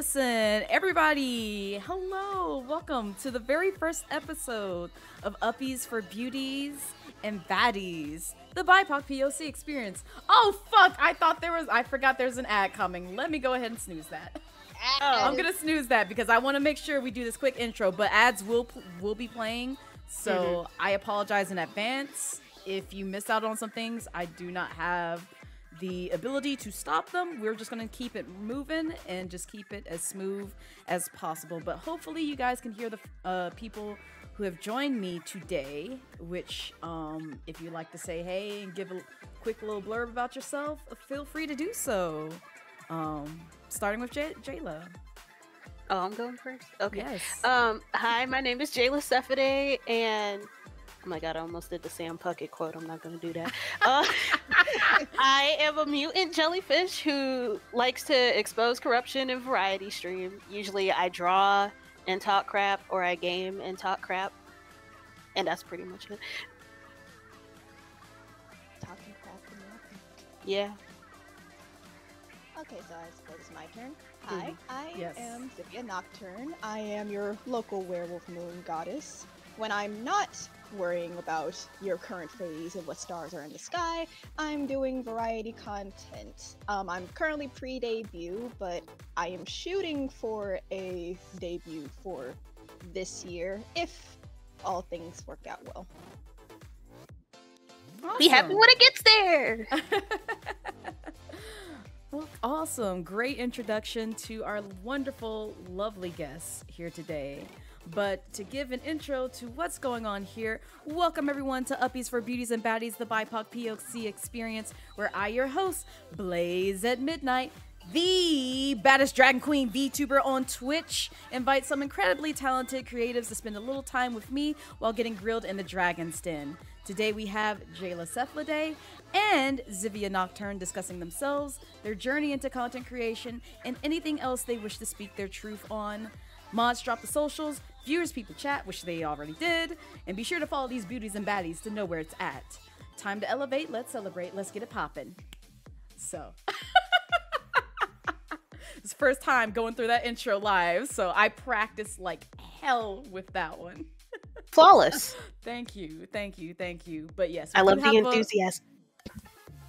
Listen, everybody, hello, welcome to the very first episode of Uppies for Beauties and Baddies, the BIPOC POC experience. Oh, fuck, I forgot there's an ad coming. Let me go ahead and snooze that. I'm gonna snooze that because I want to make sure we do this quick intro, but ads will be playing, so I apologize in advance. If you miss out on some things, I do not have the ability to stop them. We're just going to keep it moving and just keep it as smooth as possible. But hopefully you guys can hear the people who have joined me today, which if you'd like to say hey and give a quick little blurb about yourself, feel free to do so. Starting with Jayla. Oh, I'm going first? Okay. Yes. Hi, my name is Jayla Sefade, and oh my god, I almost did the Sam Puckett quote. I'm not going to do that. I am a mutant jellyfish who likes to expose corruption in variety stream. Usually I draw and talk crap, or I game and talk crap. And that's pretty much it. Talking crap and nothing. Yeah. Okay, so I suppose it's my turn. Hi, I Yes. am Zivia Nocturne. I am your local werewolf moon goddess. When I'm not worrying about your current phase and what stars are in the sky, I'm doing variety content. I'm currently pre-debut, but I am shooting for a debut for this year, if all things work out well. Awesome. Be happy when it gets there! Well, awesome. Great introduction to our wonderful, lovely guests here today. But to give an intro to what's going on here, welcome everyone to Uppies for Beauties and Baddies, the BIPOC POC experience, where I, your host, Blazette Midnight, the baddest dragon queen Vtuber on Twitch, invite some incredibly talented creatives to spend a little time with me while getting grilled in the dragon's den. Today we have Jayla Sefade and Zivia Nocturne discussing themselves, their journey into content creation, and anything else they wish to speak their truth on. Mods drop the socials, viewers people chat, which they already did, and be sure to follow these beauties and baddies to know where it's at. Time to elevate, let's celebrate, let's get it poppin'. So, it's the first time going through that intro live, so I practiced like hell with that one. Flawless. Thank you, thank you, thank you. But yes, I love the enthusiasm.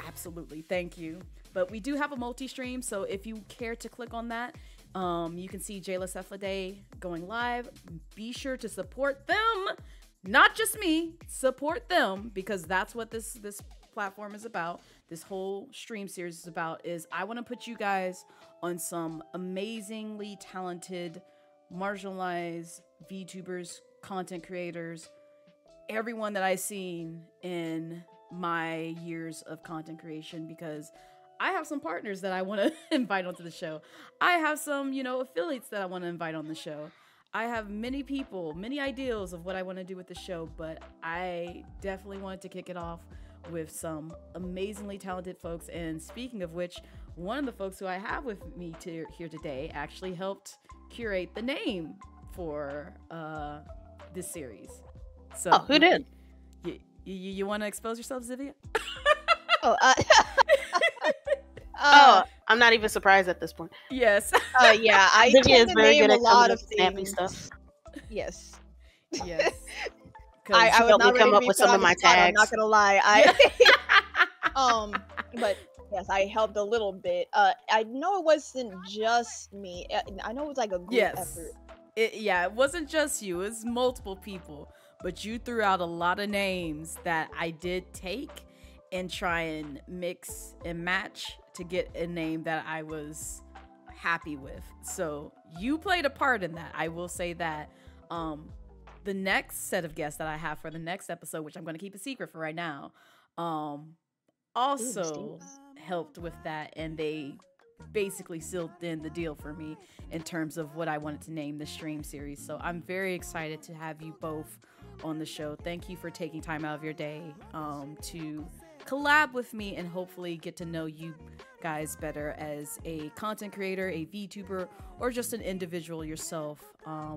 Absolutely, thank you. But we do have a multi-stream, so if you care to click on that, you can see Jayla Sefade going live. Be sure to support them, not just me. Support them, because that's what this platform is about. This whole stream series is about. Is I want to put you guys on some amazingly talented, marginalized VTubers, content creators, everyone that I've seen in my years of content creation, because I have some partners that I want to invite onto the show. I have some, affiliates that I want to invite on the show. I have many people, many ideals of what I want to do with the show, but I definitely wanted to kick it off with some amazingly talented folks. And speaking of which, one of the folks who I have with me here today actually helped curate the name for this series. So, oh, who did? You want to expose yourself, Zivia? I'm not even surprised at this point. Yes. Yeah, I Zivia tend is to very name good a at lot coming of up with snappy things. stuff. Yes. Yes. I was helped not me ready come to up be with put some on of the my spot, I'm not tags. gonna lie. But yes, I helped a little bit. I know it wasn't just me. I know it was like a group effort. It wasn't just you. It was multiple people. But you threw out a lot of names that I did take and try and mix and match to get a name that I was happy with. So you played a part in that. I will say that. The next set of guests that I have for the next episode, which I'm going to keep a secret for right now, also helped with that, and they basically sealed in the deal for me in terms of what I wanted to name the stream series. So I'm very excited to have you both on the show. Thank you for taking time out of your day to collab with me and hopefully get to know you guys better as a content creator, a VTuber, or just an individual yourself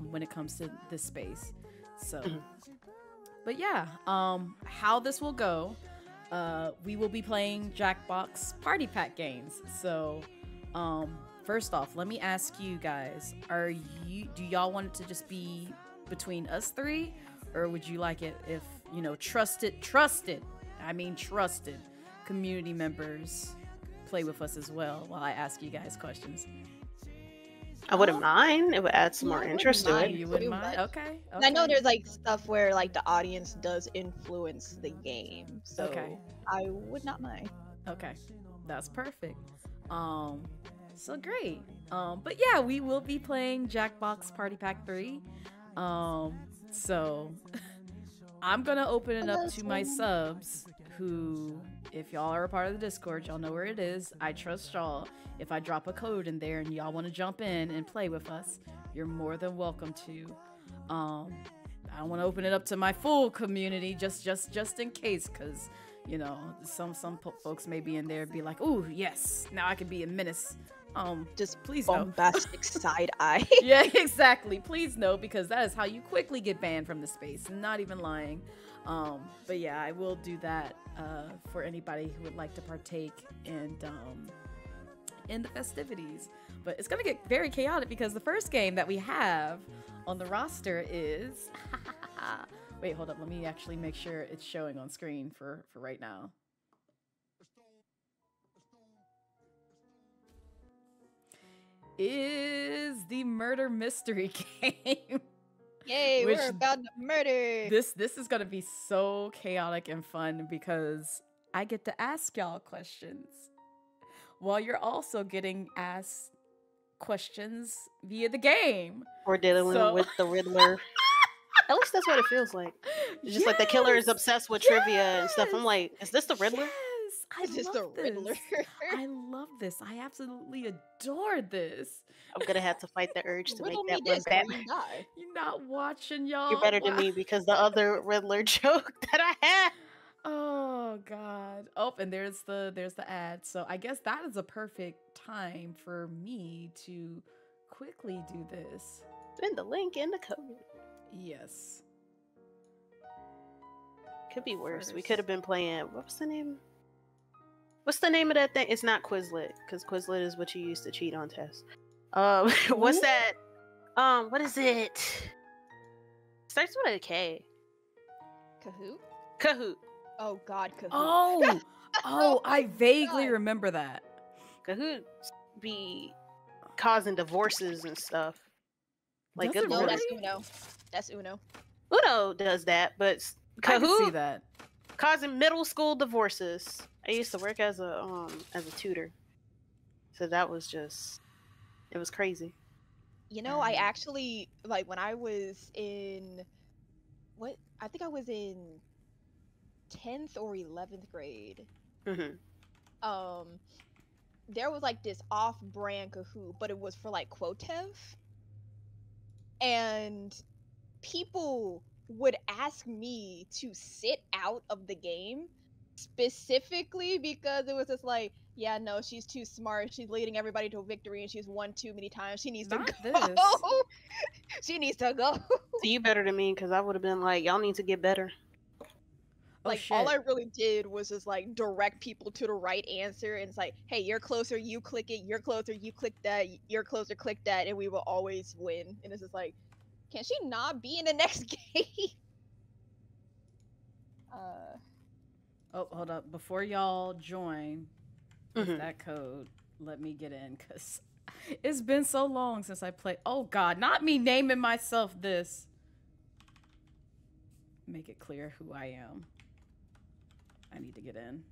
when it comes to this space. So, but yeah, how this will go, we will be playing Jackbox Party Pack games. So first off, let me ask you guys: do y'all want it to just be between us three, or would you like it if trusted community members play with us as well while I ask you guys questions? I wouldn't mind. It would add some more interest to it. You wouldn't mind? Okay. I know there's like stuff where like the audience does influence the game, so I would not mind. Okay, that's perfect. So great. But yeah, we will be playing Jackbox Party Pack 3. So I'm gonna open it up to my subs who, if y'all are a part of the Discord, y'all know where it is. I trust y'all. If I drop a code in there and y'all want to jump in and play with us, you're more than welcome to. I want to open it up to my full community just in case, because some folks may be in there and be like, ooh, yes, now I can be a menace. Just please bombastic side eye. Yeah, exactly. Please no, because that is how you quickly get banned from the space. Not even lying. But yeah, I will do that for anybody who would like to partake in the festivities. But it's gonna get very chaotic because the first game that we have on the roster is wait, hold up, let me actually make sure it's showing on screen for right now. Is the murder mystery game. Yay, we're about to murder. This is gonna be so chaotic and fun because I get to ask y'all questions while you're also getting asked questions via the game. Or dealing with the Riddler. At least that's what it feels like. It's just like the killer is obsessed with trivia and stuff. I'm like, is this the Riddler? I love this. I absolutely adore this. I'm gonna have to fight the urge to make that one Batman. You're not watching, y'all. You're better than me because the other Riddler joke that I had. Oh God. Oh, and there's the ad. So I guess that is a perfect time for me to quickly do this. Send the link in the code. Yes. Could be worse. We could have been playing. What's the name? What's the name of that thing? It's not Quizlet, because Quizlet is what you use to cheat on tests. What's that? What is it? Starts with a K. Kahoot. Oh God, Kahoot. Oh, I vaguely remember that. Kahoot be causing divorces and stuff. Like Does it really? That's Uno. That's Uno. Uno does that, but I can see Kahoot that. causing middle school divorces. I used to work as a tutor, so that was just, it was crazy. I actually, like, when I was in I think I was in 10th or 11th grade. Mm-hmm. There was like this off-brand Kahoot, but it was for like Quotev, and people would ask me to sit out of the game specifically because it was just like, yeah, no, she's too smart. She's leading everybody to a victory, and she's won too many times. She needs to go. She needs to go. So you better than me, because I would have been like, y'all need to get better. Like, all I really did was just like direct people to the right answer, and it's like, hey, you're closer, you click it. You're closer, you click that. You're closer, click that, and we will always win. And it's just like, can she not be in the next game? Oh, hold up. Before y'all join with that code, let me get in, because it's been so long since I played. Oh, God. Not me naming myself this. Make it clear who I am. I need to get in.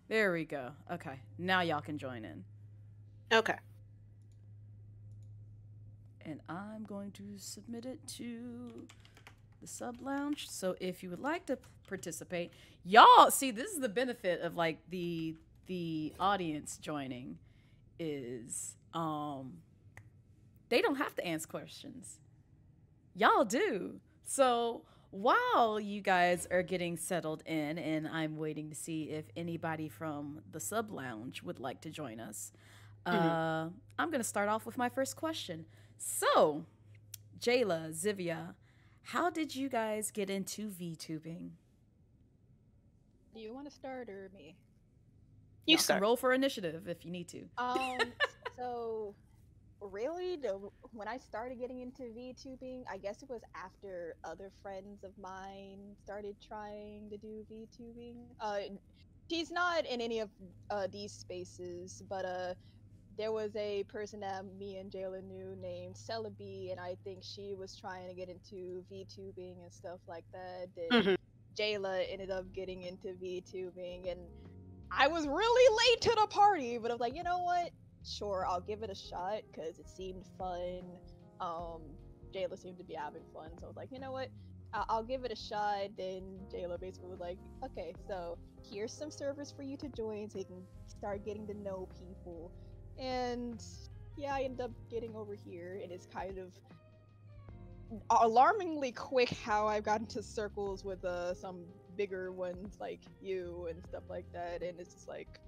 There we go. Okay. Now y'all can join in. Okay. And I'm going to submit it to the sub lounge. So if you would like to participate, y'all see, this is the benefit of like the audience joining is they don't have to answer questions. Y'all do. So while you guys are getting settled in and I'm waiting to see if anybody from the sub lounge would like to join us, I'm going to start off with my first question. So, Jayla, Zivia, how did you guys get into VTubing? Do you want to start or me? You Y'all can start. roll for initiative if you need to. So really, when I started getting into VTubing, I guess it was after other friends of mine started trying to do VTubing. She's not in any of these spaces, but there was a person that me and Jayla knew named Celebi, and I think she was trying to get into VTubing and stuff like that. And Mhm. Jayla ended up getting into VTubing, and I was really late to the party, but I was like, you know what? Sure, I'll give it a shot because it seemed fun. Jayla seemed to be having fun, so I was like, you know what? I'll give it a shot. Then Jayla basically was like, okay, so here's some servers for you to join so you can start getting to know people. And yeah, I ended up getting over here, and it's kind of alarmingly quick how I've gotten to circles with some bigger ones like you and stuff like that, and it's just like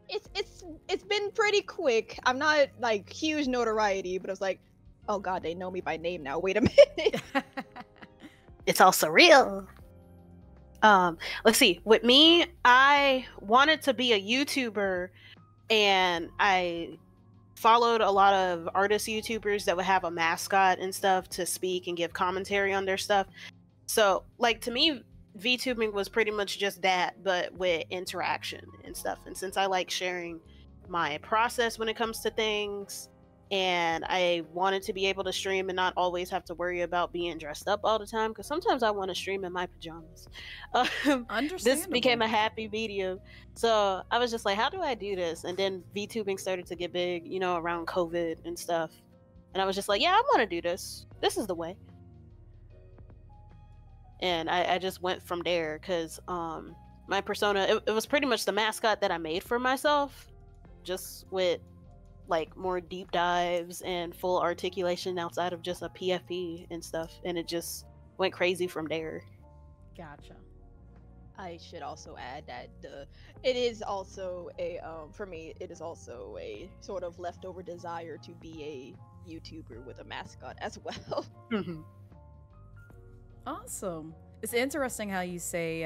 it's been pretty quick. I'm not like huge notoriety, but I was like, oh god, they know me by name now. Wait a minute. It's also real. Let's see. With me, I wanted to be a YouTuber, and I followed a lot of artist YouTubers that would have a mascot and stuff to speak and give commentary on their stuff. So, like, to me, VTubing was pretty much just that, but with interaction and stuff. And since I like sharing my process when it comes to things, and I wanted to be able to stream and not always have to worry about being dressed up all the time, because sometimes I want to stream in my pajamas. This became a happy medium. So I was just like, how do I do this? And then VTubing started to get big, you know, around COVID and stuff. And I was just like, yeah, I want to do this. This is the way. And I just went from there because my persona, it was pretty much the mascot that I made for myself, just with like more deep dives and full articulation outside of just a PFE and stuff, and it just went crazy from there. Gotcha. I should also add that it is also a for me it is also a sort of leftover desire to be a YouTuber with a mascot as well. Awesome. It's interesting how you say,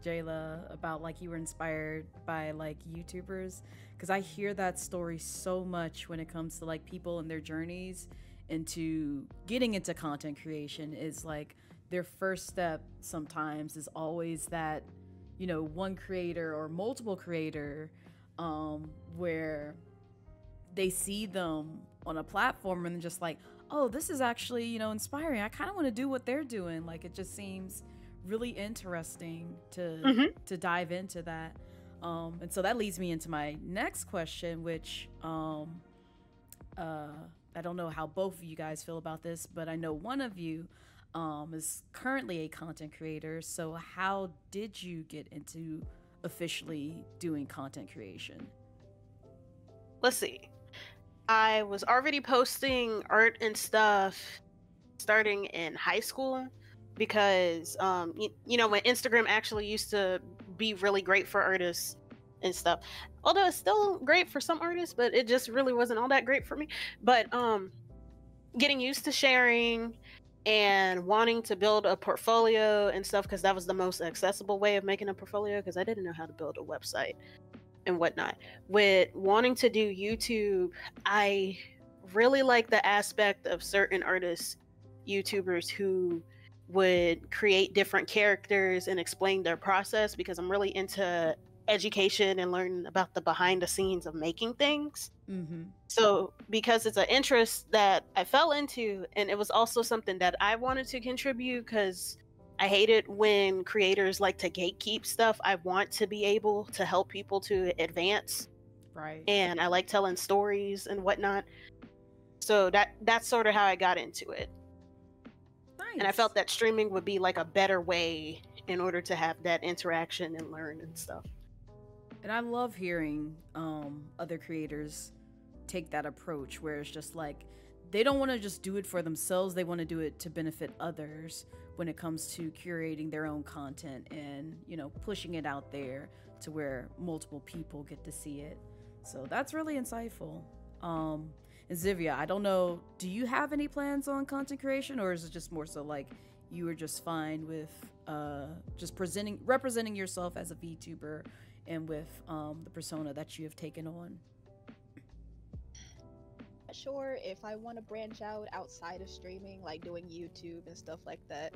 Jayla, about like you were inspired by like YouTubers, because I hear that story so much when it comes to like people and their journeys into getting into content creation. Is like their first step sometimes is always that, you know, one creator or multiple creator, where they see them on a platform and just like, oh, this is actually, you know, inspiring. I kind of want to do what they're doing. Like, it just seems really interesting to dive into that. And so that leads me into my next question, which I don't know how both of you guys feel about this, but I know one of you is currently a content creator. So how did you get into officially doing content creation? Let's see. I was already posting art and stuff starting in high school because, you know, when Instagram actually used to be really great for artists and stuff. Although it's still great for some artists, but it just really wasn't all that great for me. But getting used to sharing and wanting to build a portfolio and stuff, because that was the most accessible way of making a portfolio, because I didn't know how to build a website and whatnot. With wanting to do YouTube, I really like the aspect of certain artists, YouTubers who would create different characters and explain their process, because I'm really into education and learning about the behind the scenes of making things. So because it's an interest that I fell into, and it was also something that I wanted to contribute, because I hate it when creators like to gatekeep stuff. I want to be able to help people to advance. Right. And I like telling stories and whatnot. So that's sort of how I got into it. Nice. And I felt that streaming would be like a better way in order to have that interaction and learn and stuff. And I love hearing other creators take that approach where it's just like they don't want to just do it for themselves. They want to do it to benefit others when it comes to curating their own content and, you know, pushing it out there to where multiple people get to see it. So that's really insightful. And Zivia, I don't know, do you have any plans on content creation, or is it just more so like you were just fine with just representing yourself as a VTuber and with the persona that you have taken on? Sure, if I want to branch out outside of streaming, like doing YouTube and stuff like that.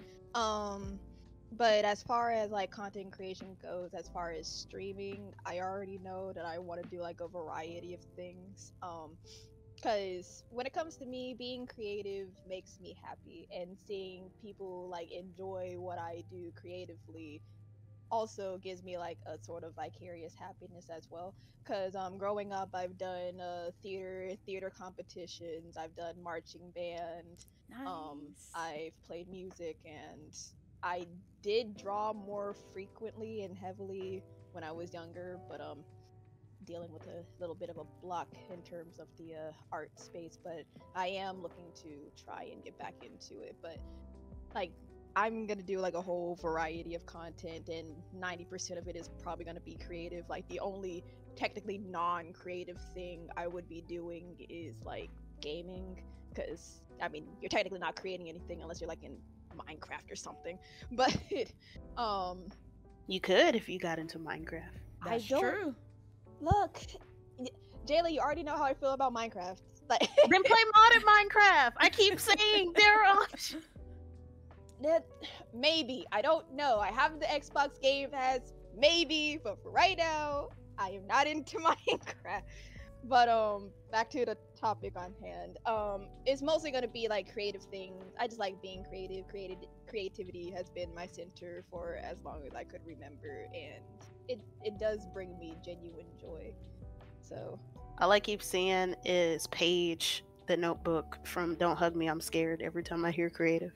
But as far as like content creation goes, as far as streaming, I already know that I want to do like a variety of things. Because when it comes to me, being creative makes me happy, and seeing people like enjoy what I do creatively also gives me like a sort of vicarious happiness as well. Because growing up, I've done theater competitions, I've done marching band, Nice. I've played music, and I did draw more frequently and heavily when I was younger, but dealing with a little bit of a block in terms of the art space. But I am looking to try and get back into it. But like, I'm gonna do like a whole variety of content, and 90% of it is probably gonna be creative. Like, the only technically non-creative thing I would be doing is like gaming, because I mean, you're technically not creating anything unless you're like in Minecraft or something. But You could if you got into Minecraft. That's I don't true. look, Jayla, you already know how I feel about Minecraft. Like, Then play modded Minecraft. I keep saying there are options. that maybe, I don't know. I have the Xbox Game Pass, maybe, but for right now, I am not into Minecraft. But back to the topic on hand. It's mostly gonna be like creative things. I just like being creative. Creativity has been my center for as long as I could remember, and it does bring me genuine joy. So All I keep seeing is Paige, the Notebook from Don't Hug Me, I'm Scared every time I hear creative.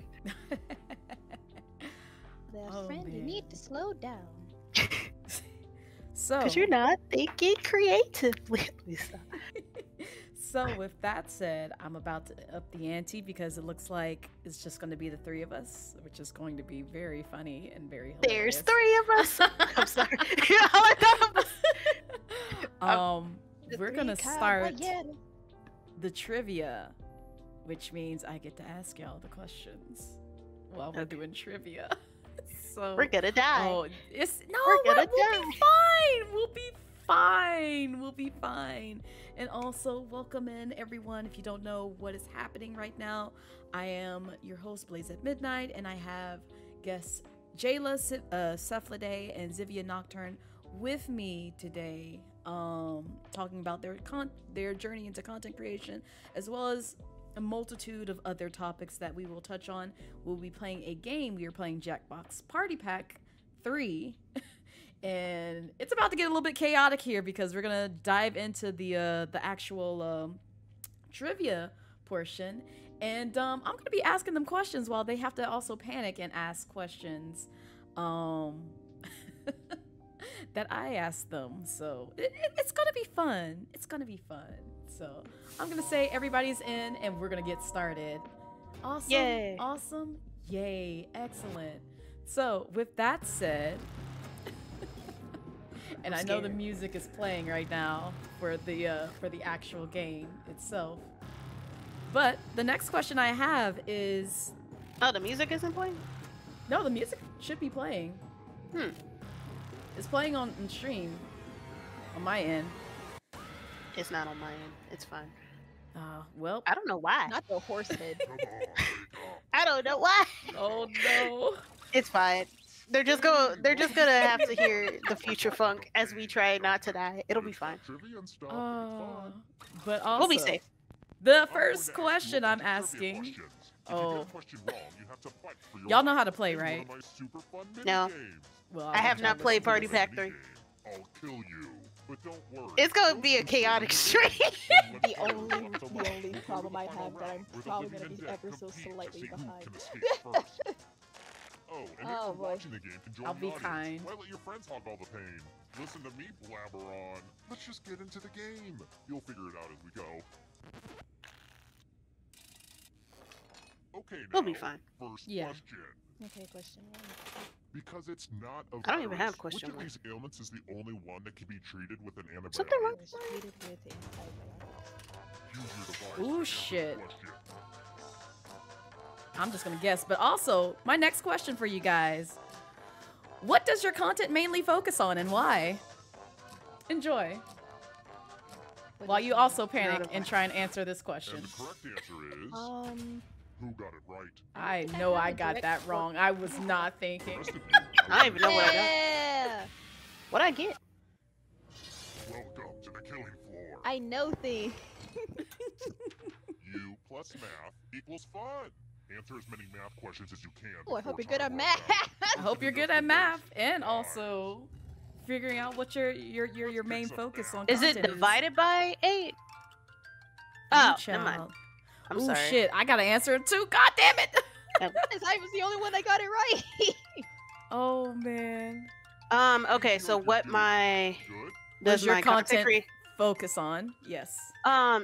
the friend, you man. need to slow down. So, Because you're not thinking creatively. Lisa. so with that said, I'm about to up the ante because it looks like it's just going to be the three of us, which is going to be very funny and very hilarious. There's three of us. I'm sorry. All I thought was- We're gonna start the trivia, which means I get to ask y'all the questions while we're doing trivia. So We're gonna die. Oh, it's no, We're gonna we'll be fine. We'll be fine. We'll be fine. And also, welcome in everyone. If you don't know what is happening right now, I am your host, Blazette Midnight, and I have guests Jayla Cephalade and Zivia Nocturne with me today, talking about their journey into content creation, as well as a multitude of other topics that we will touch on. We'll be playing a game. We are playing Jackbox Party Pack 3. And it's about to get a little bit chaotic here because we're gonna dive into the actual trivia portion, and I'm gonna be asking them questions while they have to also panic and ask questions that I asked them. So it's gonna be fun. It's gonna be fun. So I'm gonna say everybody's in, and we're gonna get started. Awesome. Yay. Awesome. Yay. Excellent. So with that said. And I know the music is playing right now for the actual game itself. But the next question I have is... Oh, the music isn't playing? No, the music should be playing. It's playing on stream. On my end. It's not on my end. It's fine. Well... I don't know why. Not the horse head. I don't know why. Oh, no. It's fine. They're just gonna have to hear the future funk as we try not to die. It'll be fine. But also, We'll be safe. The first question I'm asking. Oh, y'all know how to play, right? No. Well, I have not played Party Pack 3. I'll kill you, but don't worry. It's gonna be a chaotic stream. The only problem I have that I'm probably gonna be ever so slightly behind. Oh, and if Oh, you're boy. watching the game, enjoy I'll the be audience. kind. Why let your friends hog all the pain? Listen to me blabber on. Let's just get into the game. You'll figure it out as we go. Okay, now, We'll be fine. First Yeah. question. Okay, question one. Because it's not a virus, I don't even have question which of one. these ailments is the only one that can be treated with an antibiotic? Something wrong? Was treated with antibiotics. Use your device Ooh, to answer shit. the question. I'm just gonna guess. But also, my next question for you guys: what does your content mainly focus on, and why? Enjoy. What While is you it? also panic and try and answer this question. And the correct answer is who got it right? I think I know have I a got direct that wrong. I was not The thinking. rest of you, I don't even know what I got. Yeah. What'd I get? welcome to the killing floor. I know things. U plus math equals fun. Answer as many math questions as you can. Oh, I hope before you're good at time runs math. out. I hope you're good at math and also figuring out what your main focus on. Is it content divided by 8? Ooh, Oh, never child. mind. I'm Ooh, sorry. shit! I gotta answer it too. God damn it! I was the only one that got it right. Oh man. Okay, so what my Good. does your my content content focus on? Yes.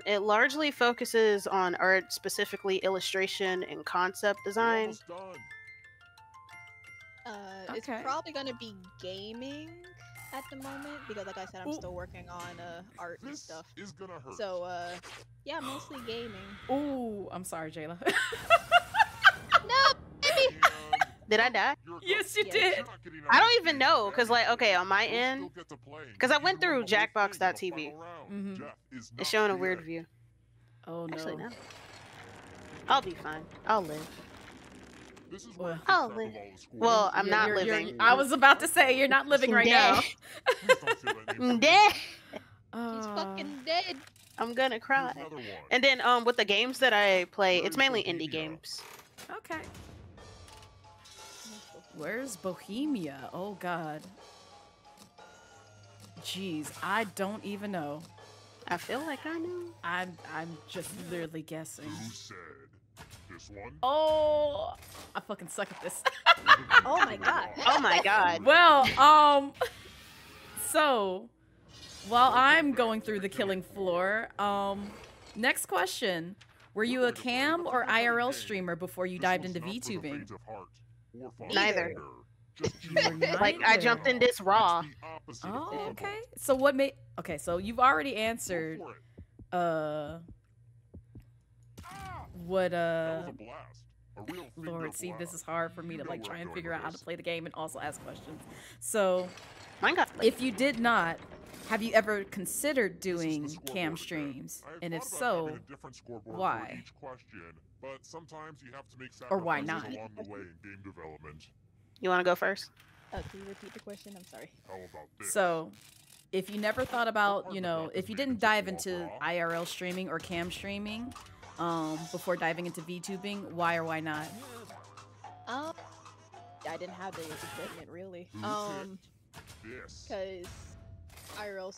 it largely focuses on art, specifically illustration and concept We're design. almost done. It's Okay. probably gonna be gaming at the moment because, like I said, I'm still working on art and This stuff. is gonna hurt. So, yeah, mostly gaming. Ooh, I'm sorry, Jayla. No, baby. And Did I die? you're Yes, you Yes. did. You're not getting I out don't of even this know, game. cause like, okay, on my You'll end, still get to play. 'cause I You went won through the whole Jackbox.tv. thing in the final round. Mhm. Death is not it's showing a the weird end. view. Oh no. Actually, no. I'll be fine. I'll live. This is Well, where I'll keep track live. of all the scores. Well, I'm not You're- living. I was about to say you're not living right now. Please don't say that name I'm from dead. He's Uh, fucking dead. I'm gonna me. cry. Here's another one. And then with the games that I play, it's Where's mainly indie Bohemia? games. Okay. Where's Bohemia? Oh God. Jeez, I don't even know. I feel like I knew. I'm just literally guessing. Who said this one? Oh, I fucking suck at this. Oh my god. Oh my god. Well, so while I'm going through the killing floor, next question. Were you a cam or IRL streamer before you dived into VTubing? Neither. You were Like I neither. jumped in this raw. Oh, okay. So what made? Okay, so you've already answered. What Lord, see, this is hard for me to like try and figure out how to play the game and also ask questions. So, Mine got if you did not, have you ever considered doing cam streams? And if so, why? But sometimes you have to make Or why sacrifices not? along the way in game development. You want to go first? Can you repeat the question? I'm sorry. How about this? So, if you never thought about, you know, if you didn't dive into IRL streaming or cam streaming before diving into VTubing, why or why not? I didn't have the equipment really. Who picked this? Because IRL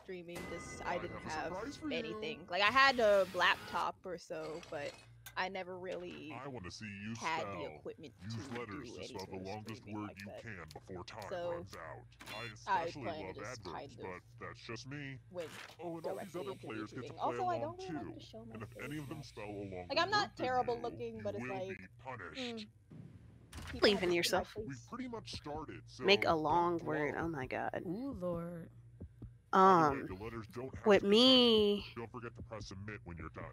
streaming, just I didn't have a have surprise for you. anything. Like I had a laptop or so, but I never really I want to see you had spell. the equipment Use to letters do to any spell sort the of longest streaming word like you that. can before time So, runs out. I I especially plan to love just adverbs, kind of but that's just me. went Oh, and all these directly other into players get to VTubing. play Also, I along don't really too. like to show my And if face any of them much. spell along Like, I'm not than terrible you, looking, but you it's will like, be punished. People Believe have in to see my yourself. face. We pretty much started. So Make a don't long word. blow. Oh my god. Ooh, Lord. By the way, the letters don't have With to be me, touched. Don't forget to press submit when you're done.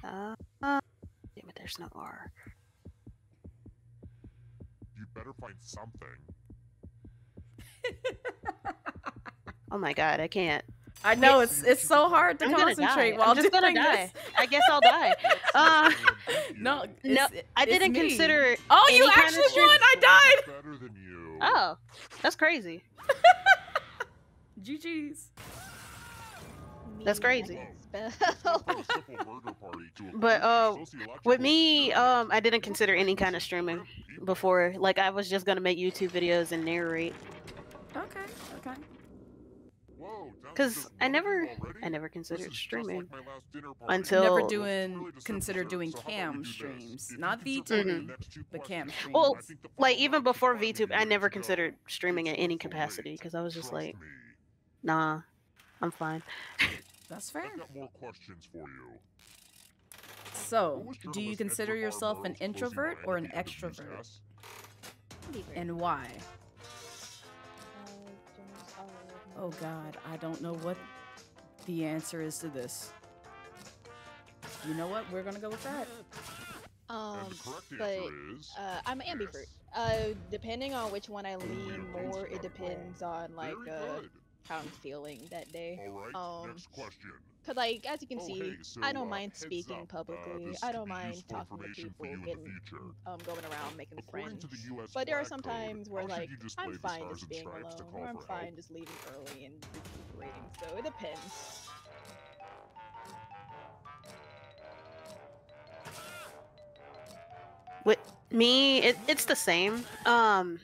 damn it, there's no R. You better find something. Oh my god, I can't. I know it's so hard to I'm gonna concentrate die. while I'm just gonna doing die. this. I guess I'll die. No, No, I it's didn't me. consider. Oh, you any kind of actually stream- won! I died. Better than you. Oh, that's crazy. GG's. That's Me, crazy. I can spell. From a simple murder party to a But, sociological With me, experiment. I didn't consider any kind of streaming before. Like I was just gonna make YouTube videos and narrate. Okay, okay. Whoa, down to 'Cause this I level never This considered is just streaming like my last dinner party. until Never It's doing really just consider dessert, doing so how about cam we do this? streams, If you not can survive VTubing, the next two but cam questions, streams. Well, I think the like final even round is before 5 VTube, I minutes never to go. considered streaming at It's any not so capacity late. because I was just Trust like, me. nah, I'm fine. That's fair. I've got more questions for you. So, What was do you journalist consider Edward R. yourself an Murrow's closing introvert line or at an the end of these extrovert? tests? And why? Jonas R. Oh god, I don't know what the answer is to this. You know what? We're gonna go with that. And the correct But answer is I'm an ambivert. Depending on which one I lean more, it depends on like very good. how I'm feeling that day. All right, next question. Cause like as you can Oh, see, hey, so, I don't mind heads speaking up, publicly. this I could don't be mind useful talking to information for people, you in the getting future. going around making According friends. to the US But there are flag some code, times where how should like you display I'm the fine stars just and being stripes to alone, call or I'm for fine help? just leaving early and recuperating. So it depends. With me, it's the same. I'm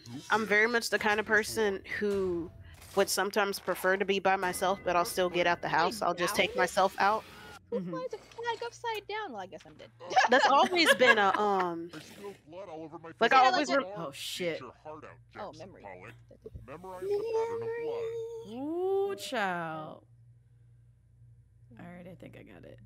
very much the kind of person who would sometimes prefer to be by myself, but I'll still get out the house. I'll just take myself out. Who flies a flag upside down? Well, I guess I'm dead. That's always been a I spilled blood all over my Like, face. I always Oh, shit. Eat your heart out, Oh, Jackson memory. Pollock. Memorize the pattern of blood. Ooh, child. Alright, I think I got it.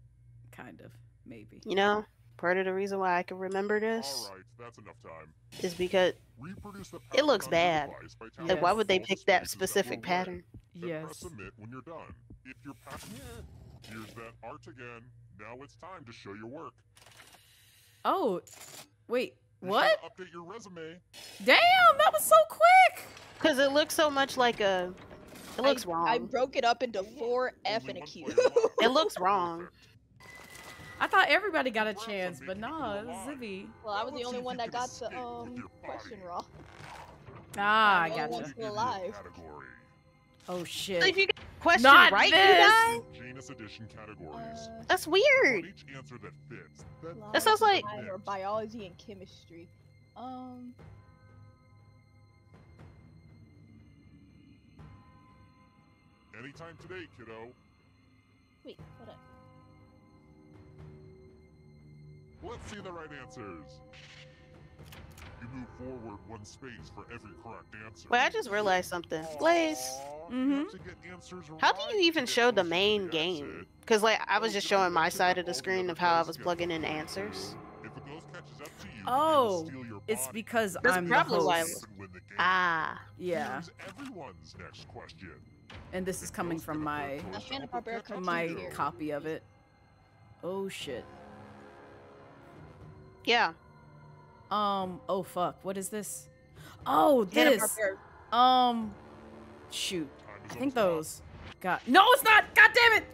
Kind of. Maybe. you know, part of the reason why I can remember this All right, that's enough time. is because Reproduce the it looks pattern on your bad. device by Like, tapping why on would they all the pick that spaces specific were red. pattern? Then Yes. press submit when you're done. If you're here's that art again. Now it's time to show your work. Oh, wait. Be sure What? to update your resume. Damn, that was so quick. Because it looks so much like a. It looks I wrong. broke it up into 4 F Only and a one Q. player left. It looks wrong. Perfect. I thought everybody got a chance, but nah, Zibby. Well, I was the Let's see only if one you that can got the escape with your question body. wrong. Ah, I I'm the only gotcha. one still alive. Category. Oh If shit. you get a question Not right, this. you die? Genus edition categories. That's On weird. each answer that fits. Then That sounds like- or biology and chemistry. Anytime today, kiddo. Wait, what up? Let's see the right answers. You move forward 1 space for every correct answer. Wait, I just realized something. Blaze, Aw, Mhm. you have to get answers how do right you to even get show the closer to main the game? exit. Because, like, I was just showing my side of the screen of how I was plugging in answers. If a ghost catches up to you, Oh, they will steal your it's body. because That's I'm the probably why I host. And win the game. Ah. Yeah, Here's everyone's next question. and this is The coming ghost from in a my third person will Hanna-Barbera protect cartoon my here. copy of it. Oh shit. Yeah. Oh fuck. What is this? Oh, this. Hanna-Barbera. Shoot. Time I is think up. those. No, it's not. God damn it.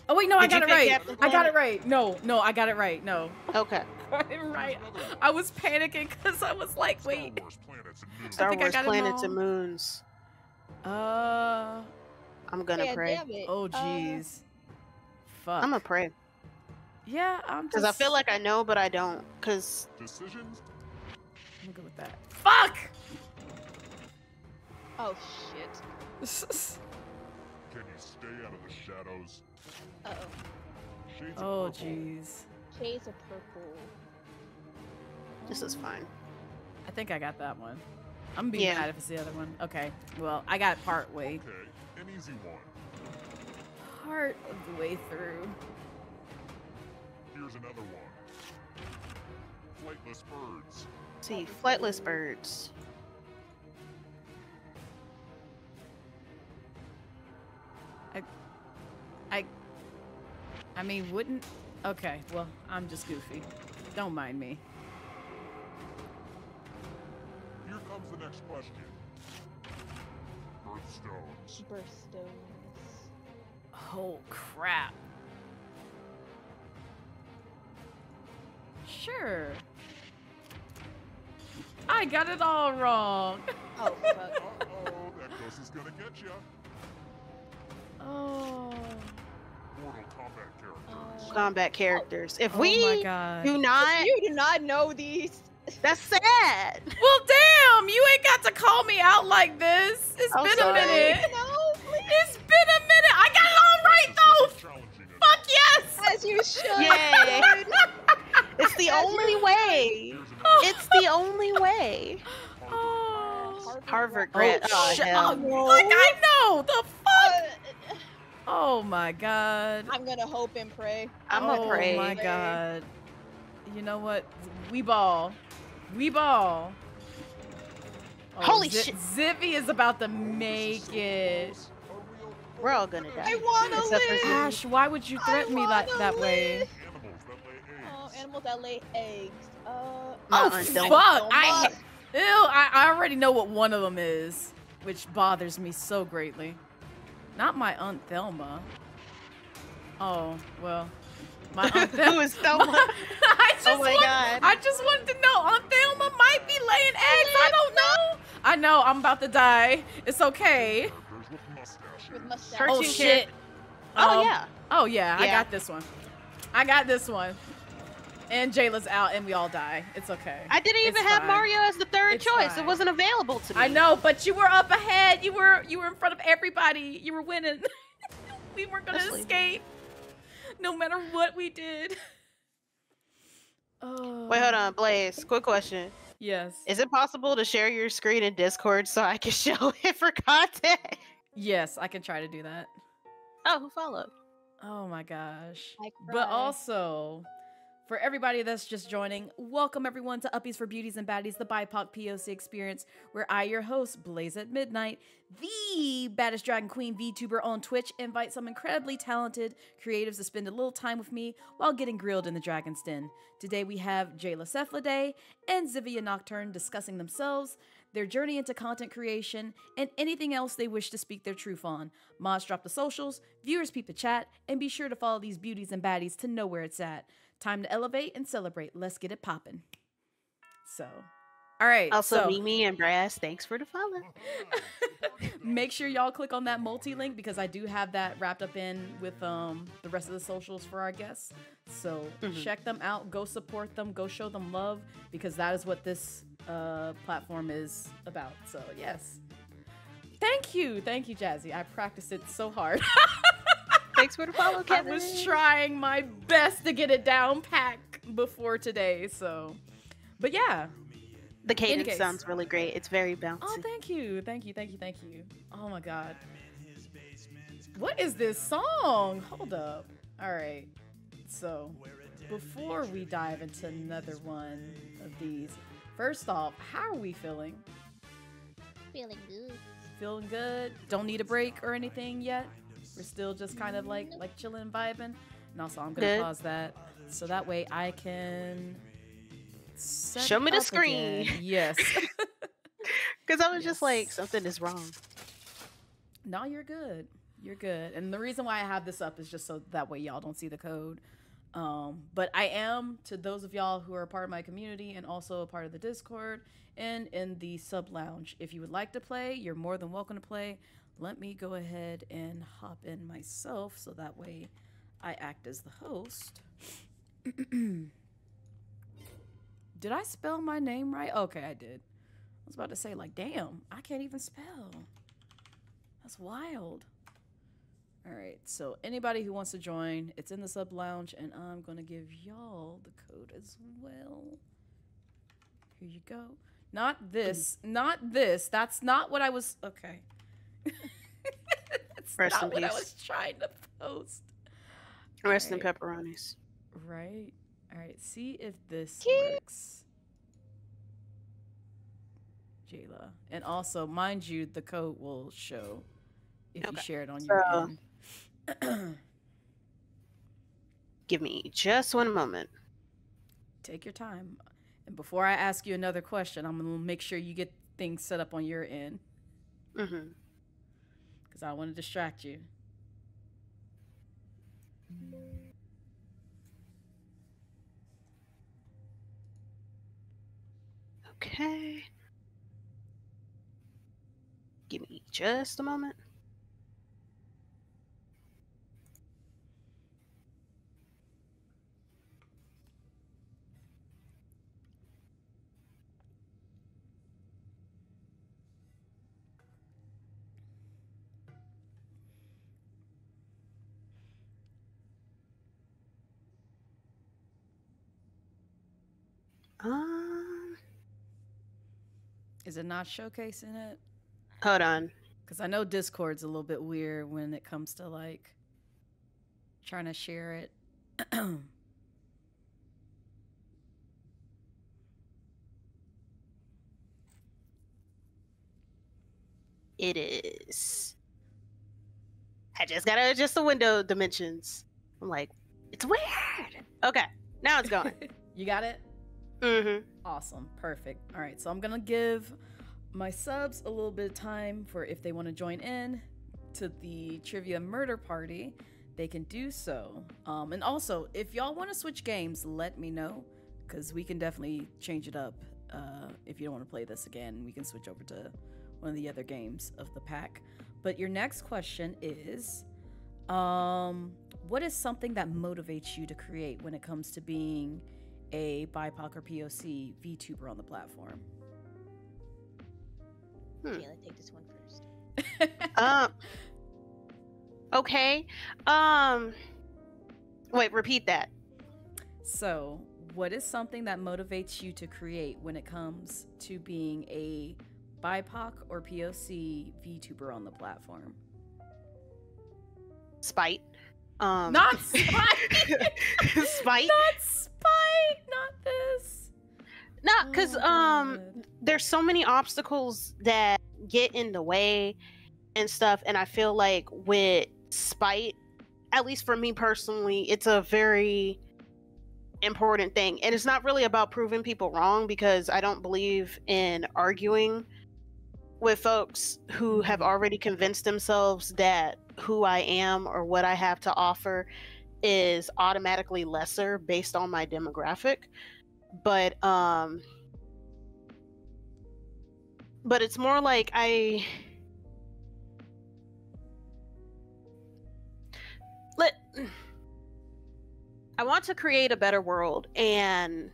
Oh wait, no, I Did you got it pick right. Captain I got Planet? it right. No, I got it right. No, Okay. I got it right. I was panicking because I was like, Star wait. Wars planets and moons. Star think I Wars got it Planets and wrong. Moons. I'm gonna Yeah, pray. damn it. Oh jeez. Fuck. I'm gonna pray. Yeah, I'm just. Because I feel like I know, but I don't. Because Decisions? I'm good with that. Fuck. Oh shit. Can you stay out of the shadows? Uh oh. Shades of Oh purple. jeez. Shades of purple. this is fine. I think I got that one. I'm gonna be Yeah. mad if it's the other one. Okay. Well, I got part way. Okay, an easy one. Part of the way through. Here's another one. Flightless birds. See, flightless birds. I mean, wouldn't. Okay. Well, I'm just goofy. Don't mind me. Here comes the next question. Birthstones. Birthstones. Oh crap. Sure. I got it all wrong. Oh fuck. Uh-oh, that ghost is gonna get you. Oh. Mortal Kombat characters. Combat characters. If Oh we my god. do not, You do not know these. that's sad. Well, damn! You ain't got to call me out like this. It's I'm been sorry. a minute. No, please. It's been a minute. I got it all right though. This is challenging enough. Fuck yes. As you should. Yay. It's the only way. Here's another It's the only way. Oh. Harvard grad. Oh, shit. hell. Like I know the fuck. Uh, Oh my god. I'm gonna hope and pray. I'm a Oh pray. my god. You know what? We ball. We ball. Oh, Holy shit. Zippy is about to make it. We're all gonna die. I wanna Except for live. Ziggy. Ash, why would you threaten me wanna that way? live. animals that lay eggs. Oh, animals animals that lay eggs. Oh don't. fuck! I already know what one of them is, which bothers me so greatly. Not my Aunt Thelma. Oh well, my Aunt Thelma. Who is Thelma? I just wanted to know. Aunt Thelma might be laying eggs. I don't know. I know. I'm about to die. It's okay. With mustache. Oh Cartoon shit. Oh yeah. Oh yeah. I Yeah. got this one. I got this one. And Jayla's out, and we all die. It's okay. I didn't even It's have fine. Mario as the third It's choice. fine. It wasn't available to me. I know, but you were up ahead. You were in front of everybody. You were winning. We weren't gonna Especially- escape, no matter what we did. Oh. Wait, hold on, Blaze. Quick question. Yes. Is it possible to share your screen in Discord so I can show it for content? Yes, I can try to do that. Oh, who followed? Oh my gosh. I But cry. also, for everybody that's just joining, welcome everyone to Uppies for Beauties and Baddies, the BIPOC POC experience, where I, your host, Blazette Midnight, the baddest drag queen VTuber on Twitch, invite some incredibly talented creatives to spend a little time with me while getting grilled in the Dragon's Den. Today we have Jayla Cephalade and Zivia Nocturne discussing themselves, their journey into content creation, and anything else they wish to speak their truth on. Mods drop the socials, viewers peep the chat, and be sure to follow these beauties and baddies to know where it's at. Time to elevate and celebrate. Let's get it poppin'. So, all right. Also, so, Mimi and Brass, thanks for the follow. make sure y'all click on that multi-link because I do have that wrapped up in with the rest of the socials for our guests. So check them out. Go support them. Go show them love because that is what this platform is about. So yes. Thank you, Jazzy. I practiced it so hard. Thanks for the follow, I Kevin. was trying my best to get it down pat before today. So, but yeah. The cadence case. sounds really great. It's very bouncy. Oh, thank you. Oh my god. What is this song? Hold up. All right. So, before we dive into another one of these, first off, how are we feeling? Feeling good. Feeling good? Don't need a break or anything yet? We're still just kind of like chilling and vibing. And also, I'm gonna Good. pause that so that way I can set Show me the up screen. again. Yes. Because I was just Yes. like, something is wrong. No, you're good. You're good. And the reason why I have this up is just so that way y'all don't see the code. But I am, to those of y'all who are a part of my community and also a part of the Discord and in the sub lounge, if you would like to play, you're more than welcome to play. Let me go ahead and hop in myself so that way I act as the host. Did I spell my name right? Okay, I did. I was about to say, like, damn, I can't even spell. That's wild. All right, so anybody who wants to join, it's in the sub lounge, and I'm going to give y'all the code as well. Here you go. Not this. Not this. That's not what I was... Okay. That's Rest not in what I peace. was trying to post. Rest in Alright. pepperonis. Right. All right, see if this works. Jayla. And also, mind you, the code will show if you Okay. share it on your So- end. Give me just one moment. Take your time. And before I ask you another question, I'm going to make sure you get things set up on your end Mm-hmm. because I don't want to distract you. Okay. Give me just a moment. Is it not showcasing it? Hold on. Because I know Discord's a little bit weird when it comes to like trying to share it. It is. I just gotta adjust the window dimensions. I'm like, it's weird. Okay, now it's going. You got it? Mm-hmm. Awesome. Perfect. All right. So I'm going to give my subs a little bit of time for if they want to join in to the trivia murder party, they can do so. And also, if y'all want to switch games, let me know, because we can definitely change it up. If you don't want to play this again, we can switch over to one of the other games of the pack. But your next question is, what is something that motivates you to create when it comes to being a BIPOC or POC VTuber on the platform? Jayla, take this one first. Okay. Wait, repeat that. So, what is something that motivates you to create when it comes to being a BIPOC or POC VTuber on the platform? Spite. Not spite. Spite. Not spite. Not this. Not because God. there's so many obstacles that get in the way and stuff, and I feel like with spite, at least for me personally, it's a very important thing, and it's not really about proving people wrong, because I don't believe in arguing with folks who have already convinced themselves that who I am or what I have to offer is automatically lesser based on my demographic. But it's more like I want to create a better world, and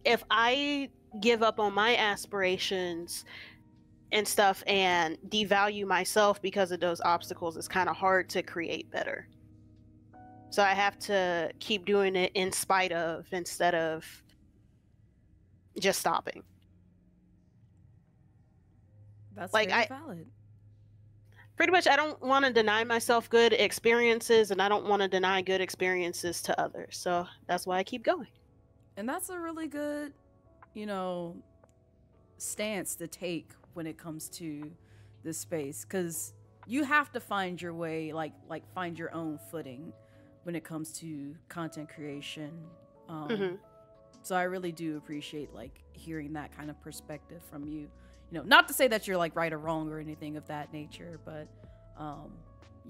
if I give up on my aspirations and stuff and devalue myself because of those obstacles, it's kind of hard to create better. So I have to keep doing it in spite of, instead of just stopping. That's like, very valid. Pretty much, I don't want to deny myself good experiences, and I don't want to deny good experiences to others. So that's why I keep going. And that's a really good, stance to take when it comes to this space, because you have to find your way, like find your own footing when it comes to content creation. So I really do appreciate hearing that kind of perspective from you. Not to say that you're right or wrong or anything of that nature, but a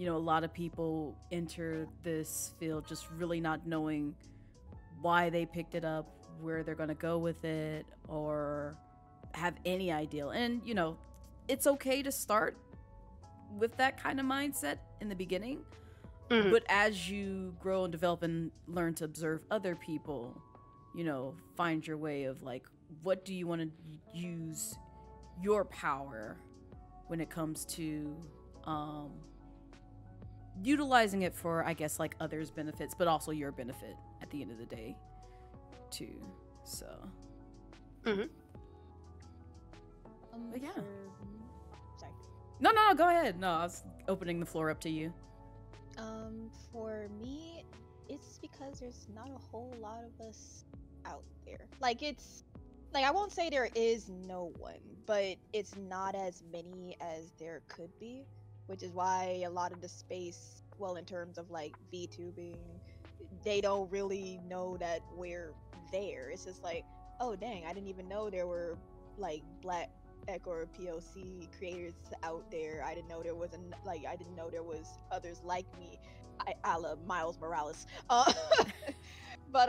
lot of people enter this field just really not knowing why they picked it up, where they're going to go with it, or have any idea. And it's okay to start with that kind of mindset in the beginning, but as you grow and develop and learn to observe other people, find your way of what do you want to use your power when it comes to utilizing it for, I guess, others' benefits, but also your benefit at the end of the day too. So but yeah. Sorry. No, go ahead. No, I was opening the floor up to you. For me, it's because there's not a whole lot of us out there. I won't say there is no one, but it's not as many as there could be, which is why a lot of the space, well, in terms of VTubing, they don't really know that we're there. It's just oh dang, I didn't even know there were Black or POC creators out there. I didn't know there was I didn't know there was others like me. I love Miles Morales. But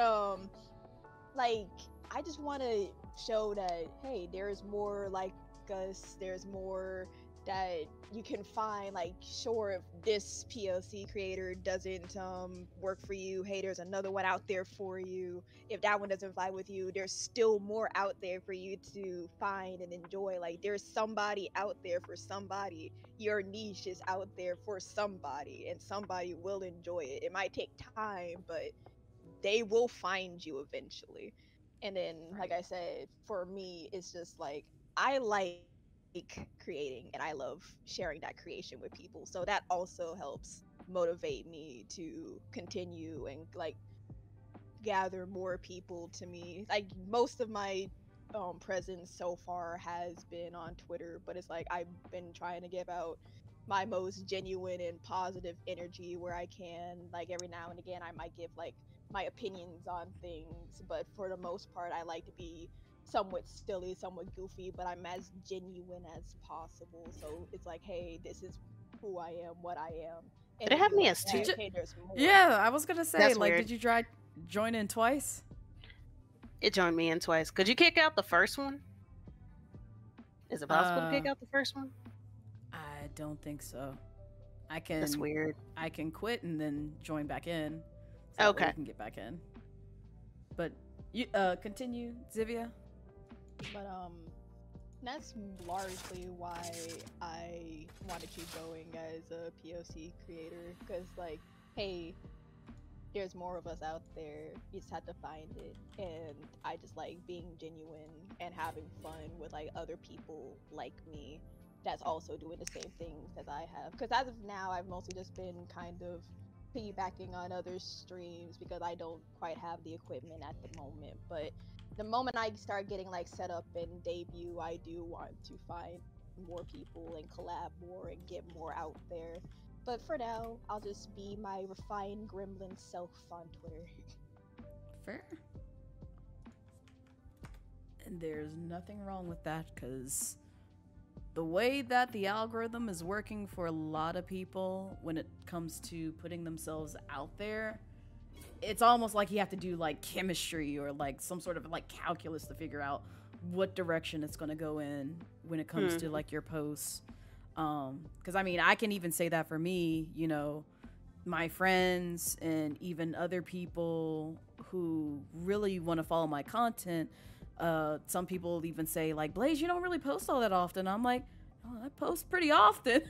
I just want to show that, hey, there's more like us. There's more that you can find. Sure, if this POC creator doesn't work for you, hey, there's another one out there for you. If that one doesn't fly with you, there's still more out there for you to find and enjoy. There's somebody out there for somebody. Your niche is out there for somebody, and somebody will enjoy it. It might take time, but they will find you eventually. And then, like I said, for me, it's just I like creating, and I love sharing that creation with people. So that also helps motivate me to continue and gather more people to me. Most of my presence so far has been on Twitter, but it's I've been trying to give out my most genuine and positive energy where I can. Every now and again, I might give my opinions on things, but for the most part, I like to be somewhat silly, somewhat goofy, but I'm as genuine as possible. So it's like, hey, this is who I am, what I am. And Did it if have you me like as that, two? hey, there's more. Yeah, I was gonna say, That's like, weird. did you try join in twice? It joined me in twice. Could you kick out the first one? Is it possible to kick Uh, out the first one? I don't think so. I can. That's weird. I can quit and then join back in. So that way Okay. you can get back in. But you continue, Zivia. But that's largely why I want to keep going as a POC creator, because like, hey, there's more of us out there. You just have to find it, and I just like being genuine and having fun with like other people like me that's also doing the same things as I have. Because as of now, I've mostly just been kind of piggybacking on other streams because I don't quite have the equipment at the moment. But the moment I start getting like set up and debut, I do want to find more people and collab more and get more out there. But for now, I'll just be my refined gremlin self on Twitter. Fair. And there's nothing wrong with that, because the way that the algorithm is working for a lot of people when it comes to putting themselves out there, it's almost like you have to do like chemistry or like some sort of like calculus to figure out what direction it's going to go in when it comes to like your posts. Because I mean, I can even say that for me, you know, my friends and even other people who really want to follow my content, some people even say like, Blaze, you don't really post all that often. I'm like, oh, I post pretty often.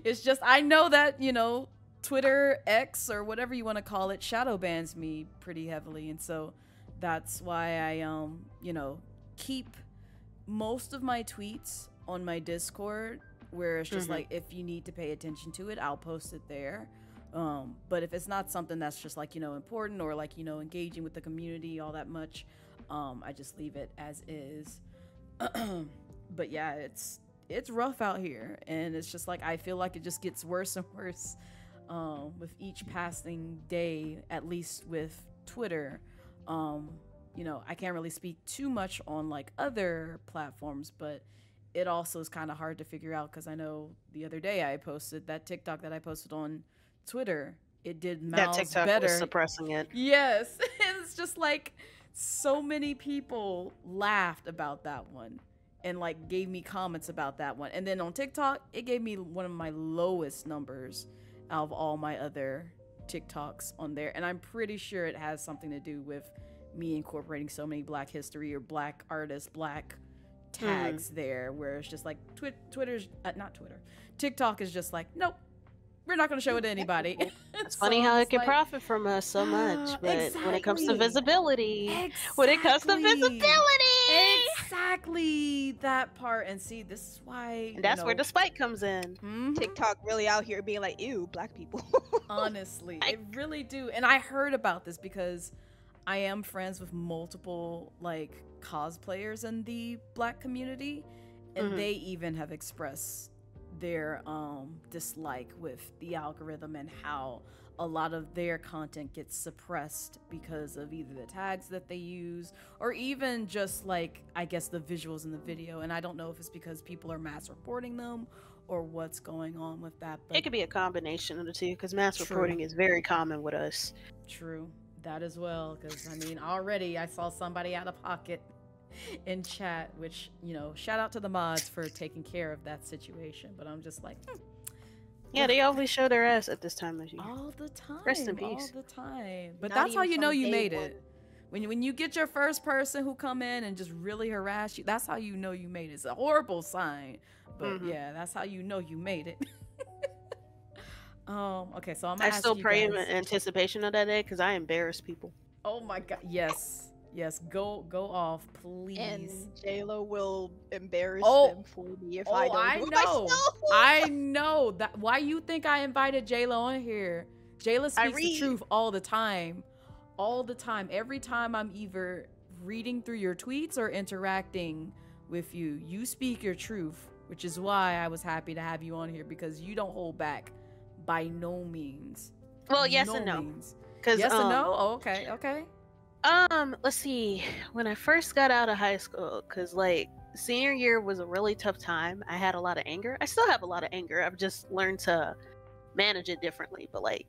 It's just, I know that, you know, Twitter, X, or whatever you want to call it, shadow bans me pretty heavily. And so that's why I, you know, keep most of my tweets on my Discord, where it's just like, if you need to pay attention to it, I'll post it there. But if it's not something that's just like, you know, important or like, you know, engaging with the community all that much, I just leave it as is. But yeah, it's rough out here, and it's just like, I feel like it just gets worse and worse with each passing day, at least with Twitter. You know, I can't really speak too much on like other platforms, but it also is kind of hard to figure out, because I know the other day I posted that TikTok that I posted on Twitter. It did miles That TikTok better. was suppressing it. Yes. It's just like so many people laughed about that one and like gave me comments about that one. And then on TikTok, it gave me one of my lowest numbers out of all my other TikToks on there. And I'm pretty sure it has something to do with me incorporating so many Black history or Black artists, Black tags there, where it's just like Twitter's not Twitter. TikTok is just like, nope, we're not going to show it to anybody. It's funny how it can profit from us so much, but when it comes to visibility, exactly that part. And see, this is why, and that's where the spike comes in. TikTok really out here being like, ew, Black people. Honestly, it really do. And I heard about this because I am friends with multiple like cosplayers in the Black community, and they even have expressed their dislike with the algorithm and how a lot of their content gets suppressed because of either the tags that they use or even just like, I guess, the visuals in the video. And I don't know if it's because people are mass reporting them or what's going on with that, but It could be a combination of the two, because mass reporting is very common with us. True, that as well, because I mean, already I saw somebody out of pocket in chat, which, you know, shout out to the mods for taking care of that situation, but I'm just like, Yeah, they always show their ass at this time of year. all the time, Rest in all peace. the time. But Not that's how even you know from you day made one. it. When you get your first person who come in and just really harass you, that's how you know you made it. It's a horrible sign, but yeah, that's how you know you made it. Okay, so I'm gonna I ask still you pray in guys. anticipation of that day, because I embarrass people. Oh my god, yes, go off, please. And Jayla will embarrass Oh. them for me if I don't do it know. myself. I know that. Why you think I invited Jayla on here? Jayla speaks the read. truth all the time. All the time. Every time I'm either reading through your tweets or interacting with you, you speak your truth, which is why I was happy to have you on here, because you don't hold back by no means. Well, yes and no. means. Cause Yes and no? Oh, okay, okay. let's see. When I first got out of high school, cause like senior year was a really tough time. I had a lot of anger. I still have a lot of anger. I've just learned to manage it differently. But like,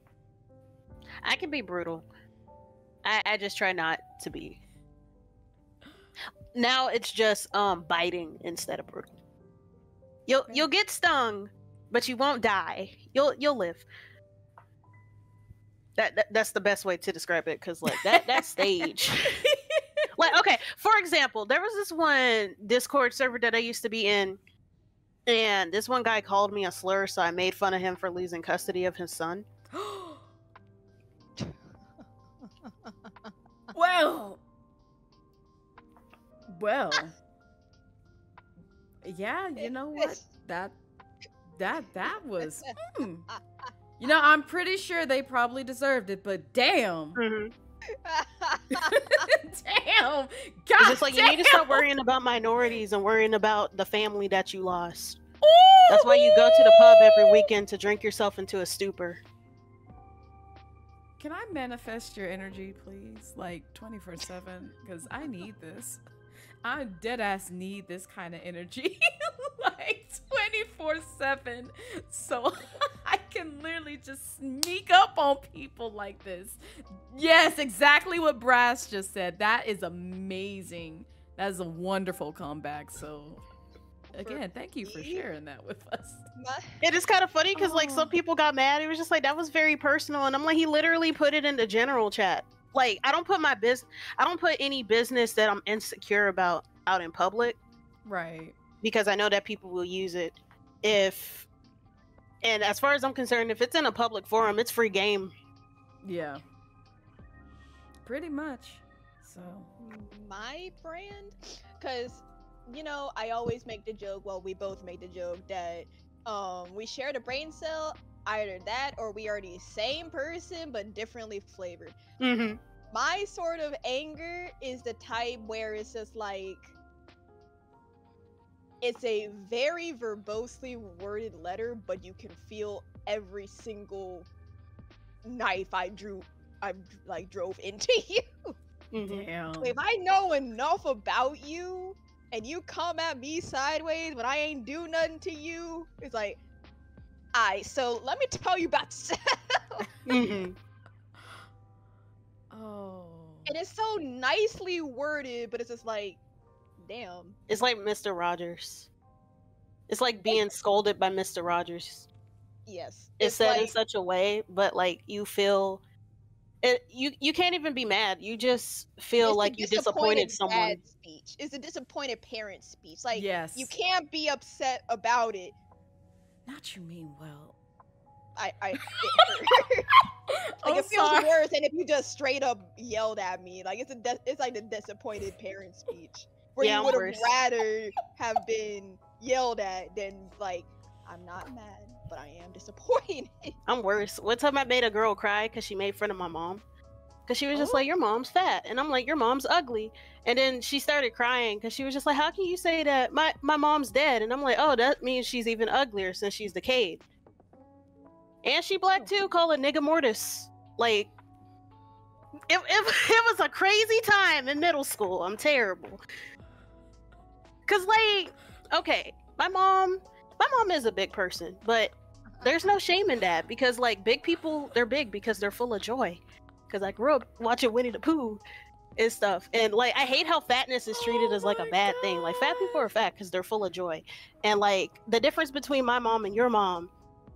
I can be brutal. I just try not to be. Now it's just biting instead of brutal. You'll get stung, but you won't die. You'll live. That's the best way to describe it, because like that stage. Like, okay, for example, there was this one Discord server that I used to be in, and this one guy called me a slur, so I made fun of him for losing custody of his son. Well, yeah, you know what? That was. You know, I'm pretty sure they probably deserved it, but damn. Mm-hmm. Damn. God, It's just like, damn. you need to stop worrying about minorities and worrying about the family that you lost. Ooh. That's why you go to the pub every weekend, to drink yourself into a stupor. Can I manifest your energy, please? Like 24/7, because I need this. I deadass need this kind of energy, like 24/7, so I can literally just sneak up on people like this. Yes, exactly what Brass just said. That is amazing. That is a wonderful comeback. So, again, thank you for sharing that with us. It is kind of funny because like some people got mad. It was just like, that was very personal, and I'm like, he literally put it in the general chat. Like, I don't put any business that I'm insecure about out in public, Right? because I know that people will use it. And as far as I'm concerned, if it's in a public forum, it's free game. Yeah. Pretty much. So. My brand, because you know, I always make the joke. Well, we both make the joke that we share the brain cell. Either that, or we are the same person but differently flavored. Mm-hmm. My sort of anger is the type where it's just like, it's a very verbosely worded letter, but you can feel every single knife I drove into you. Mm-hmm. Damn. If I know enough about you and you come at me sideways but I ain't do nothing to you, it's like, alright, so let me tell you about yourself. Mm-hmm. Oh. And it's so nicely worded, but it's just like, damn. It's like Mr. Rogers. It's like being scolded by Mr. Rogers. Yes. It's said in such a way, but like you feel it. You can't even be mad. You just feel like you disappointed someone. Dad speech. It's a disappointed parent speech. Like, Yes. you can't be upset about it. Not you mean well. It hurt. Like, I'm it feels sorry. worse than if you just straight up yelled at me. Like, it's like the disappointed parent speech, where Yeah, you I'm would have worse. rather have been yelled at than like, I'm not mad, but I am disappointed. I'm worse. One time I made a girl cry because she made fun of my mom. Because she was just like, your mom's fat. And I'm like, your mom's ugly. And then she started crying because she was just like, how can you say that? My mom's dead. And I'm like, oh, that means she's even uglier since she's decayed. And she black too, call it nigga mortis. Like, it was a crazy time in middle school. I'm terrible. Because, like, okay, my mom is a big person, but there's no shame in that, because like big people, they're big because they're full of joy. Because I grew up watching Winnie the Pooh and stuff, and like I hate how fatness is treated as like a bad thing. Like, fat people are fat because they're full of joy. And like the difference between my mom and your mom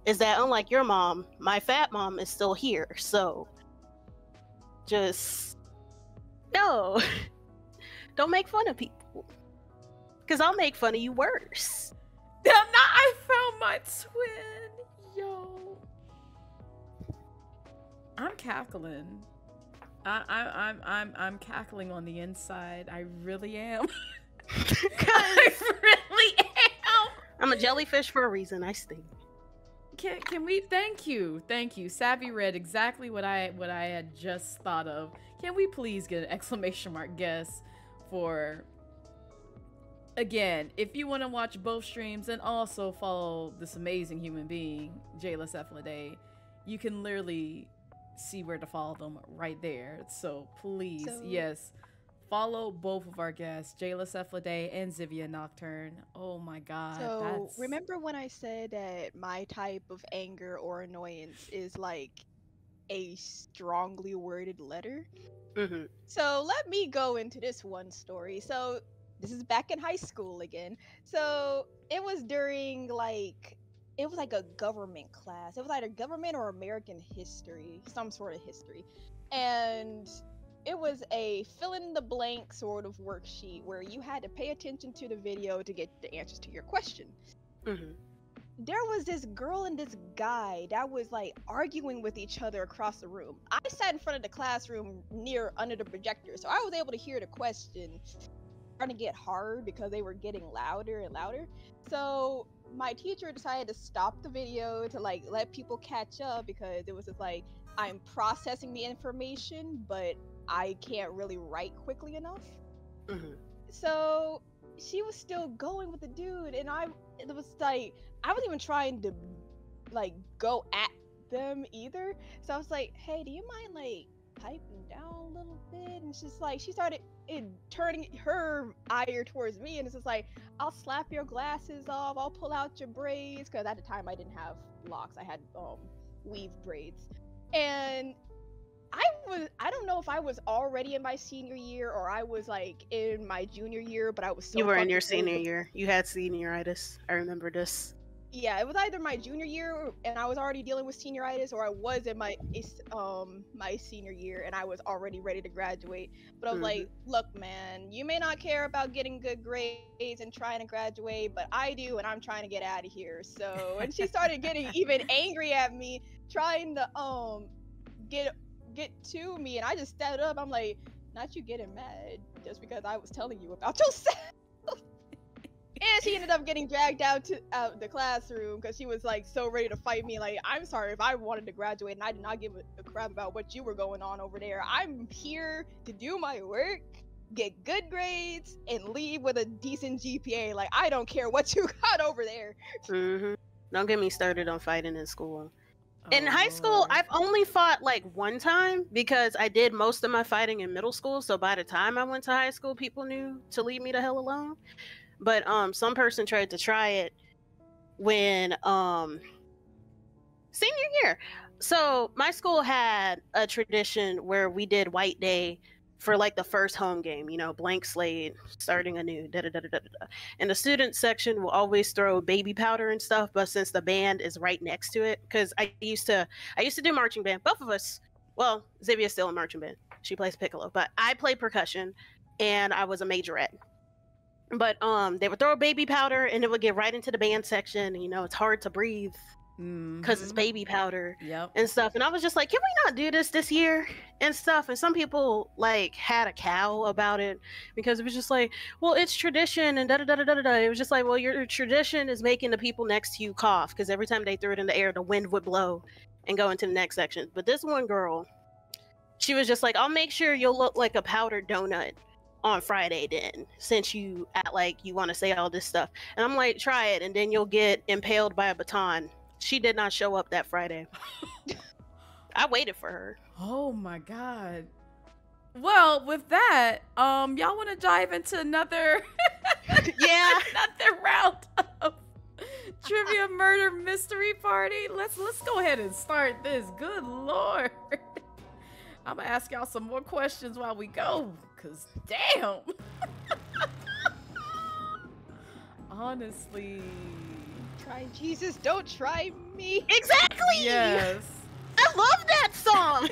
is that, unlike your mom, my fat mom is still here. So just no, don't make fun of people, because I'll make fun of you worse. I found my twin, yo. I'm cackling. I'm cackling on the inside. I really am. I really am. I'm a jellyfish for a reason. I sting. Can we thank you, Savvy read exactly what I had just thought of. Can we please get an exclamation mark guess for, again, if you want to watch both streams and also follow this amazing human being, Jayla Cephalidae, you can literally see where to follow them right there. So please, So- yes, follow both of our guests, Jayla Cephalade and Zivia Nocturne. Oh my God. So that's... remember when I said that my type of anger or annoyance is like a strongly worded letter? Mm-hmm. So let me go into this one story. So this is back in high school again. So it was during it was like a government class. It was either government or American history, some sort of history. And it was a fill in the blank sort of worksheet where you had to pay attention to the video to get the answers to your question. Mm-hmm. There was this girl and this guy that was like arguing with each other across the room. I sat in front of the classroom near under the projector, so I was able to hear the question starting to get hard because they were getting louder and louder. So my teacher decided to stop the video to like let people catch up because it was just like, I'm processing the information, but I can't really write quickly enough. Mm-hmm. So she was still going with the dude, and it was like, I wasn't even trying to like go at them either. So I was like, hey, do you mind like piping down a little bit? And she's like, she started turning her ire towards me, and it's just like, I'll slap your glasses off, I'll pull out your braids, because at the time I didn't have locks, I had weave braids. And I don't know if I was already in my senior year or I was like in my junior year, but I was so You were in fucking your old. senior year. You had senioritis. I remember this. Yeah, it was either my junior year and I was already dealing with senioritis, or I was in my my senior year and I was already ready to graduate. But I was like, look, man, you may not care about getting good grades and trying to graduate, but I do, and I'm trying to get out of here. So, and she started getting even angry at me, trying to get to me, and I just stepped up. I'm like, not you getting mad just because I was telling you about yourself. And she ended up getting dragged out the classroom because she was like so ready to fight me. Like, I'm sorry if I wanted to graduate and I did not give a crap about what you were going on over there. I'm here to do my work, get good grades, and leave with a decent GPA. Like, I don't care what you got over there. Mm-hmm. Don't get me started on fighting in school. In Oh, high school, Lord. I've only fought like one time because I did most of my fighting in middle school. So by the time I went to high school, people knew to leave me the hell alone. But some person tried to try it when senior year. So my school had a tradition where we did White Day for like the first home game, you know, blank slate, starting anew, da da da da da da. And the student section will always throw baby powder and stuff, but since the band is right next to it, because I used to do marching band. Both of us, well, Zivia's still in marching band. She plays piccolo, but I play percussion, and I was a majorette. But they would throw baby powder, and it would get right into the band section. And, you know, it's hard to breathe because it's baby powder and stuff. And I was just like, can we not do this year and stuff? And some people like had a cow about it because it was just like, well, it's tradition and da da da da da da. It was just like, well, your tradition is making the people next to you cough because every time they threw it in the air, the wind would blow and go into the next section. But this one girl, she was just like, I'll make sure you'll look like a powdered donut on Friday then, since you act like you want to say all this stuff. And I'm like, try it, and then you'll get impaled by a baton. She did not show up that Friday. I waited for her. Oh my God. Well, with that, y'all want to dive into another another round of trivia murder mystery party? Let's go ahead and start this. Good Lord. I'm gonna ask y'all some more questions while we go, cause damn. Honestly. Try Jesus, don't try me. Exactly. Yes. I love that song.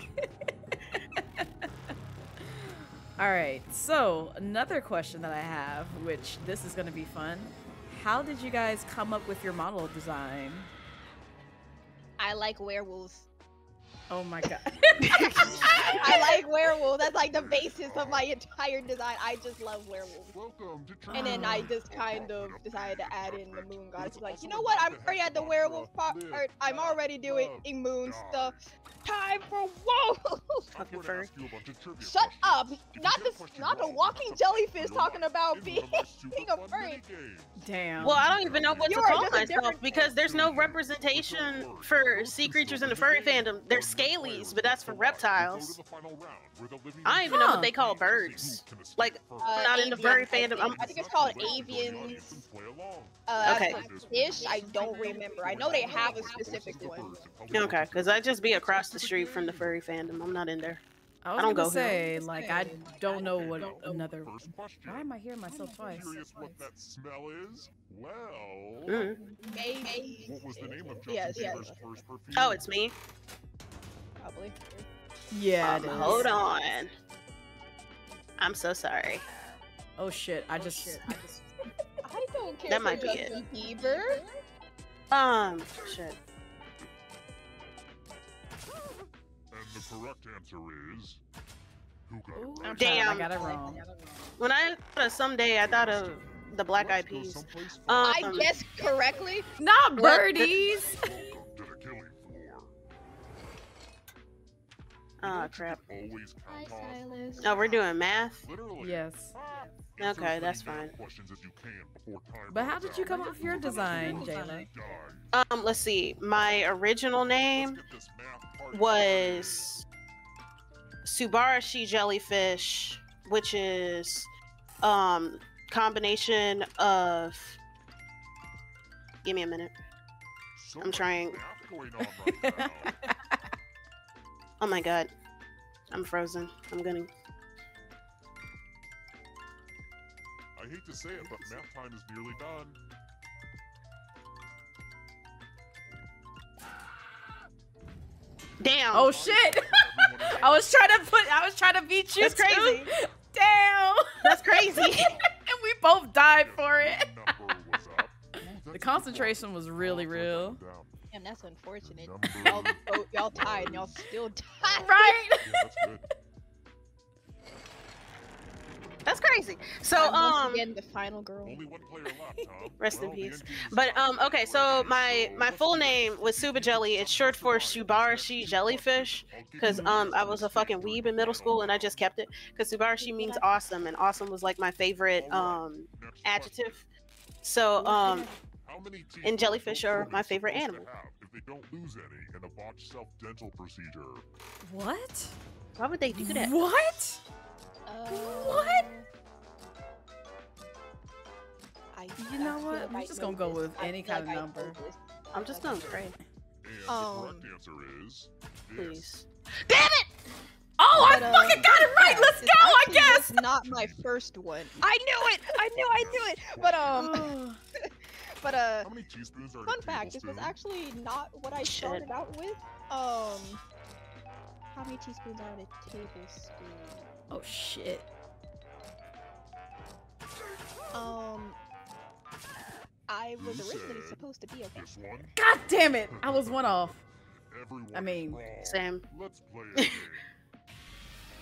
All right. So another question that I have, which this is gonna be fun. How did you guys come up with your model design? I like werewolves. Oh my God. I like werewolves. That's like the basis of my entire design. I just love werewolves. Welcome to And then I just kind of decided to add in the moon goddess. Like, you know what? I'm already at the werewolf part. I'm already doing moon stuff. Time for whoa! Fucking furry. Shut up! Not the walking jellyfish talking about being a furry. Damn. Well, I don't even know what You to are call just a myself different- because there's no representation for sea creatures in the furry fandom. They're scalies, but that's for reptiles. I don't even know what they call birds. Like, I'm not into furry fandom. I think it's called avians. Okay. Fish, I don't remember. I know they have a specific one. Okay, because I just be across the street from the furry fandom. I'm not in there. I was don't gonna go say, like, I don't know what another. Why am I hearing myself twice? Curious what that smell is? Well, Maybe. what was the name of Justin Yes. Bieber's first perfume? Oh, it's me. Probably. Yeah, it is. Hold on. I'm so sorry. Oh shit! I just. I don't care That for might be Justin Bieber. Shit. And the correct answer is who got it Ooh, right? Damn. I got it wrong. When I thought of someday, I thought of the Black Eyed Let's go Peas. someplace I Um, guessed correctly. Not birdies. to the killing floor. Oh crap. Always Hi, count off. Silas. No, we're doing math. Literally. Yes. Answer Okay, as that's many fine. math questions as you can before time But how runs did you out. come up with your design, Jayla? Die. Let's see. My original name Let's get this math party was Subarashi jellyfish, which is combination of. Give me a minute. So I'm much trying. math going on right now. Oh my god, I'm frozen. I'm gonna. I hate to say it, but math time is nearly done. Damn. Oh shit! I was trying to beat you That's too. crazy. Damn. That's crazy. And we both died for it. Number was up. Ooh, The that's concentration was really real. down. And that's unfortunate. Number- Y'all tied and y'all still tied. Right? Yeah, that's good. That's crazy. So I'm once again the final girl. Only one player left, Tom. Rest in Well, the peace. engine is But stopped. okay, so my let's full do this. name was Suba Jelly. It's short for Subarashi jellyfish, because I was a fucking weeb in middle school and I just kept it because Subarashi means awesome, and awesome was like my favorite Next adjective. So How many teeth and are jellyfish both are parties my favorite supposed to animal. have if they don't lose any in a botched self-dental procedure? What? why would they do that? What? What? You know what? I'm just gonna go with any kind of number. I'm just gonna pray, And the correct answer is please. Damn it! Oh, I fucking got it right. Let's go. I guess. It's not my first one. I knew it. I knew it. But Oh. but How many teaspoons are in a fun fact, this was tablespoon? actually not what I Shit. started out with. How many teaspoons are in a tablespoon? Oh shit. I was You originally said supposed to be a This one? God damn it! I was one off. Everyone I mean, is wrong. Same. Let's play a game.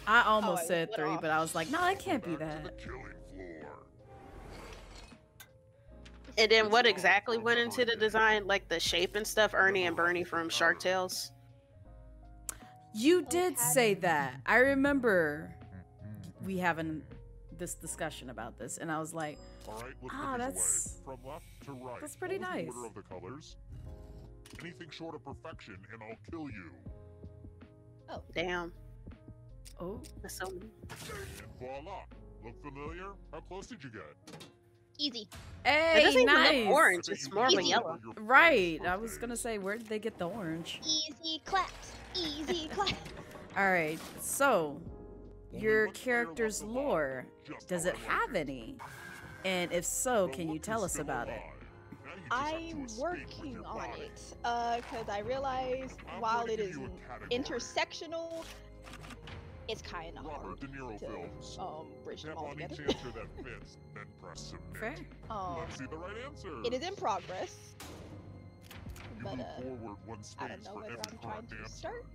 I almost I said went 3, off. but I was like, no, it can't be Back to the that. killing floor. And then what exactly went into the design, like the shape and stuff? Ernie and Bernie from Shark Tales. You did say that. I remember we having this discussion about this, and I was like, All right, let's Ah, put these that's- away. From left to right. that's pretty What was nice. The order of the colors. Anything short of perfection, and I'll kill you. Damn. oh, That's so. And voila. Look familiar? How close did you get? Easy. It hey, doesn't even nice. look orange. I bet It's you more of a remember yellow. your first Right. I birthday. was gonna say, where did they get the orange? Easy claps. Easy claps. All right. So, Only your one player character's left alive. lore, Just does how it I have like it. any? And if so, The can you look tell is us still about it? alive. Now you just have to I'm escape with working your on body. it. Because I realized I'm while gonna it give is you a category. intersectional, it's kind of Robert hard De Niro to films. bridge them Tap all on each together. answer that fits, then press submit. Fair. Let's see the right answer. It is in progress. You But move forward one space I don't know for whether every I'm trying correct to answer. start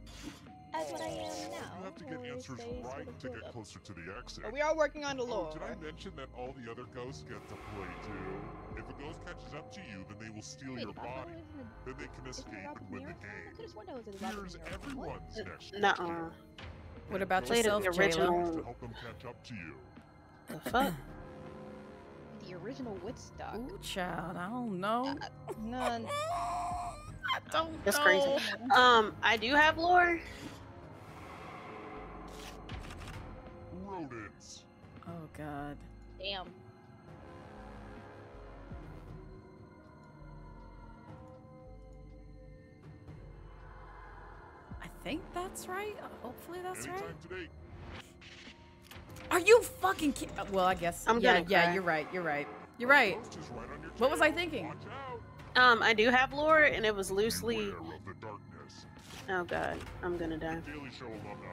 as what I am now. You have to get or answers stay sort right of to build get up. closer to the exit. But we are working on the Oh, lore. did I mention that all the other ghosts get to play too? If a ghost catches up to you, then they will steal Wait, your if I thought body. it was Then they can Isn't escape Robert and win De the Niro? I game. could have sworn that was a Robert Here's De Niro. What? everyone's next Nuh-uh. question. What about Played yourself, the Jayla? original. To help them catch up to you. The fuck? The original Woodstock. Ooh, child, I don't know. None. I don't That's know. crazy. I do have lore. Rodents. Oh god. Damn. I think that's right. Hopefully that's right. Anytime today. Are you fucking well, I guess. I'm yeah, gonna yeah, cry. you're right. You're right. You're right. Ghost is right on your What was I tail. thinking? Watch out. I do have lore, and it was loosely. Beware of the darkness. Oh god, I'm gonna die. Daily Show alumni.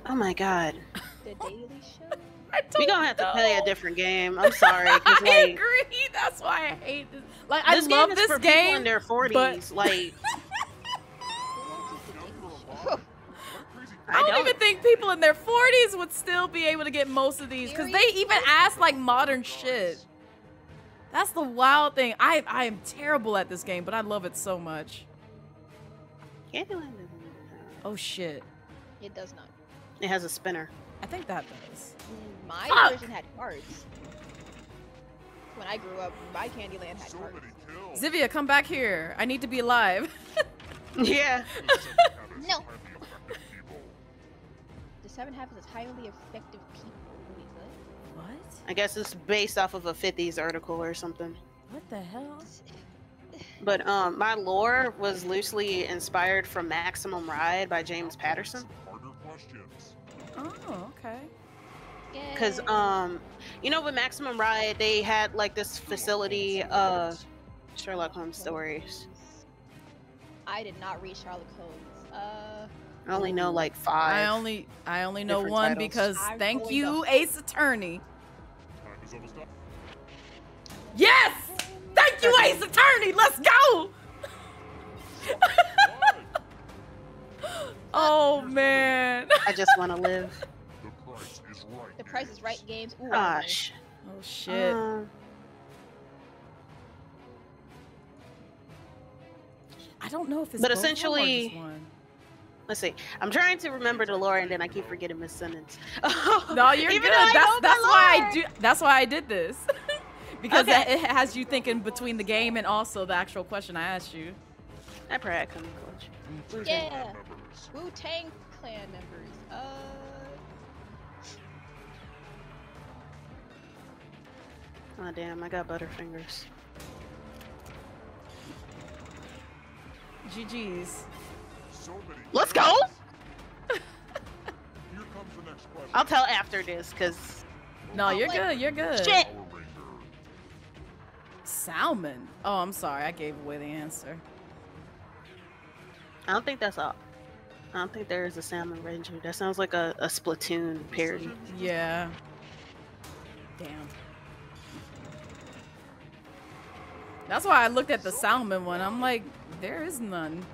Oh my god. The Daily Show? I don't We gonna have to know. play a different game. I'm sorry. 'Cause, I like, agree. That's why I hate this. Like, this I game love is this for people game. in their 40s. but- Like, What crazy I don't even think people in their 40s would still be able to get most of these because they even ask like modern shit. That's the wild thing. I am terrible at this game, but I love it so much. Candyland doesn't. Oh shit. It does not. It has a spinner. I think that does. My Fuck! version had cards. When I grew up, my Candyland had so cards. many kills. Zivia, come back here. I need to be alive. Yeah. No. Highly effective people. The Seven Habits is highly effective people. Wait, what? What? I guess it's based off of a 50s article or something. What the hell? But my lore was loosely inspired from Maximum Ride by James Patterson. Harder questions. Oh, okay. Cause you know, with Maximum Ride, they had like this facility of Sherlock Holmes stories. I did not read Sherlock Holmes. I only know like 5. I only know different one titles. because I'm thank going you, to- Ace Attorney. Time is almost up. Yes! Thank you, Ace Attorney! Let's go! Oh man. I just want to live. The price is right. The Price is Right games. Ooh, Gosh. Oh shit. I don't know if it's But both of them or essentially- just one. Let's see. I'm trying to remember the lore, and then I keep forgetting this sentence. No, you're Even good. though I know That's my why I lore. do. That's why I did this. Because Okay. it has you thinking between the game and also the actual question I asked you. I probably come clutch. Yeah. Members. Wu-Tang Clan members. Oh damn, I got butterfingers. GG's. So many Let's kills. go! Here comes the next question. I'll tell after this, cause No, you're like- good. You're good. Shit. Power Ranger. Salmon. Oh, I'm sorry. I gave away the answer. I don't think that's all. I don't think there is a Salmon Ranger. That sounds like a Splatoon parody. Yeah. Damn. That's why I looked at the salmon one. I'm like, there is none.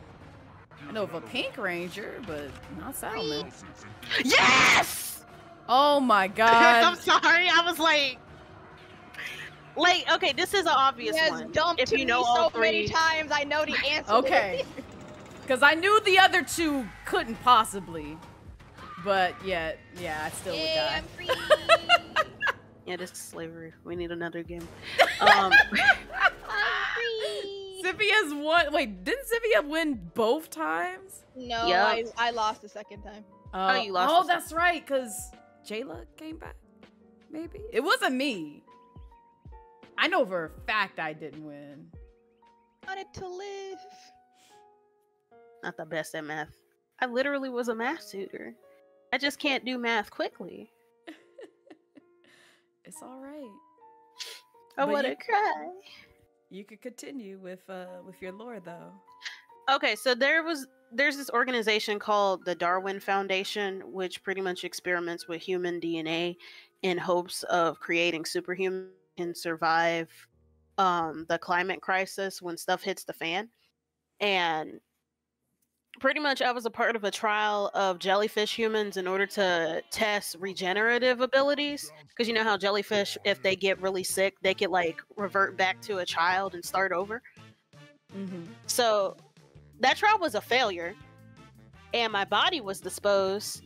I know of a pink ranger, but not salmon. Houses and Yes! Oh my I'm god. sorry. I was like, okay, this is an obvious Yes, one. dumped If to you know me all so many three, times. I know the answer. Okay. Because I knew the other two couldn't possibly. But yeah, I still would Yeah, die. I'm free. yeah, this is slavery. We need another game. I'm free. Zivia's won. Wait, didn't Zivia win both times? No, Yup. I lost the second time. you lost Oh, this- that's right, because Jayla came back. Maybe it wasn't me. I know for a fact I didn't win. Wanted to live. Not the best at math. I literally was a math tutor. I just can't do math quickly. It's all right. I But want to you- cry. You could continue with your lore though. Okay, so there's this organization called the Darwin Foundation, which pretty much experiments with human DNA in hopes of creating superhumans who can survive the climate crisis when stuff hits the fan. And pretty much I was a part of a trial of jellyfish humans in order to test regenerative abilities. Because you know how jellyfish, if they get really sick, they could like revert back to a child and start over. Mm-hmm. So that trial was a failure, and my body was disposed,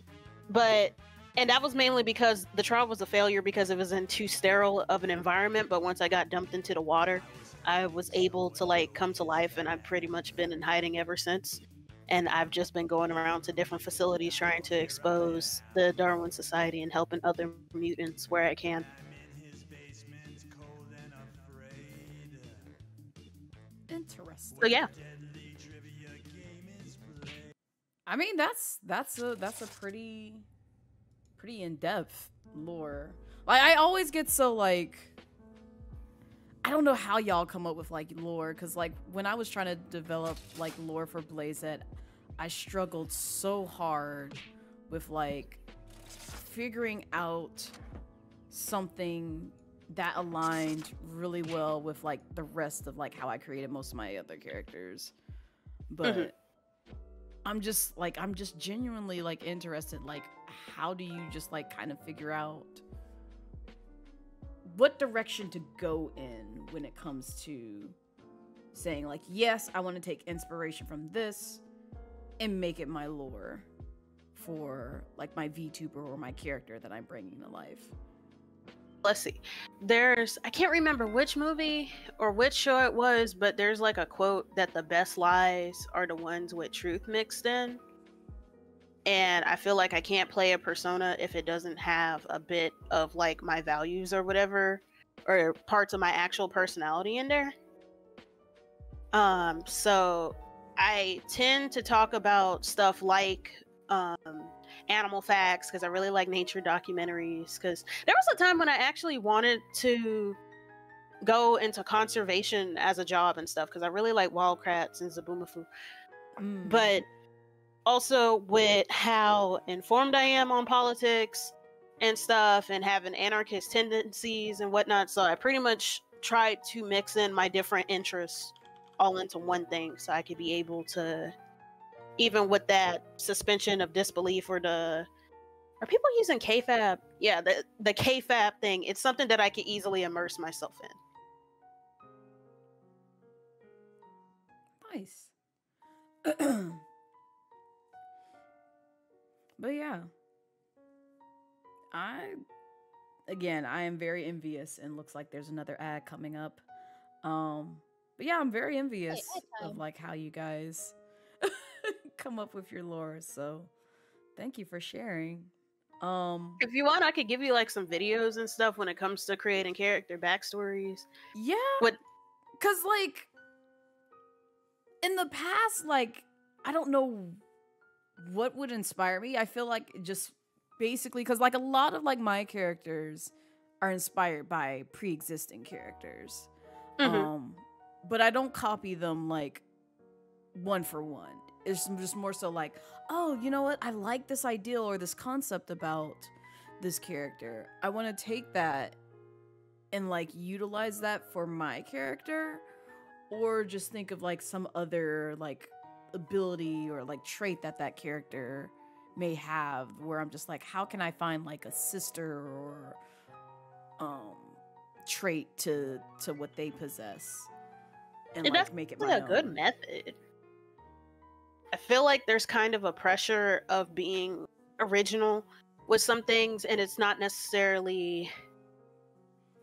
and that was mainly because the trial was a failure because it was in too sterile of an environment. But once I got dumped into the water, I was able to like come to life, and I've pretty much been in hiding ever since. And I've just been going around to different facilities trying to expose the Darwin Society and helping other mutants where I can. Interesting. So yeah. I mean, that's a pretty in-depth lore. Like, I always get so like, I don't know how y'all come up with like lore, because like when I was trying to develop like lore for Blazette, I struggled so hard with like figuring out something that aligned really well with like the rest of like how I created most of my other characters. But I'm just genuinely like interested, like how do you just like kind of figure out what direction to go in when it comes to saying like, yes, I want to take inspiration from this and make it my lore for like my VTuber or my character that I'm bringing to life. Let's see. I can't remember which movie or which show it was, but there's like a quote that the best lies are the ones with truth mixed in. And I feel like I can't play a persona if it doesn't have a bit of like my values or whatever, or parts of my actual personality in there. So I tend to talk about stuff like animal facts, because I really like nature documentaries, because there was a time when I actually wanted to go into conservation as a job and stuff, because I really like wildcrats and Zaboomafoo. But also with how informed I am on politics and stuff, and having anarchist tendencies and whatnot, so I pretty much tried to mix in my different interests all into one thing, so I could be able to, even with that suspension of disbelief, or are people using KFAB? Yeah, the KFAB thing, it's something that I could easily immerse myself in. Nice. But yeah, I am very envious, and looks like there's another ad coming up. But yeah, I'm very envious of like how you guys come up with your lore. So thank you for sharing. If you want, I could give you like some videos and stuff when it comes to creating character backstories. Yeah, because like in the past, like I don't know what would inspire me. I feel like just basically because like a lot of like my characters are inspired by pre-existing characters. But I don't copy them like one for one. It's just more so like, oh, you know what? I like this ideal or this concept about this character. I want to take that and like utilize that for my character, or just think of like some other like ability or like trait that character may have, where I'm just like, how can I find like a sister or trait to what they possess, and like make it my own. Good method. I feel like there's kind of a pressure of being original with some things, and it's not necessarily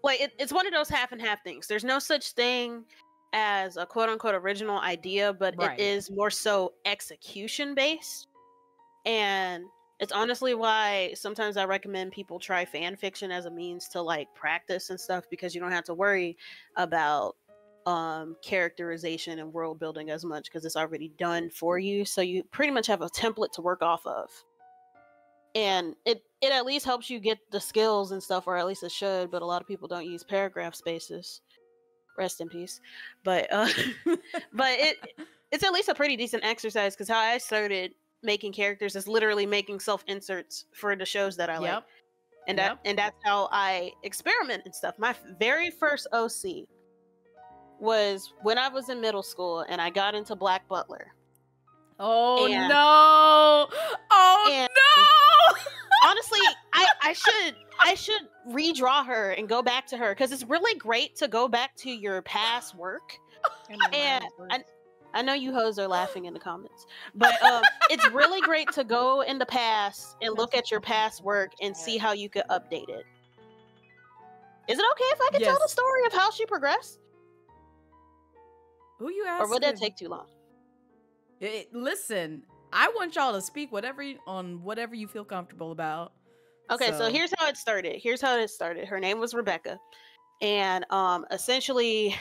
like it's one of those half and half things. There's no such thing as a quote unquote original idea, but it is more so execution based. And it's honestly why sometimes I recommend people try fan fiction as a means to like practice and stuff, because you don't have to worry about characterization and world building as much, because it's already done for you. So you pretty much have a template to work off of. And it at least helps you get the skills and stuff, or at least it should, but a lot of people don't use paragraph spaces. Rest in peace. But but it's at least a pretty decent exercise, because how I started making characters is literally making self-inserts for the shows that I like. And that's how I experiment and stuff. My very first OC was when I was in middle school, and I got into Black Butler. Oh no! Oh no! Honestly, I should redraw her and go back to her, because it's really great to go back to your past work. And I know you hoes are laughing in the comments, but it's really great to go in the past and look at your past work and see how you could update it. Is it okay if I can tell the story of how she progressed? Who you Or asking? would that take too long? Listen, I want y'all to speak whatever you feel comfortable about. Okay, so here's how it started. Her name was Rebecca. And essentially,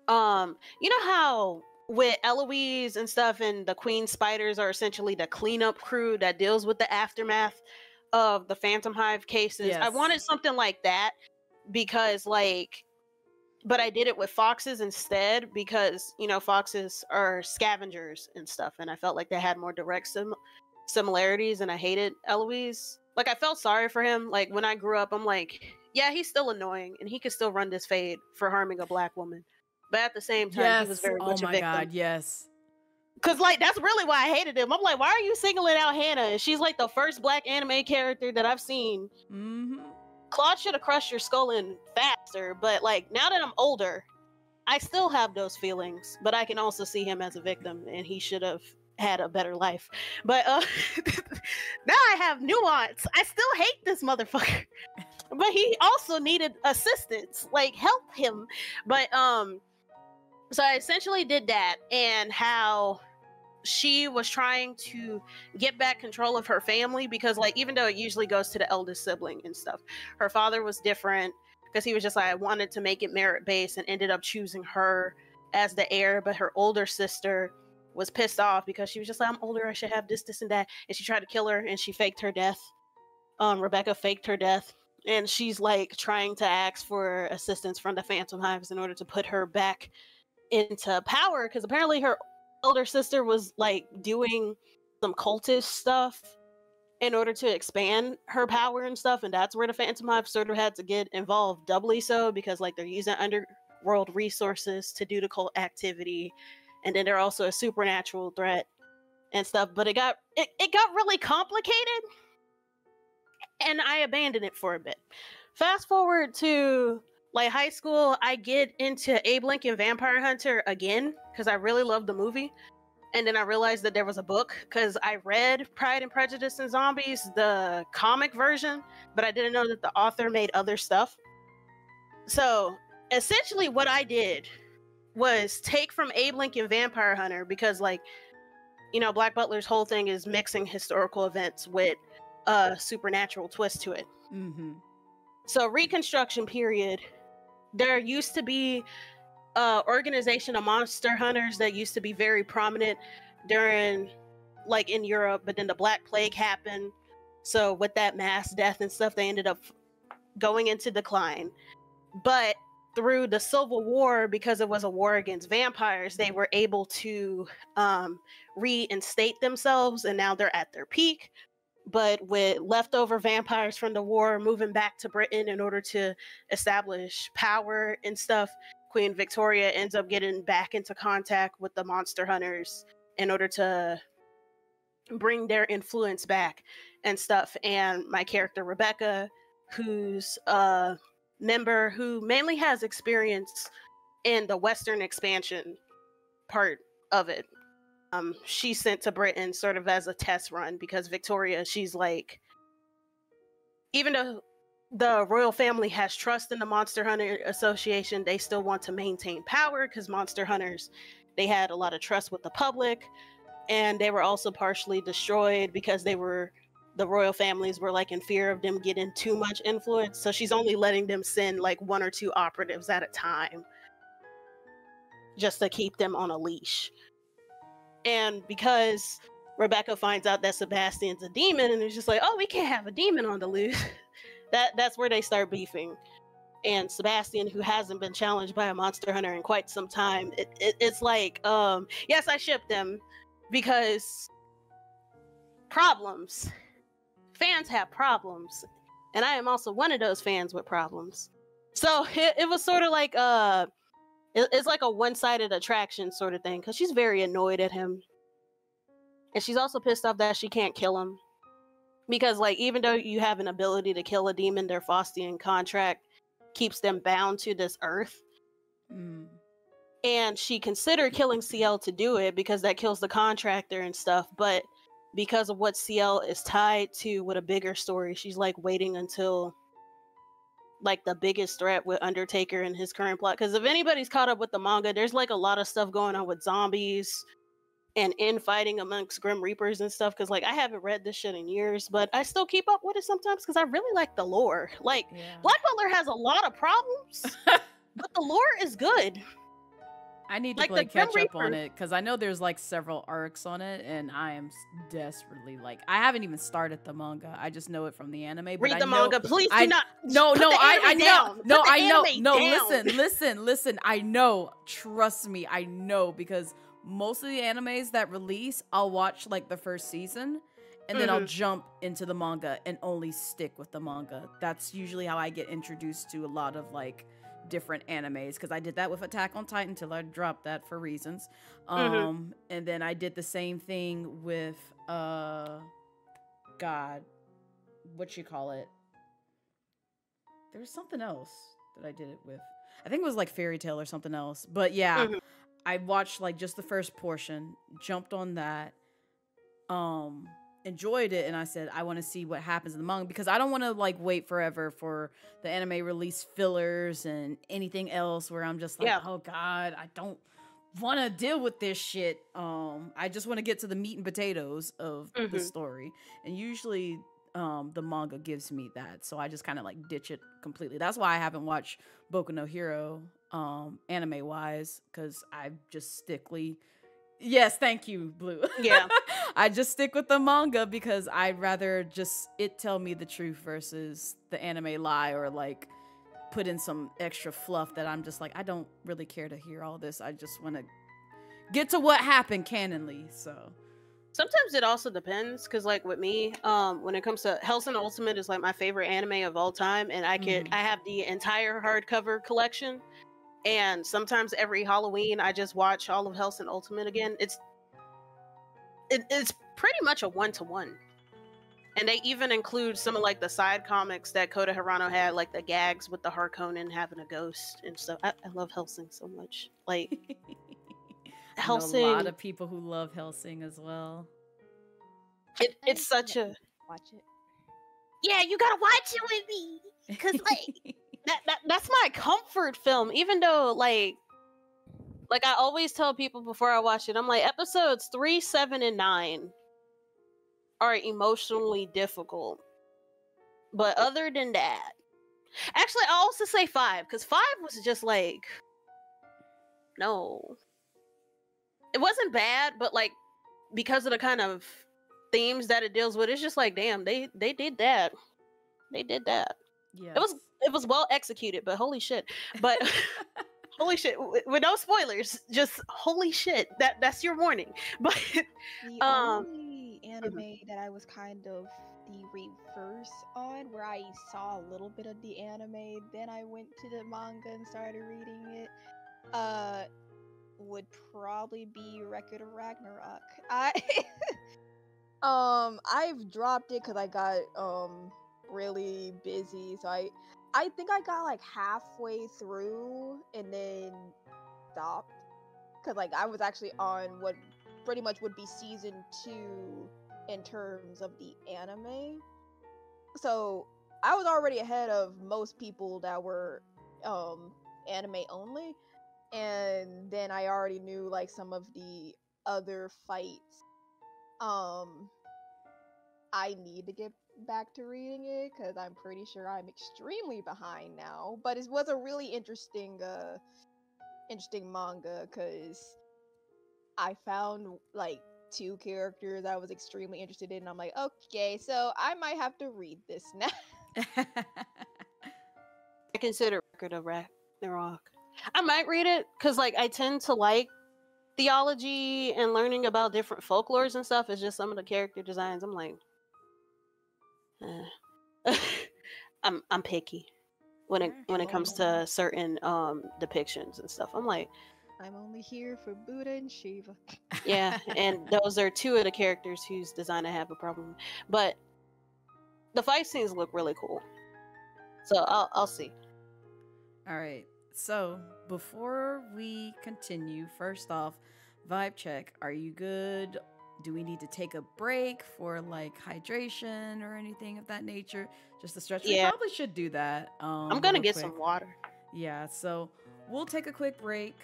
you know how with Eloise and stuff and the Queen Spiders are essentially the cleanup crew that deals with the aftermath of the Phantom Hive cases. Yes. I wanted something like that because but I did it with foxes instead because, you know, foxes are scavengers and stuff. And I felt like they had more direct similarities, and I hated Eloise. Like, I felt sorry for him. Like, when I grew up, I'm like, yeah, he's still annoying and he could still run this fade for harming a black woman. But at the same time, he was very much a victim. Oh my God, yes. Because, like, that's really why I hated him. I'm like, why are you singling out Hannah? And she's, like, the first black anime character that I've seen. Mm-hmm. Claude should have crushed your skull in faster. But, like, now that I'm older, I still have those feelings. But I can also see him as a victim. And he should have had a better life. But now I have nuance. I still hate this motherfucker. But he also needed assistance. Like, help him. But, so I essentially did that, and how she was trying to get back control of her family because, like, even though it usually goes to the eldest sibling and stuff, her father was different because he was just like, I wanted to make it merit-based and ended up choosing her as the heir. But her older sister was pissed off because she was just like, I'm older, I should have this, this, and that. And she tried to kill her, and she faked her death. Rebecca faked her death. And she's, like, trying to ask for assistance from the Phantom Hives in order to put her back into power, because apparently her older sister was, like, doing some cultist stuff in order to expand her power and stuff, and that's where the Phantom Hive sort of had to get involved, doubly so, because, like, they're using underworld resources to do the cult activity, and then they're also a supernatural threat and stuff. But it got really complicated, and I abandoned it for a bit. Fast forward to, like, high school, I get into Abe Lincoln Vampire Hunter again because I really loved the movie. And then I realized that there was a book because I read Pride and Prejudice and Zombies, the comic version, but I didn't know that the author made other stuff. So essentially what I did was take from Abe Lincoln Vampire Hunter because, like, you know, Black Butler's whole thing is mixing historical events with a supernatural twist to it. Mm-hmm. So Reconstruction period, there used to be an organization of monster hunters that used to be very prominent during, like, in Europe, but then the Black Plague happened. So with that mass death and stuff, they ended up going into decline. But through the Civil War, because it was a war against vampires, they were able to reinstate themselves, and now they're at their peak. But with leftover vampires from the war moving back to Britain in order to establish power and stuff, Queen Victoria ends up getting back into contact with the monster hunters in order to bring their influence back and stuff. And my character Rebecca, who's a member who mainly has experience in the Western expansion part of it, she's sent to Britain sort of as a test run because Victoria, she's like, even though the royal family has trust in the Monster Hunter Association, they still want to maintain power because monster hunters, they had a lot of trust with the public, and they were also partially destroyed because the royal families were, like, in fear of them getting too much influence. So she's only letting them send, like, 1 or 2 operatives at a time just to keep them on a leash. And because Rebecca finds out that Sebastian's a demon, and it's just like, oh, we can't have a demon on the loose. That's where they start beefing. And Sebastian, who hasn't been challenged by a monster hunter in quite some time, it's like, yes, I shipped them because problems. Fans have problems. And I am also one of those fans with problems. So it was sort of like, it's like a one-sided attraction sort of thing, because she's very annoyed at him. And she's also pissed off that she can't kill him. Because, like, even though you have an ability to kill a demon, their Faustian contract keeps them bound to this earth. Mm. And she considered killing CL to do it because that kills the contractor and stuff. But because of what CL is tied to with a bigger story, she's, like, waiting until like the biggest threat with Undertaker and his current plot. Because if anybody's caught up with the manga, there's like a lot of stuff going on with zombies and infighting amongst Grim Reapers and stuff. Because like I haven't read this shit in years, but I still keep up with it sometimes because I really like the lore. Like Black Butler has a lot of problems, but the lore is good. I need to Like play the Grim catch up on Reaper. it because I know there's like several arcs on it, and I am desperately like I haven't even started the manga. I just know it from the anime. But Read I the know, manga, please. I, Do not. No, put no, the I anime know, down. no, Put the I know, anime no. down. Listen. I know. Trust me, I know because most of the animes that release, I'll watch like the first season, and then I'll jump into the manga and only stick with the manga. That's usually how I get introduced to a lot of like different animes because I did that with Attack on Titan till I dropped that for reasons. And then I did the same thing with God, what you call it? There was something else that I did it with. I think it was like Fairy Tail or something else. But yeah, I watched like just the first portion, jumped on that, enjoyed it, and I said I want to see what happens in the manga because I don't want to like wait forever for the anime release fillers and anything else where I'm just like, oh god, I don't want to deal with this shit. I just want to get to the meat and potatoes of the story, and usually the manga gives me that, so I just kind of like ditch it completely. That's why I haven't watched Boku no Hero anime wise, because I just yes, thank you, Blue. Yeah. I just stick with the manga because I'd rather just it tell me the truth versus the anime lie or like put in some extra fluff that I'm just like, I don't really care to hear all this. I just want to get to what happened canonly. So sometimes it also depends because like with me, when it comes to Hellsing Ultimate is like my favorite anime of all time, and I have the entire hardcover collection. And sometimes every Halloween, I just watch all of Hellsing Ultimate again. It's pretty much a 1-to-1. And they even include some of like the side comics that Kota Hirano had, like the gags with the Harkonnen having a ghost and stuff. I love Hellsing so much. Like Hellsing. A lot of people who love Hellsing as well. It's such a watch it. Yeah, you gotta watch it with me because like. That's my comfort film, even though like I always tell people before I watch it, I'm like, episodes 3, 7, and 9 are emotionally difficult. But other than that, actually, I'll also say 5, because 5 was just like, no. It wasn't bad, but like, because of the kind of themes that it deals with, it's just like, damn, they did that. They did that. Yeah. It was well executed, but holy shit. But holy shit, with no spoilers, just holy shit. That's your warning. But the only anime that I was kind of the reverse on, where I saw a little bit of the anime, then I went to the manga and started reading it, would probably be Record of Ragnarok. I've dropped it because I got really busy, so I think I got like halfway through and then stopped because like I was actually on what pretty much would be season 2 in terms of the anime, so I was already ahead of most people that were anime only, and then I already knew like some of the other fights. I need to get back to reading it because I'm pretty sure I'm extremely behind now. But it was a really interesting manga because I found like 2 characters I was extremely interested in. And I'm like, okay, so I might have to read this now. I consider Record of Ragnarok. I might read it because like I tend to like theology and learning about different folklores and stuff. It's just some of the character designs. I'm like, I'm picky when it comes to certain depictions and stuff. I'm like, I'm only here for Buddha and Shiva. Yeah, and those are 2 of the characters whose design I have a problem with. But the fight scenes look really cool, so I'll see. All right, so before we continue, first off, vibe check. Are you good Do we need to take a break for like hydration or anything of that nature? Just to stretch. We probably should do that. I'm gonna get quick. some water. Yeah, so we'll take a quick break.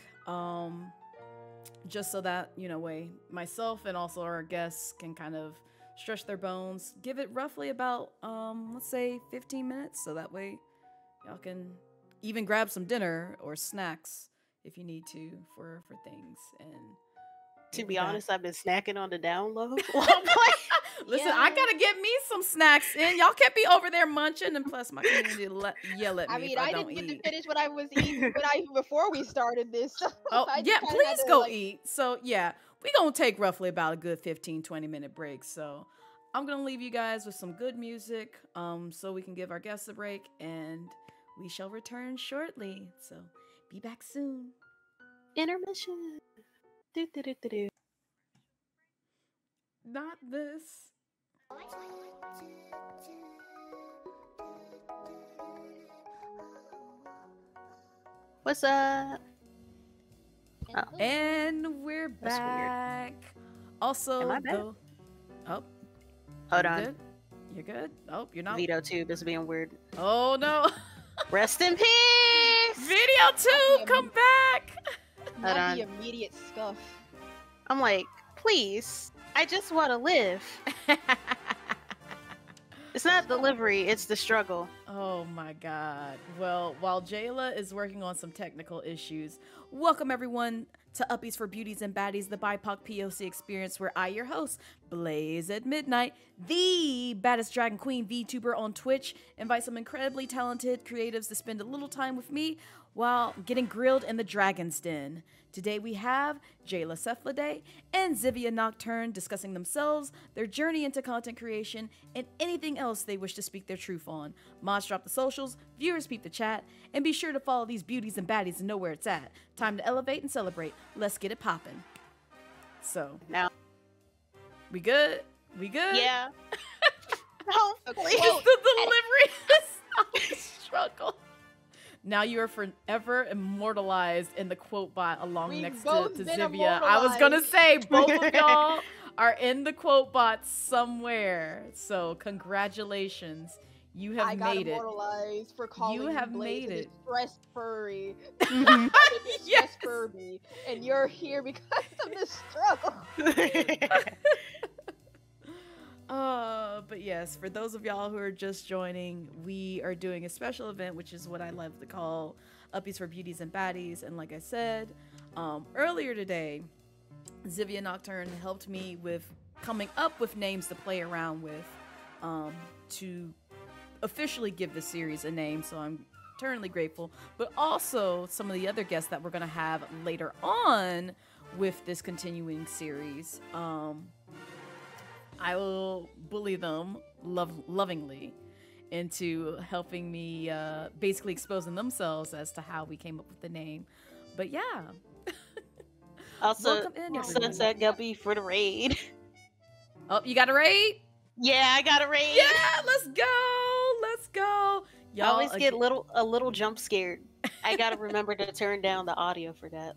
Just so that, way myself and also our guests can kind of stretch their bones. Give it roughly about, let's say 15 minutes. So that way y'all can even grab some dinner or snacks if you need to for things. And to be honest, I've been snacking on the down low while I'm playing. Listen, I gotta get me some snacks in. Y'all can't be over there munching, and plus my community yell at me. I mean, if I didn't don't get eat. to finish what I was eating before we started this. So Oh, I just yeah, kinda please had to, go eat. So, yeah, we're going to take roughly about a good 15-20 minute break. So, I'm going to leave you guys with some good music so we can give our guests a break, and we shall return shortly. So, be back soon. Intermission. Do. Not this. What's up? Oh. And we're That's back. Also, Am I back? oh, Hold you on. good? You're good? Oh, you're not. VTube is being weird. Oh, no. Rest in peace. VTube, come back. not on. the immediate scuff. I'm like, please. I just want to live. It's not delivery, it's the struggle. Oh my God. Well, while Jayla is working on some technical issues, welcome everyone to Uppies for Beauties and Baddies, the BIPOC POC experience, where I, your host, Blazette Midnight, the baddest dragon queen VTuber on Twitch, invite some incredibly talented creatives to spend a little time with me while getting grilled in the Dragon's Den. Today we have Jayla Cephalade and Zivia Nocturne discussing themselves, their journey into content creation, and anything else they wish to speak their truth on. Mods drop the socials, viewers peep the chat, and be sure to follow these beauties and baddies and know where it's at. Time to elevate and celebrate. Let's get it poppin'. So, Now, we good? We good? yeah. No, please. It's the delivery is not a struggle. Now you are forever immortalized in the quote bot along We've next to both been Zivia. I was gonna say both of y'all are in the quote bot somewhere. So congratulations. You have I got made it. immortalized for calling You have Blaze made a it. distressed furry. Mhm. Distressed Yes. Furby, and you're here because of the struggle. But yes, for those of y'all who are just joining, we are doing a special event, which is what I love to call Uppies for Beauties and Baddies. And like I said, earlier today, Zivia Nocturne helped me with coming up with names to play around with to officially give this series a name. So I'm eternally grateful. But also some of the other guests that we're going to have later on with this continuing series. I will bully them lovingly into helping me basically exposing themselves as to how we came up with the name. But yeah. Also, Welcome in, everyone. Sunset Guppy for the raid. Oh, you got a raid? Yeah, I got a raid. Yeah, let's go. Let's go. I Y'all always get a little jump scared. I gotta remember to turn down the audio for that.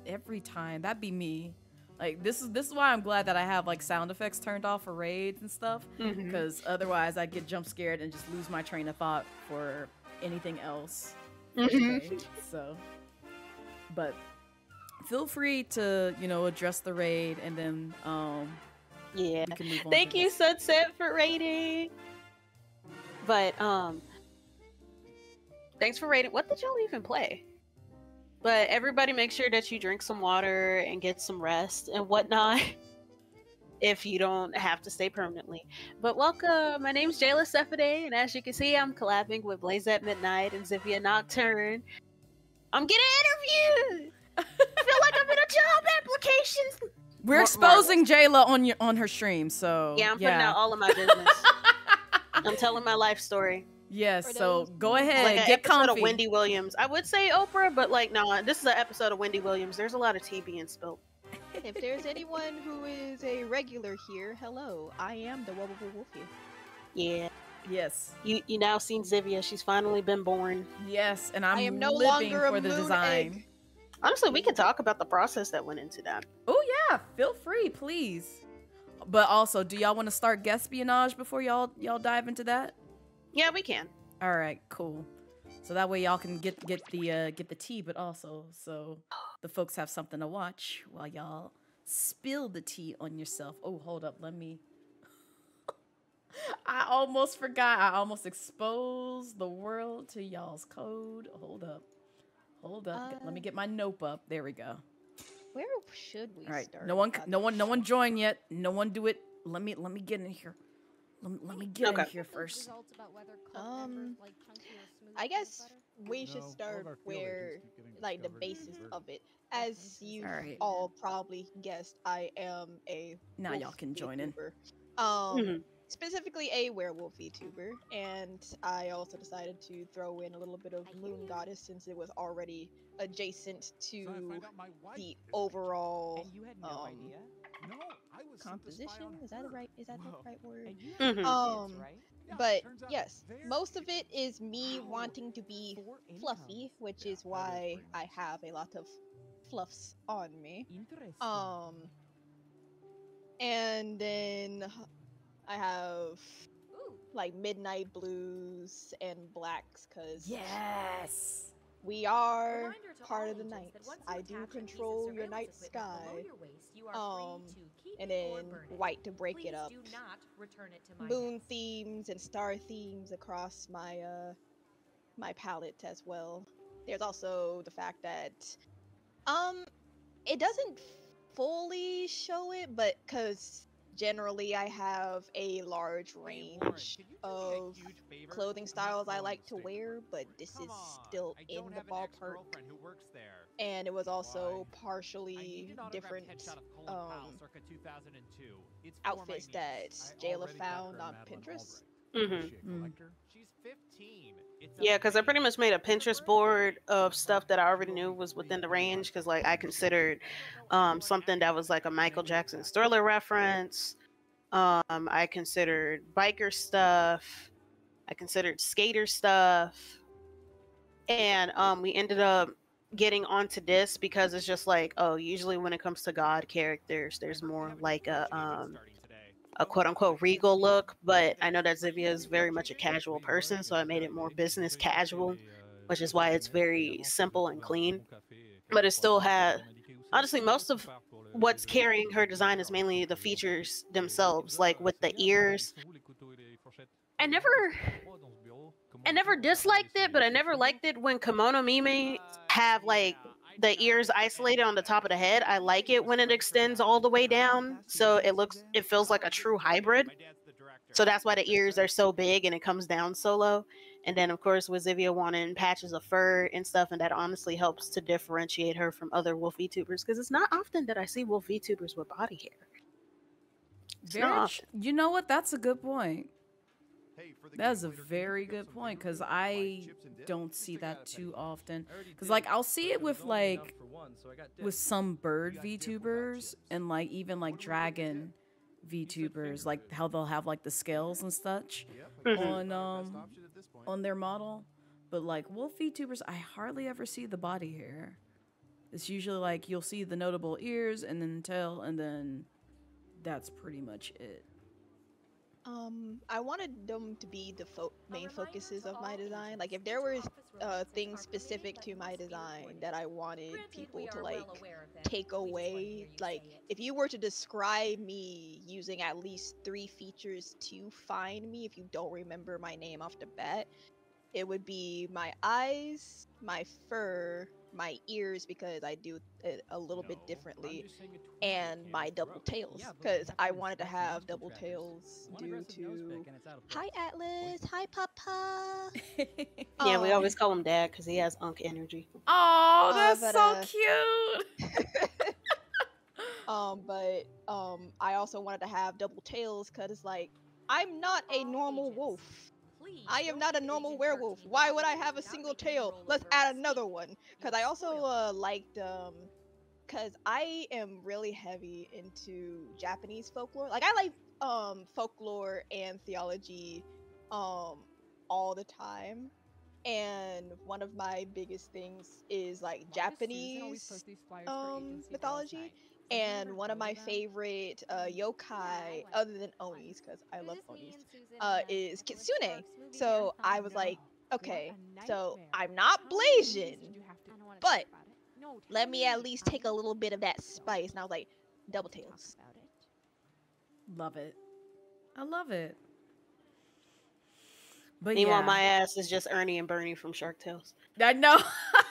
every time. That'd be me. Like this is why I'm glad that I have like sound effects turned off for raids and stuff, because otherwise I'd get jump scared and just lose my train of thought for anything else. Okay, so, but feel free to address the raid and then Yeah. we can move on. Thank you, Sunset, for raiding. But thanks for raiding. What did y'all even play? But everybody make sure that you drink some water and get some rest and whatnot if you don't have to stay permanently. But welcome. My name's Jayla Cephalade, and as you can see, I'm collabing with Blazette Midnight and Zivia Nocturne. I'm getting interviewed. I feel like I'm in a job application. We're exposing Jayla on her stream, so Yeah, I'm putting out all of my business. I'm telling my life story. Yes, For so those- go ahead, Like an get episode comfy. of Wendy Williams. I would say Oprah, but like, no, this is an episode of Wendy Williams. There's a lot of tea being spilled. If there's anyone who is a regular here, hello, I am the Wobble Wolfie. Yeah, Yes, you now seen Zivia. She's finally been born. yes, and I'm I am no living longer a for the moon design. Honestly, we could talk about the process that went into that. Oh yeah, feel free, please. But also, do y'all want to start guest espionage before y'all dive into that? Yeah, we can. All right, cool. So that way y'all can get the tea, but also so the folks have something to watch while y'all spill the tea on yourself. Oh, hold up, let me. I almost forgot. I almost exposed the world to y'all's code. Hold up. Let me get my nope up. There we go. Where should we All right. start? No one join yet. No one do it. Let me get in here. Let me get in here first. I guess we should start where, like, the basis of it. As you all probably guessed, I am a now y'all can join in. Specifically a werewolf VTuber, and I also decided to throw in a little bit of Moon Goddess since it was already adjacent to the overall composition. Is that the right word? But yes, most of it is me wanting to be fluffy, which is why I have a lot of fluffs on me. And then I have like midnight blues and blacks, because yes, we are part of the night. I do control your night sky. And then white to break it up. Moon themes and star themes across my my palette as well. There's also the fact that it doesn't fully show it, but because generally I have a large range of clothing styles I like to wear, but this is still in the ballpark. And it was also partially different outfits that Jayla found on Pinterest. Yeah, because I pretty much made a Pinterest board of stuff that I already knew was within the range, because like I considered something that was like a Michael Jackson Thriller reference. I considered biker stuff. I considered skater stuff. And we ended up getting onto this because it's just like, oh, usually when it comes to God characters, there's more like a quote-unquote regal look, but I know that Zivia is very much a casual person, so I made it more business casual, which is why it's very simple and clean. But it still had, honestly, most of what's carrying her design is mainly the features themselves, like with the ears. I never disliked it, but I never liked it when kimono meme have like the ears isolated on the top of the head. I like it when it extends all the way down, so it feels like a true hybrid. So that's why the ears are so big and it comes down so low. And then of course with Zivia wanting patches of fur and stuff, and that honestly helps to differentiate her from other wolf VTubers, because it's not often that I see wolf VTubers with body hair. You know what? That's a good point. That's a very good point, because I don't see that too often. Because like I'll see it with like with some bird VTubers and like even like dragon VTubers, like how they'll have like the scales and such on their model. But like wolf VTubers, I hardly ever see the body hair. It's usually like you'll see the notable ears and then tail, and then that's pretty much it. I wanted them to be the main focuses of my design. Like, if there were things specific to my design that I wanted people to, like, take away, like, if you were to describe me using at least 3 features to find me, if you don't remember my name off the bat, it would be my eyes, my fur, my ears, because I do it a little bit differently, and my double tails, because I wanted to have double tails due to... Hi, Atlas. Hi, Papa. Yeah, we always call him Dad because he has unk energy. Oh, that's so cute. I also wanted to have double tails because it's like, I'm not a normal wolf. I am not a normal werewolf. Why would I have a single tail? Let's add another one. Because I also liked, because I am really heavy into Japanese folklore. Like, I like folklore and theology all the time. And one of my biggest things is like Japanese mythology. And one of my favorite yokai, other than Onis, because I love Onis, is Kitsune. So I was like, okay, so I'm not Blasian, but let me at least take a little bit of that spice. And I was like, Double Tails. Love it. I love it. But Meanwhile, yeah, my ass is just Ernie and Bernie from Shark Tales. I know.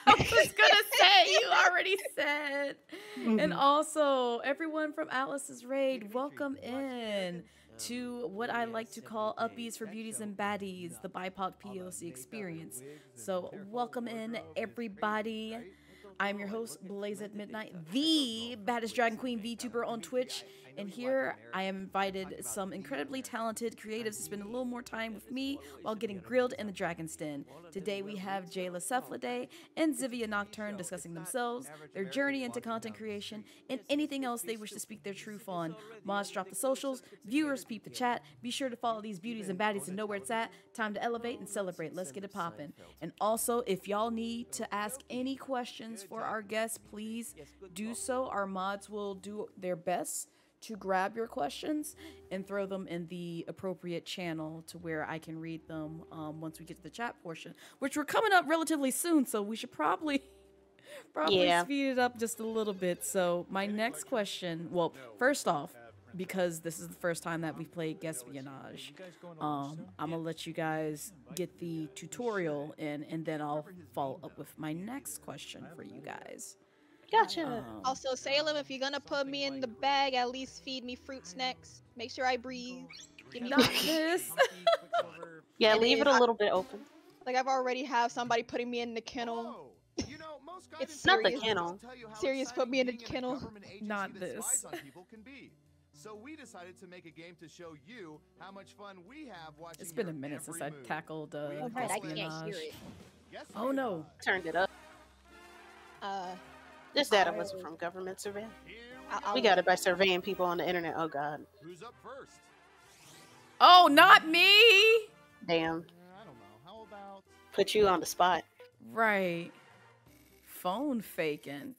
I was gonna say, you already said. And also, everyone from Alice's Raid, welcome in to what I like to call Uppies for Beauties and Baddies, the BIPOC POC experience. So welcome in, everybody. I'm your host, Blazette Midnight, the baddest Dragon Queen Vtuber on Twitch. And here I am invited some incredibly talented creatives to spend a little more time with me while getting grilled in the Dragon's Den. Today we have Jayla Cephalade and Zivia Nocturne discussing themselves, their journey into content creation, and anything else they wish to speak their truth on. Mods drop the socials, viewers peep the chat. Be sure to follow these beauties and baddies and know where it's at. Time to elevate and celebrate. Let's get it poppin'. And also, if y'all need to ask any questions for our guests, please do so. Our mods will do their best to grab your questions and throw them in the appropriate channel to where I can read them once we get to the chat portion, which we're coming up relatively soon, so we should probably speed it up just a little bit. So my next question, well, first off, because this is the first time that we've played Guespionage, I'm gonna let you guys get the tutorial in, and then I'll follow up with my next question for you guys. Gotcha. Also, Salem, if you're gonna put me in the bag, at least feed me fruit snacks. Make sure I breathe. Give me Not this. Yeah, leave it a little bit open. Like I've already have somebody putting me in the kennel. It's Not the serious. kennel. Serious, put me in the kennel. Not this. So we decided to make a game to show you how much fun we have watching. It's been a your minute since every I move. tackled Oh, right, I can't espionage. hear it. Guess Oh who? no. Turned it up. This data wasn't from government survey. Here We got it by surveying people on the internet. Oh god. Who's up first? Oh, not me. Damn. I don't know. How about Put you on the spot. Right. Phone faking.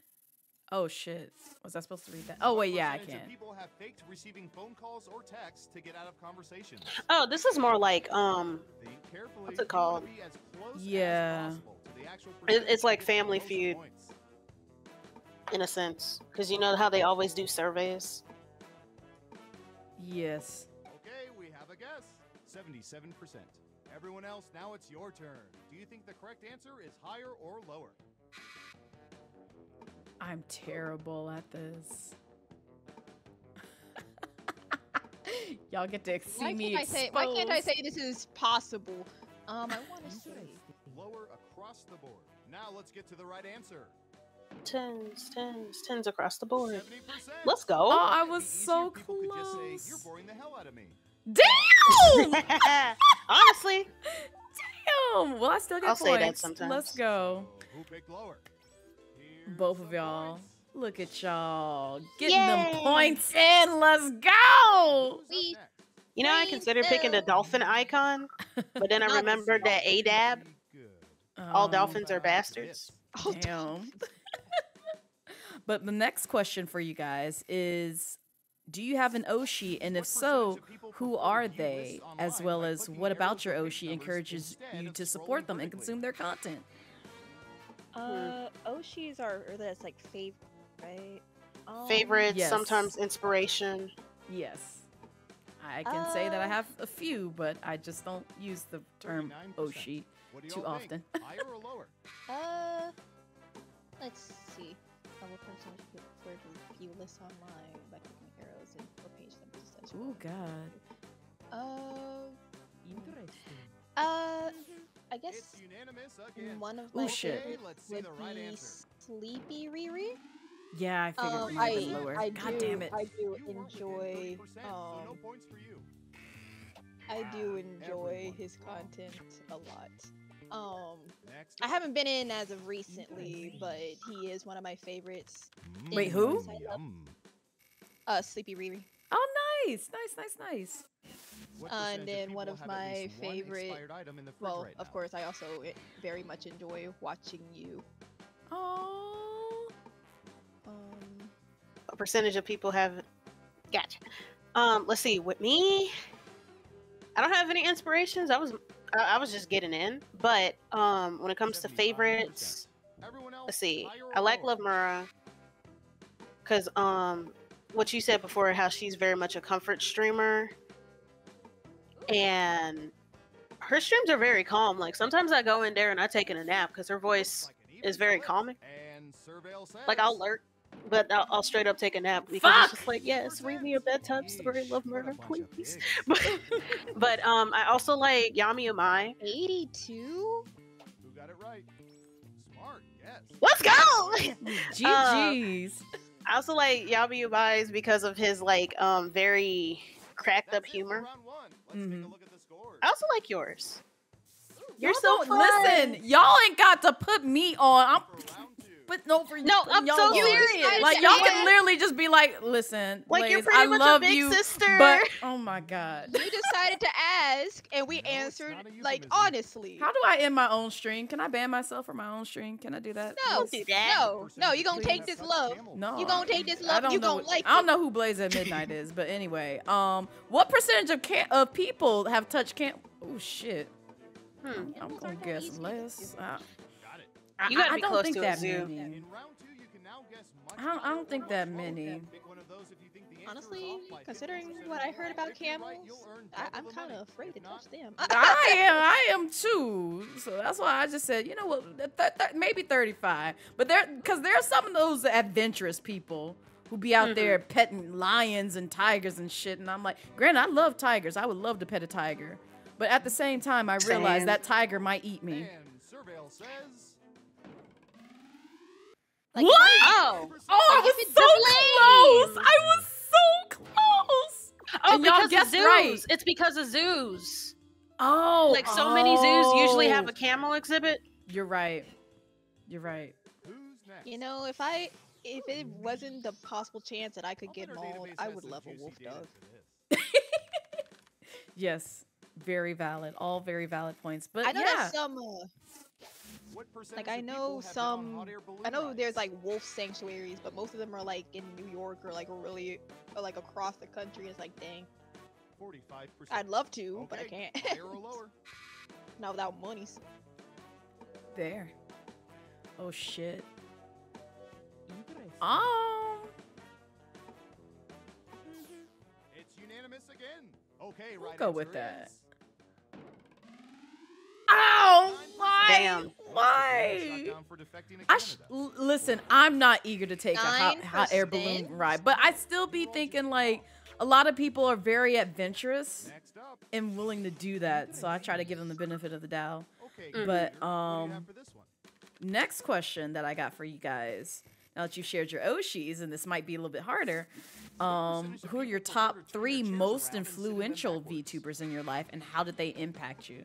Oh shit. Was I supposed to read that? Oh wait, yeah, I percentage of can. People have faked receiving phone calls or texts to get out of conversations. Oh, this is more like Think carefully. What's it You wanna called? be as close as Yeah. possible to the actual It's like percentage Family of Feud. points. in a sense, because you know how they always do surveys. Yes. Okay, we have a guess. 77%. Everyone else, now it's your turn. Do you think the correct answer is higher or lower? I'm terrible at this. Y'all get to see me exposed. Why can't I say this is possible? I want to say. Lower across the board. Now let's get to the right answer. Tens across the board. 70%. Let's go. Oh, I It'd was be easier so if people could just say, You're close. boring the hell out of me. Damn! Honestly, Damn! Well, I still get I'll points. say that sometimes. Let's go. So, who picked lower? Here's Both of some y'all. points. Look at y'all. Getting Yay! them points in. Let's go! Who's up We- next? you know I considered picking the dolphin icon, but then I remembered that ADAB, Good. all Um, dolphins are bastards. Damn. But the next question for you guys is, do you have an Oshi? And if so, who are they? As well as what about your Oshi encourages you to support them and consume their content? Oshis are that's like favorite, right? Favorites, Yes. sometimes inspiration. Yes. I can say that I have a few, but I just don't use the term 39%. Oshi What do too y'all often. think? Higher or lower? Let's see. Level percentage for the view list online by clicking arrows and or page numbers. Such. Oh God. I guess It's unanimous again. one of Ooh, my shit. favorites Let's see would the right be answer. Sleepy Riri. Yeah, I figured we had it lower. I God do, damn it. I do You weren't within enjoy 30%, so no points for you. I do enjoy Everyone. his content a lot. Next I up. haven't been in as of recently, but he is one of my favorites. Wait, who? Yum. Sleepy Riri. Oh, nice. Nice. What And percentage then of one people of have at my least one favorite- expired item in the fridge Well, right of now? course, I also very much enjoy watching you. Oh. percentage of people have. Gotcha. Let's see. With me, I don't have any inspirations. I was just getting in. But when it comes to favorites, let's see. I like Lovmura because what you said before, how she's very much a comfort streamer, and her streams are very calm. Like sometimes I go in there and I take a nap because her voice is very calming. Like I'll lurk, but I'll straight up take a nap because it's just like, yes, read me a bedtime story, Lovmura, please. but I also like Yami Umai. 82? Who got it right? Smart, yes. Let's go. GG's. I also like Yami Umai's because of his like very cracked up humor. I also like yours. You're so fun. Listen, y'all ain't got to put me on. I'm putting over No, I'm so serious. Like y'all can literally just be like, listen, like Blaze, you're pretty I much love a big you, sister. but oh my god, You decided to ask, and we answered like honestly. how do I end my own stream? Can I ban myself from my own stream? Can I do that? No, Don't do that. no, you gonna take this love. No, You gonna take this I love. don't You know. gonna like I don't it. know who Blaze at Midnight is, but anyway, what percentage of people have touched camp? Oh shit, I'm gonna guess less. You gotta I be don't close think to a that zoo. many. In round 2, you can now guess much I don't think that many. Pick one of those if you think the answer Honestly, is off by considering 50%. what I heard about If you're right, camels, you'll earn I'm double the kind money. of afraid to If not, touch them. I am too. So that's why I just said, you know what, maybe 35. But because there are some of those adventurous people who be out there petting lions and tigers and shit. And I'm like, granted, I love tigers. I would love to pet a tiger. But at the same time, I realize Same. that tiger might eat me. And Surveil says Like, What? Oh. Oh, I was it's so close. I was so close. Oh, And y'all because of guessed zoos. right. It's because of zoos. Oh, Like so many zoos usually have a camel exhibit. You're right. You're right. who's next? You know, if it wasn't the possible chance that I could get mauled, I would love a wolf dog. Yes, very valid. All very valid points. But I know yeah. that some, What percentage like I of know people have been on some, hot air balloon I know there's rides? like wolf sanctuaries, but most of them are like in New York or like really, or like across the country. It's like, dang, 45%. I'd love to, but I Okay, can't. higher or lower? Not without monies. There. Oh shit. It's unanimous again. Okay, We'll right. go with answer that. is- Ow! Why? Damn. Why? Shot down for defecting to Canada. Listen, I'm not eager to take a hot air 9%? balloon ride, but I still be thinking like a lot of people are very adventurous Next up. and willing to do that, so I try to give them the benefit of the doubt. Okay. But What do you have for this one? next question that I got for you guys, now that you've shared your Oshis, and this might be a little bit harder, who are your top 3 most influential VTubers in your life, and how did they impact you?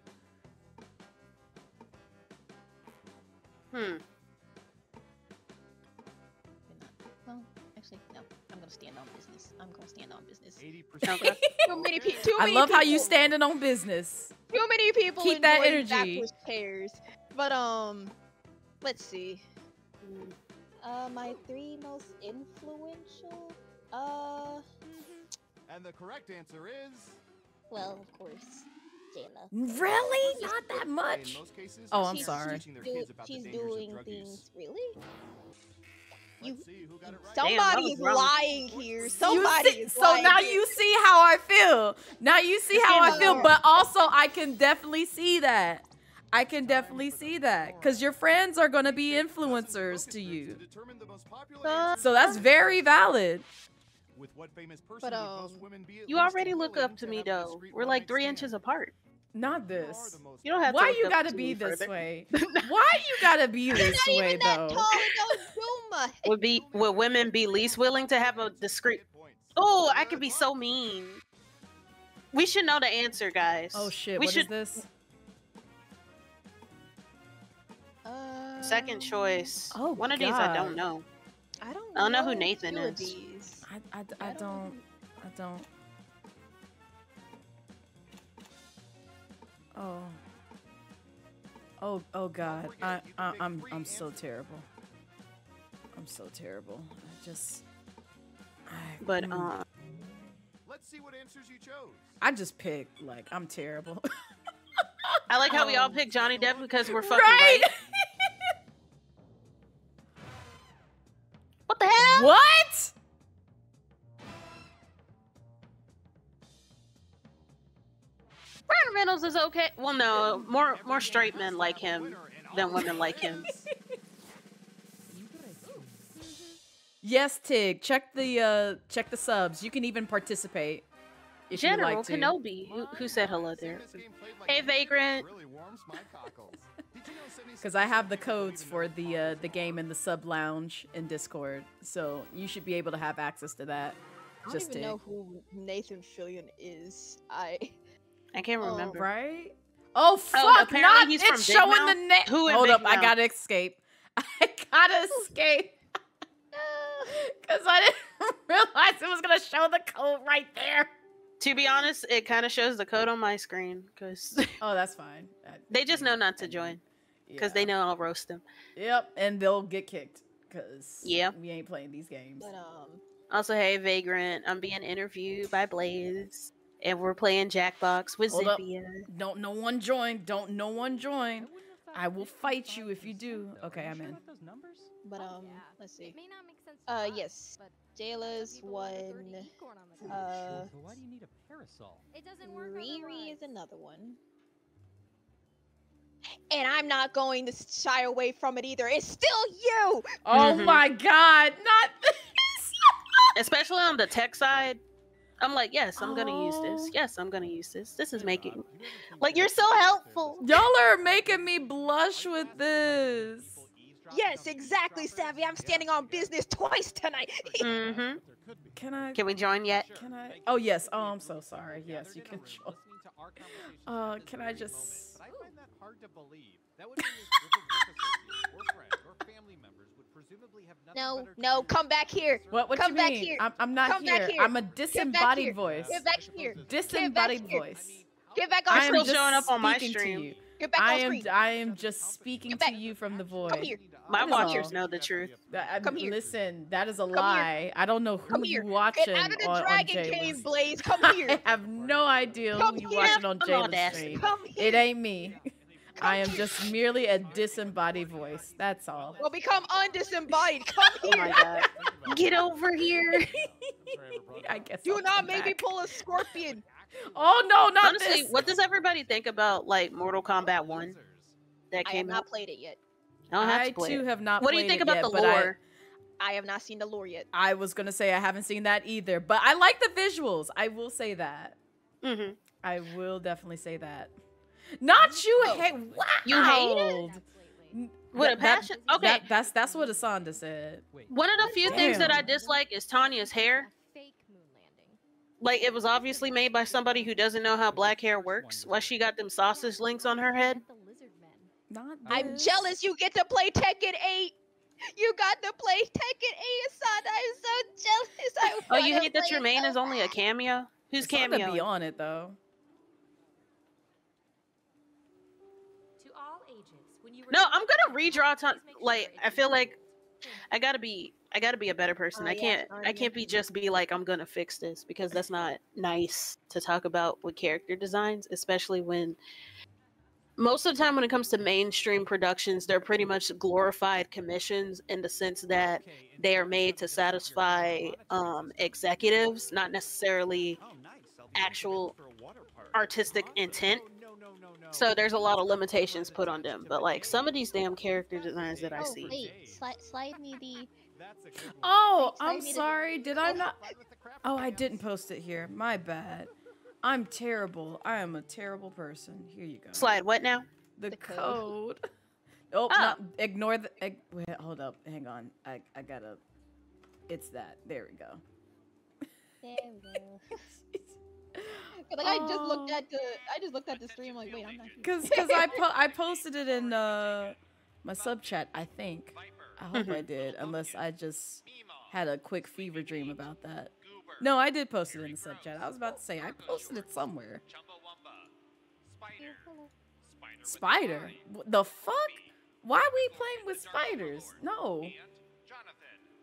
Well, actually, no. I'm gonna stand on business. I'm gonna stand on business. 80%. Too many people. I love how you standing on business. Too many people. Keep that enjoy energy. backwards chairs. But let's see. My 3 most influential. And the correct answer is. Well, of course, Jayla. Really? Not that In much? most cases, Oh, I'm parents sorry. teaching their kids about the She's dangers of doing drug use. things. Really? Let's see who got it right. Damn, that Somebody was is wrong. lying here. You Somebody see- is so lying now here. you see how I feel. Now you see how I feel, game but also I can definitely see that. I can definitely see that because your friends are going to be influencers to you. determine the most popular So that's very valid. With what famous person But, would most women be at You least already look willing up to to me have a though. discreet We're like one-night 3 stand? inches apart. Not You are this. the most You don't have to Why look you up gotta to be me this further. way? Why you gotta be this Not way even that though? tall and no Zuma. Would women be least willing to have a discreet? Oh, I could be so mean. We should know the answer, guys. Oh shit! We What is should this? second choice. Oh, One of these I God. don't know. I don't I don't know who Nathan two of is. these. I don't. Oh God! I'm so terrible. I'm so terrible. I just But Let's see what answers you chose. I just picked like I'm terrible. I like how we all picked Johnny Depp because we're fucking Right? right. What the hell? What? Ryan Reynolds is okay. Well, no, more straight men like him than women like him. Yes, Tig. Check the subs. You can even participate if you General like to. Kenobi, who said hello there. Hey, Vagrant. Really warms my cockles. Did you know 76% Because I have the codes for the game in the sub lounge in Discord, so you should be able to have access to that. I don't even know who Nathan Fillion is. I can't remember. Right? Oh fuck! apparently Not he's it's from Big showing Mouth? the name. Who in Hold Big up! I Mouth? gotta escape. I gotta escape. Because I didn't realize it was gonna show the code right there. To be honest, it kind of shows the code on my screen because Oh, that's fine. they just know not to join because they know I'll roast them. Yep, and they'll get kicked because Yeah. we ain't playing these games. But Also, hey, Vagrant, I'm being interviewed by Blaze, and we're playing Jackbox with Hold up. Zippia. Don't no one join. Don't no one join. I will fight you if you do. Okay, I'm in. But let's see. It may not make sense to us, Yes. but Jayla's people with a dirty one. acorn on the top. Why do you need a parasol? It doesn't work Riri otherwise. is another one. And I'm not going to shy away from it either. It's still you! Oh Mhm. my god, not this. Especially on the tech side, I'm like, yes, I'm gonna use Oh. this. Yes, I'm gonna use this. This is making Like, you're so helpful. Y'all are making me blush with this. Yes, exactly, Savvy. I'm standing on business twice tonight. Mm-hmm. Can I? Can we join yet? Can I? Oh yes. Oh, I'm so sorry. Yes, you can join. Can I just? But I find that hard to believe. That would mean his group of work associates or friends or family members would presumably have nothing No, better to no, do come back here. What Come you back mean? here. I'm not Come back here. here. I'm a Get back disembodied here. voice. Get back here. Disembodied here. voice. Get back on I am still screen. just showing up on my speaking to stream. you. Get back I on am. screen. I am just speaking Get to back. you from the void. Come here. My That is watchers all. know the truth. Come here. Listen, that is a here. lie. I don't know who Come here. you watching Get out of the on dragon Jayla's. cave, Blaze. Come I here. have no idea Come who you here. watching on Come on, Jayla's Dash. stream. Come here. It ain't me. I am here. just merely a disembodied voice. That's all. Well, become undisembodied. Come Oh here. my god. Get over here. I guess. Do I'll not come make me back. pull a scorpion. Oh no, not Honestly, this. what does everybody think about like Mortal Kombat 1 that I have came not out? played it yet. I don't have I to play too it. have not. What do you played think it about yet, the but lore? I have not seen the lore yet. I was gonna say I haven't seen that either, but I like the visuals. I will say that. Mm-hmm. I will definitely say that. Not you. Oh. Hey, wow. You hate it? With a passion? Okay. That's what Asanda said. One of the few things that I Damn. dislike is Tanya's hair. Fake moon landing. Like, it was obviously made by somebody who doesn't know how black hair works. Why she got them sausage links on her head? The lizard men. Not. I'm this. jealous you get to play Tekken 8. You got to play Tekken 8, Asada. I'm so jealous. I Oh, you wanna hate that play your main so is only a cameo? Who's Asanda cameo? be on it though. To all ages, when you were No, I'm gonna redraw. Like, I feel like I gotta be a better person. Oh, I yeah, can't be like I'm gonna fix this, because that's not nice to talk about with character designs, especially when most of the time when it comes to mainstream productions, they're pretty much glorified commissions in the sense that they are made to satisfy executives, not necessarily actual artistic intent. So there's a lot of limitations put on them. But like some of these damn character designs that I Oh, see. wait, slide me the. Oh, Slide I'm me the- sorry. Did I not? Oh, I didn't post it here. My bad. I'm terrible. I am a terrible person. Here you go. Slide what now? The The code. code. Oh, Oh. not, ignore the. Wait, hold up. Hang on. I gotta. It's that. There we go. There we go. Like I just looked at the stream like, wait, I'm not here. Cause I posted it in my sub chat. I think. I hope I did. Unless I just had a quick fever dream about that. No, I did post it in the sub chat. I was about to say I posted it somewhere. Spider? The fuck? Why are we playing with spiders? No.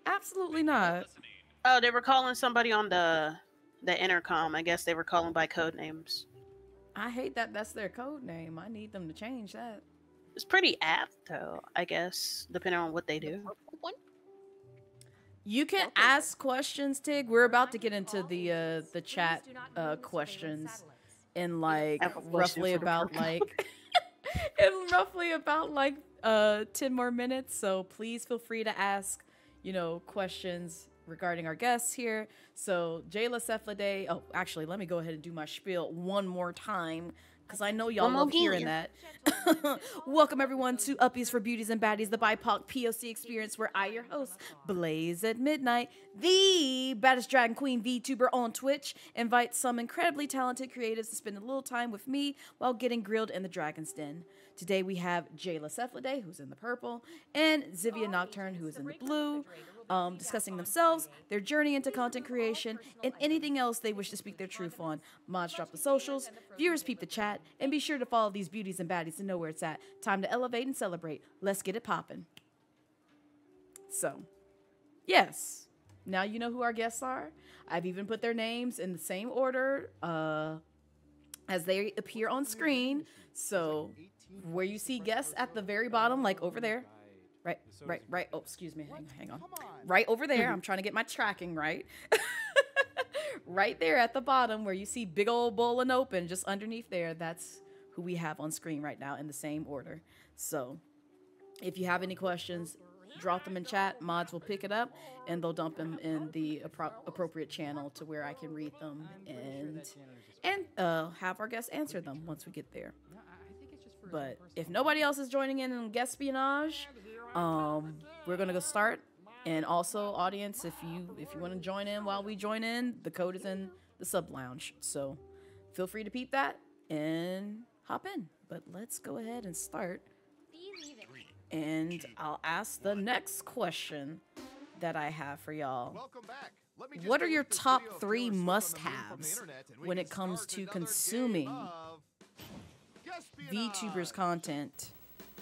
Absolutely not. Oh, they were calling somebody on the intercom. I guess they were calling by code names. I hate that that's their code name. I need them to change that. It's pretty apt, though, I guess, depending on what they do. One. You can ask questions, Tig. We're about to get into the chat questions in like roughly about like 10 more minutes. So please feel free to ask, you know, questions regarding our guests here. So Jayla Cephalade. Oh, actually, let me go ahead and do my spiel one more time because I know y'all love hearing that. Welcome everyone to Uppies for Beauties and Baddies, the BIPOC POC experience, where I, your host, Blazette Midnight, the baddest dragon queen Vtuber on Twitch, invites some incredibly talented creatives to spend a little time with me while getting grilled in the Dragon's Den. Today we have Jayla Cephalade, who's in the purple, and Zivia Nocturne, who is in the blue, discussing themselves, their journey into content creation, and anything else they wish to speak their truth on. Mods drop the socials, viewers peep the chat, and be sure to follow these beauties and baddies to know where it's at. Time to elevate and celebrate. Let's get it poppin'. So, yes, now you know who our guests are. I've even put their names in the same order as they appear on screen. So, where you see guests at the very bottom, like over there, right. Oh, excuse me. Hang on. Right over there. I'm trying to get my tracking right. Right there at the bottom where you see big old bowl and open, just underneath there, that's who we have on screen right now in the same order. So if you have any questions, drop them in chat. Mods will pick it up and they'll dump them in the appropriate channel to where I can read them and have our guests answer them once we get there. But if nobody else is joining in guest espionage, we're gonna go start. And also, audience, if you want to join in while we join in, the code is in the sub lounge. So feel free to peep that and hop in. But let's go ahead and start. And I'll ask the next question that I have for y'all. What are your top 3 must-haves when it comes to consuming VTubers content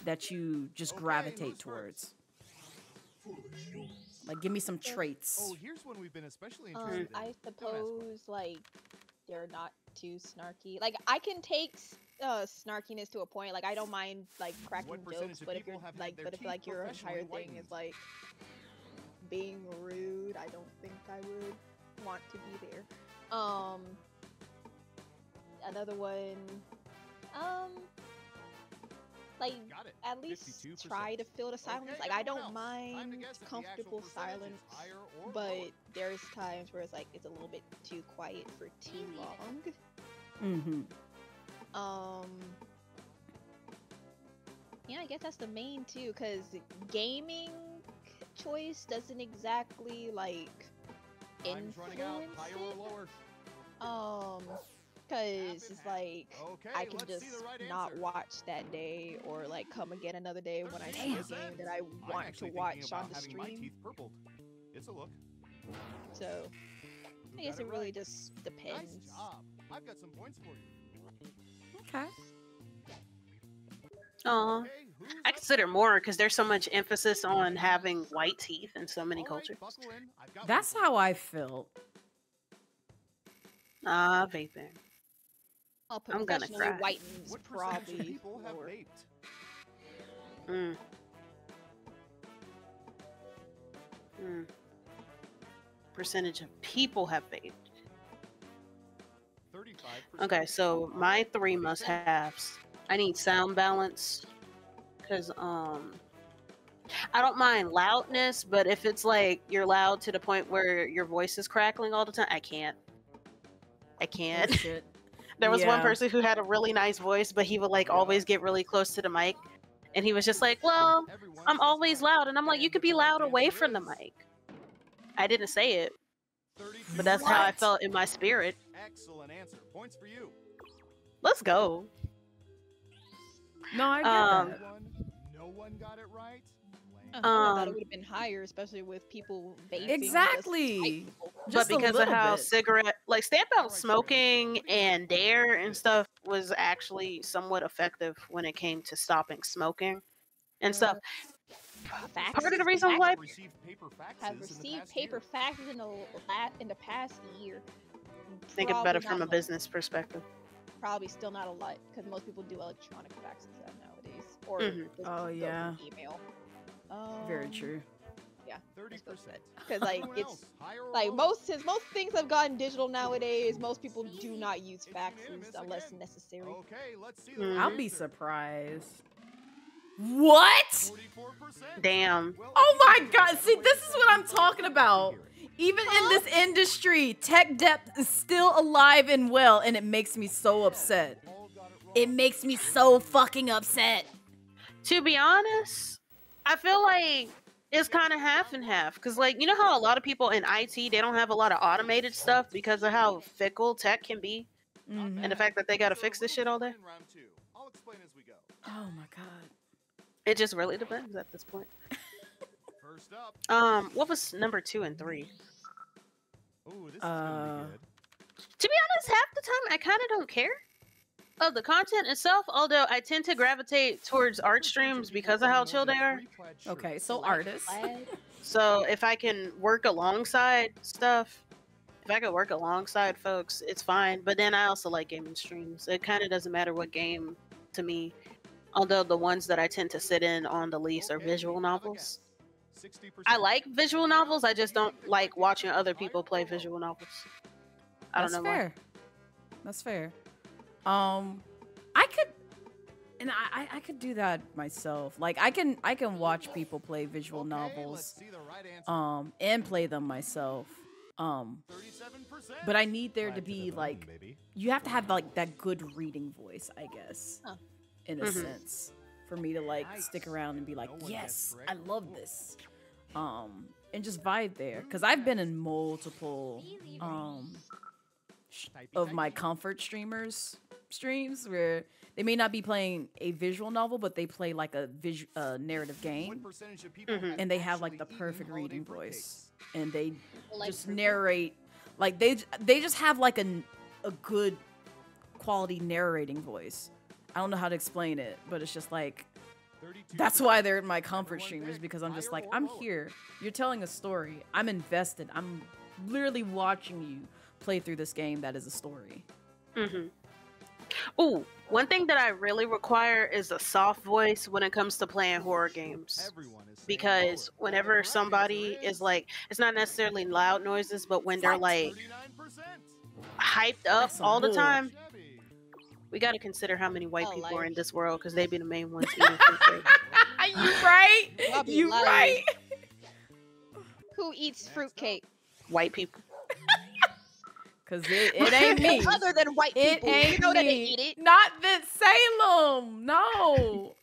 that you just gravitate towards? Like, give me some traits. Oh, here's one we've been especially interested in. I suppose, like, they're not too snarky. Like, I can take snarkiness to a point. Like, I don't mind, like, cracking jokes, but if you're, like, your entire thing is, like, being rude, I don't think I would want to be there. Another one, like, at least try to fill the silence. Like, I don't mind comfortable silence, but there's times where it's like it's a little bit too quiet for too long. Yeah, I guess that's the main two, because gaming choice doesn't exactly like influence it. Because it's like, I can just not watch that day, or like come again another day when I see a game that I want to watch on the stream. It's a look. So, I guess it really just depends. Nice job. I've got some points for you. Okay. I consider more because there's so much emphasis on having white teeth in so many cultures. That's how I felt. Vaping. I'm gonna cry. Whiten's probably lower. Percentage of people have vaped. Okay, so my 3 must-haves. I need sound balance, because I don't mind loudness, but if it's like you're loud to the point where your voice is crackling all the time, I can't. There was one person who had a really nice voice, but he would like always get really close to the mic, and he was just like, well, I'm always loud, and I'm like, you could be loud away from the mic. I didn't say it, but that's how I felt in my spirit. Excellent answer. Points for you. Let's go. No, I get that. No one got it right. I thought it would have been higher, especially with people vaping. Exactly. But because of how stamp out smoking and dare and stuff was actually somewhat effective when it came to stopping smoking and stuff. Facts. Part of the reason why Received paper faxes have in the received past paper year. faxes in the past year. think about Probably it from not a much. business perspective. Probably still not a lot because most people do electronic faxes nowadays, or Mhm. just Oh, go through yeah. email. Very true. Yeah, 30%. because like Everyone it's else, higher or like lower? since most things have gotten digital nowadays, most people do not use It's faxes unanimous unless again. necessary. Okay, let's see the Mhm. right I'll be answer. surprised. What? 44%. Damn. Well, Oh if you my think god, about see, it, this is what I'm wait a talking second, about. hear it. Even in this industry, tech debt is still alive and well, and it makes me so upset. All got it wrong. It makes me so fucking upset. To be honest, I feel like it's kind of half and half. Cause like you know how a lot of people in IT they don't have a lot of automated stuff because of how fickle tech can be, Mhm. and the fact that they gotta fix this shit all day. In round 2. I'll explain as we go. Oh my god. It just really depends at this point. First up. What was number 2 and 3? Ooh, this is gonna be good. To be honest, half the time I kind of don't care of the content itself. Although I tend to gravitate towards art streams because of how chill they are. Okay, so Like artists. plaid. So if I can work alongside stuff, if I could work alongside folks, it's fine. But then I also like gaming streams. It kind of doesn't matter what game to me. Although the ones that I tend to sit in on the least are Okay, visual have a novels. guess. 60%. I like visual novels. I just don't like watching other people play visual novels. I don't That's know fair. That's fair. I could, and I could do that myself. Like I can watch people play visual Okay, let's novels, see the right answer. and play them myself. 37%. But I need there to Flag be the bone, like, baby. you have to have like that good reading voice, I guess, Huh. in a Mhm. sense, for me to like Nice. stick around and be like, No one yes, gets I correct. love this, and just vibe there. Cause I've been in multiple of my comfort streams where they may not be playing a visual novel, but they play like a narrative What game, percentage of people Mhm. and they have like the actually perfect eaten holiday reading fruitcakes? voice, and they Like just fruitcake. narrate, like they just have like a good quality narrating voice. I don't know how to explain it, but it's just like, that's why they're in my comfort streamers, because I'm just like, I'm here, you're telling a story, I'm invested, I'm literally watching you play through this game that is a story. Mm-hmm. Ooh, one thing that I really require is a soft voice when it comes to playing horror games. Everyone is saying Because lower. whenever The correct somebody answer is like, it's not necessarily loud noises, but when they're What? like 39%. hyped up That's some all the bull. time, Chevy. we got to consider how many white Oh, people are like- in this world because they be the main ones eating fruitcake. You right? Y'all be You lying. right? Who eats fruitcake? White people. Cause it ain't me. Other than white It people, ain't you know me. that they eat it. Not that Salem. No.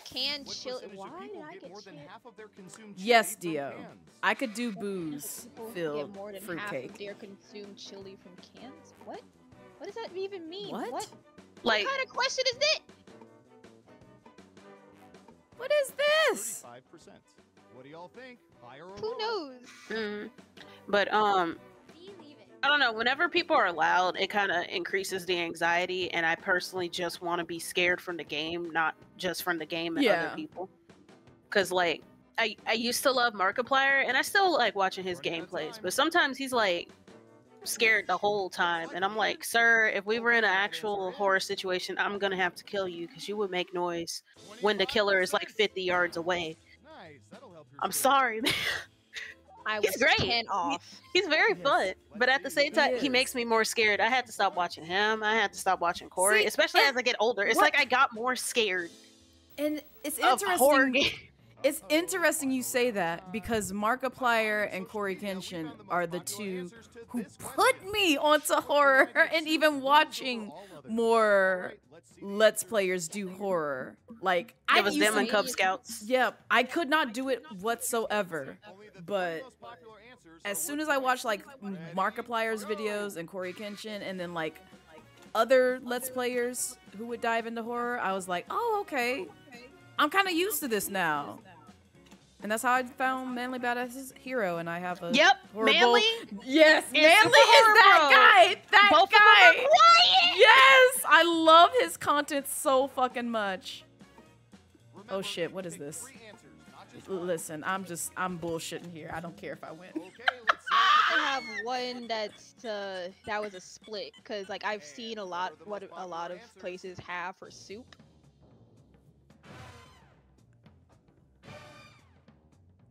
Canned What chili. percentage of Why did people I get get more than chili? half of their consumed Yes, chili from Dio. cans? I could do booze People filled get more than half fruitcake. of their consumed chili from cans. What? What does that even mean? What? Like, What kind of question is that? What is this? 35%. What do y'all think? Higher or Who lower? knows? but See, leave it. I don't know. Whenever people are loud, it kind of increases the anxiety, and I personally just want to be scared from the game, not just from the game and Yeah. other people. Because like, I used to love Markiplier, and I still like watching his Running out of gameplays, time. but sometimes he's like scared the whole time, and I'm like, sir, if we were in an actual horror situation, I'm gonna have to kill you because you would make noise when the killer is like 50 yards away. Nice. That'll help your I'm skills. sorry, man. I He's was great. 10 off. He's very Yes. fun, but at the same time, he is. makes me more scared. I had to stop watching him. I had to stop watching Corey, See, especially and as I get older. It's what- like I got more scared And it's of horror interesting. games. It's interesting you say that, because Markiplier and Corey Kenshin are the two who put me onto horror and even watching more Let's Players do horror. Like, I It was used them and to, Cub Scouts. yeah, I could not do it whatsoever. But as soon as I watched like Markiplier's videos and Corey Kenshin, and then like other Let's Players who would dive into horror, I was like, oh, okay, I'm kind of used to this now. And that's how I found Manly Badass Hero, and I have a Yep, horrible... Manly. Yes, and Manly Super is Horror that Bro. guy. That Both guy. of them are quiet. Yes, I love his content so fucking much. Oh shit, what is this? Listen, I'm bullshitting here. I don't care if I win. Okay, let's see. I have one that's that was a split because like I've seen a lot what a lot of places have for soup.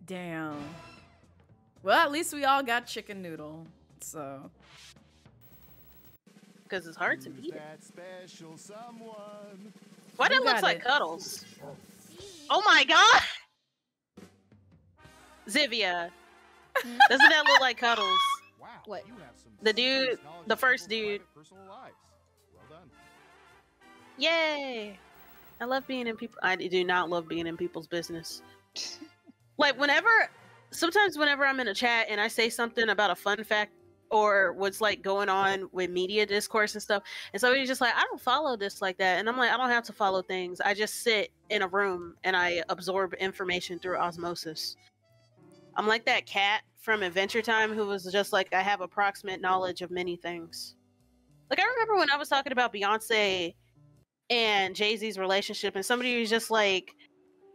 Damn. Well, at least we all got chicken noodle. So. Because it's hard to beat it. That special someone. Why You that looks got like it. Cuddles? Oh my god! Zivia. Doesn't that look like Cuddles? Wow. What? You have some The dude- serious knowledge the of first people's dude. private, personal lives. Well done. Yay! I love being in people. I do not love being in people's business. Like sometimes whenever I'm in a chat and I say something about a fun fact or what's like going on with media discourse and stuff, and somebody's just like, I don't follow this like that, and I'm like, I don't have to follow things. I just sit in a room and I absorb information through osmosis. I'm like that cat from Adventure Time who was just like, I have approximate knowledge of many things. Like I remember when I was talking about Beyonce and Jay-Z's relationship, and somebody was just like,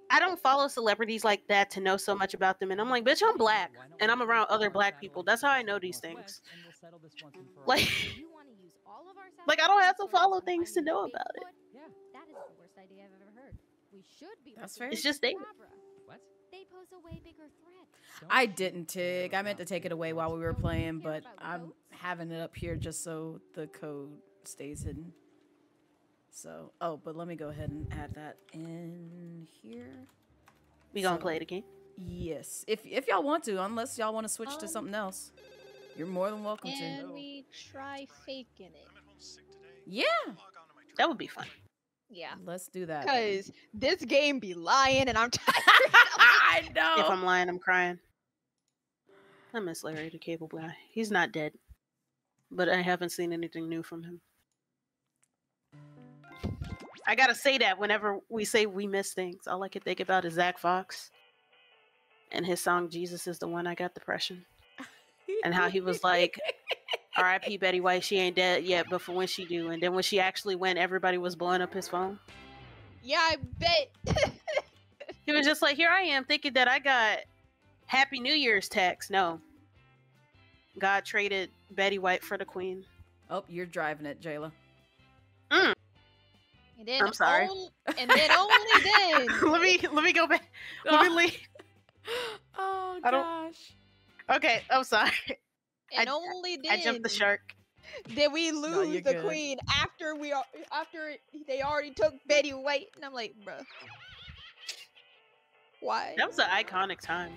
I don't follow celebrities like that to know so much about them. And I'm like, bitch, I'm black and I'm around other black people. That's how I know these things. Like, like I don't have to follow things to know about it. That is the worst idea I've ever heard. We should be. That's looking fair. It's just there. What? They pose a way bigger threat. I didn't, Tig. I meant to take it away while we were playing, but I'm having it up here just so the code stays hidden. So, oh, but let me go ahead and add that in here. We gonna So- play it again? Yes, if y'all want to, unless y'all want to switch to something else, you're more than welcome to. Can we try faking it? Yeah, That would be fun. Yeah. let's do that. then. Because this game be lying and I'm tired. I know. If I'm lying, I'm crying. I miss Larry the Cable Guy. He's not dead, but I haven't seen anything new from him. I gotta say that whenever we say we miss things, all I can think about is Zach Fox and his song "Jesus Is the One I Got Depression," and how he was like, "R.I.P. Betty White, she ain't dead yet, but for when she do," and then when she actually went, everybody was blowing up his phone. Yeah, I bet. He was just like, "Here I am, thinking that I got Happy New Year's text." No, God traded Betty White for the Queen. Oh, you're driving it, Jayla. And then I'm sorry. And then only then. let me go back. Let me leave. Oh I don't- gosh. Okay, I'm sorry. And only then. I jumped the shark. Did we No, lose you're the good. queen after they already took Betty White? And I'm like, bruh. Why? That was an iconic time.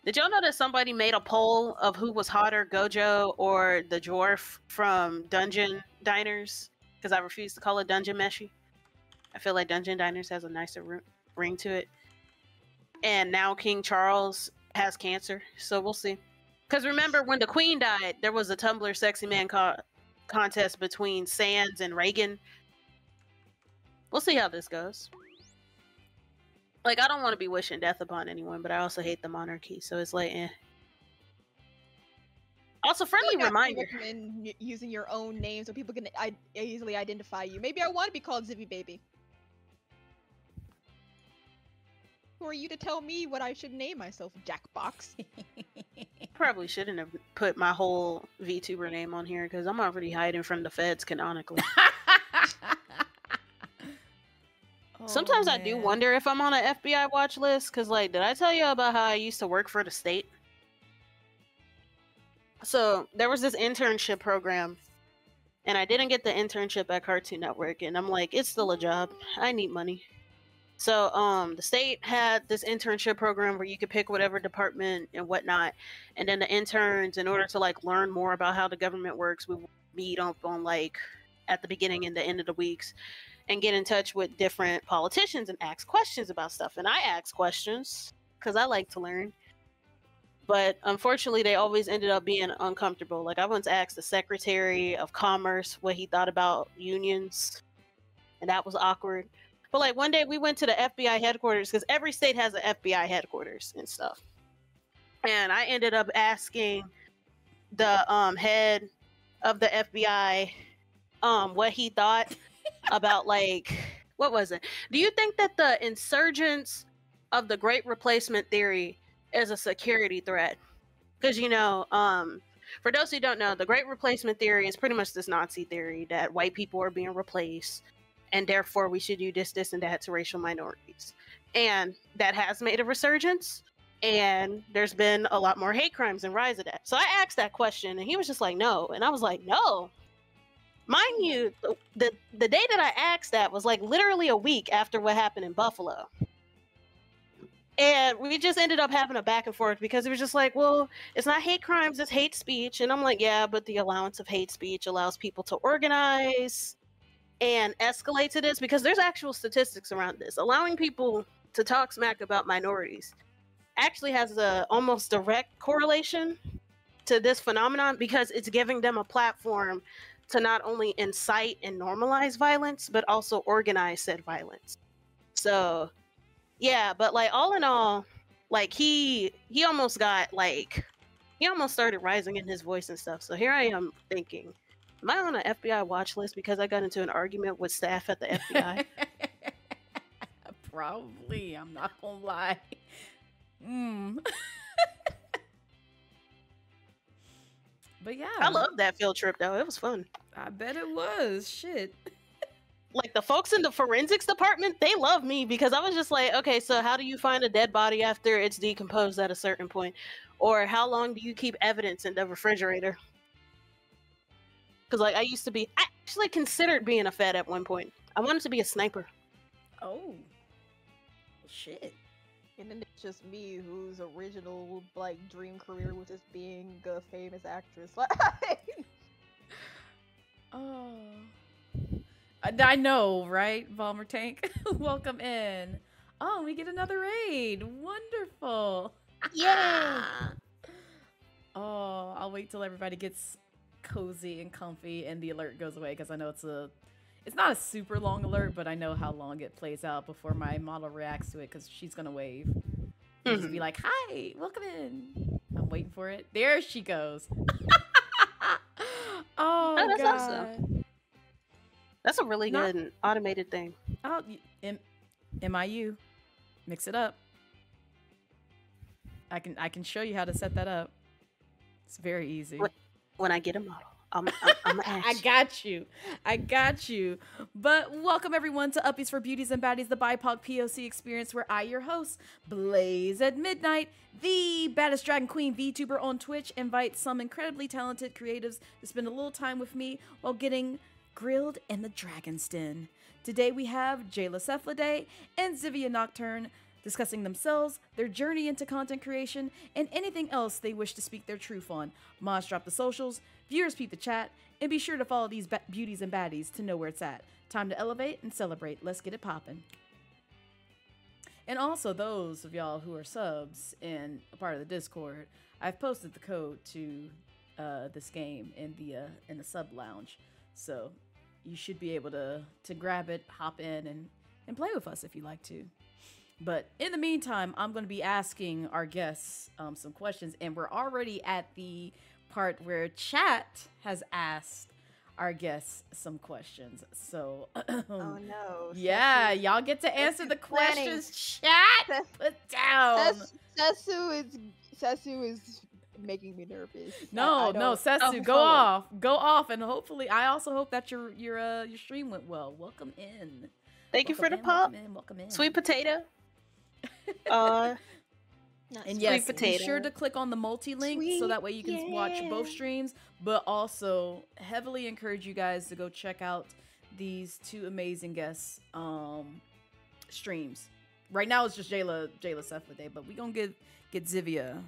Did y'all know that somebody made a poll of who was hotter, Gojo or the dwarf from Dungeon Diners? Because I refuse to call it Dungeon Meshi. I feel like Dungeon Diners has a nicer ring to it. And now King Charles has cancer, so we'll see. Because remember, when the Queen died, there was a Tumblr sexy man contest between Sans and Reagan. We'll see how this goes. Like, I don't want to be wishing death upon anyone, but I also hate the monarchy, so it's like, eh. Also, friendly You reminder. recommend using your own name so people can easily identify you. Maybe I want to be called Zivvy Baby. Who are you to tell me what I should name myself, Jackbox? Probably shouldn't have put my whole VTuber name on here because I'm already hiding from the feds canonically. Sometimes I do wonder if I'm on an FBI watch list because, like, did I tell you about how I used to work for the state? So there was this internship program, and I didn't get the internship at Cartoon Network, and I'm like, it's still a job. I need money. So the state had this internship program where you could pick whatever department and whatnot, and then the interns, in order to like learn more about how the government works, we would meet up on like at the beginning and the end of the weeks and get in touch with different politicians and ask questions about stuff. And I asked questions because I like to learn. But unfortunately, they always ended up being uncomfortable. Like, I once asked the Secretary of Commerce what he thought about unions, and that was awkward. But, like, one day we went to the FBI headquarters, because every state has an FBI headquarters and stuff. And I ended up asking the head of the FBI what he thought about, like what was it? Do you think that the insurgence of the Great Replacement theory is a security threat? Because, you know, for those who don't know, the Great Replacement theory is pretty much this Nazi theory that white people are being replaced, and therefore we should do this, and that to racial minorities. And that has made a resurgence, and there's been a lot more hate crimes and rise of that. So I asked that question, and he was just like, no. And I was like, no. Mind you, the day that I asked that was like literally a week after what happened in Buffalo. And we just ended up having a back and forth because it was just like, well, it's not hate crimes, it's hate speech. And I'm like, yeah, but the allowance of hate speech allows people to organize and escalate to this, because there's actual statistics around this. Allowing people to talk smack about minorities actually has a almost direct correlation to this phenomenon, because it's giving them a platform to not only incite and normalize violence, but also organize said violence. So yeah, but like all in all, like he almost got like, he almost started rising in his voice and stuff. So here I am thinking, am I on an FBI watch list because I got into an argument with staff at the FBI? Probably. I'm not gonna lie. But yeah, I love that field trip though. It was fun. I bet it was. Shit. Like the folks in the forensics department, they love me because I was just like, okay, so how do you find a dead body after it's decomposed at a certain point? Or how long do you keep evidence in the refrigerator? Because like I actually considered being a Fed at one point. I wanted to be a sniper. Oh. Shit. And then it's just me, whose original like dream career was just being a famous actress. Oh. I know, right? Bomber Tank. Welcome in. Oh, we get another raid. Wonderful. Yeah. Oh, I'll wait till everybody gets cozy and comfy and the alert goes away, because I know it's not a super long alert, but I know how long it plays out before my model reacts to it, because she's gonna wave. And just be like, hi, welcome in. I'm waiting for it. There she goes. Oh, that's God. awesome. That's a really good automated thing. Oh, MIU. Mix it up. I can show you how to set that up. It's very easy. When I get a model, I'm gonna ask. I got you. But welcome everyone to Uppies for Beauties and Baddies, the BIPOC POC experience, where I, your host, Blazette Midnight, the baddest dragon queen Vtuber on Twitch, invites some incredibly talented creatives to spend a little time with me while getting grilled in the Dragon's Den. Today we have Jayla Cephalade and Zivia Nocturne discussing themselves, their journey into content creation, and anything else they wish to speak their truth on. Mods drop the socials, viewers peep the chat, and be sure to follow these beauties and baddies to know where it's at. Time to elevate and celebrate. Let's get it poppin'. And also those of y'all who are subs and a part of the Discord, I've posted the code to this game in the sub lounge. So you should be able to grab it, hop in, and play with us if you like to. But in the meantime, I'm going to be asking our guests some questions. And we're already at the part where chat has asked our guests some questions. So, Oh no. yeah, y'all get to answer the questions. Chat, put down. Sesu is making me nervous. No, Sesu, go off, and hopefully, I also hope that your stream went well. Welcome in. Thank you for the pop. Welcome in. Sweet potato. And yes, be sure to click on the multi-link so that way you can watch both streams, but also heavily encourage you guys to go check out these two amazing guests streams. Right now it's just Jayla Cephalade, but we gonna get Zivia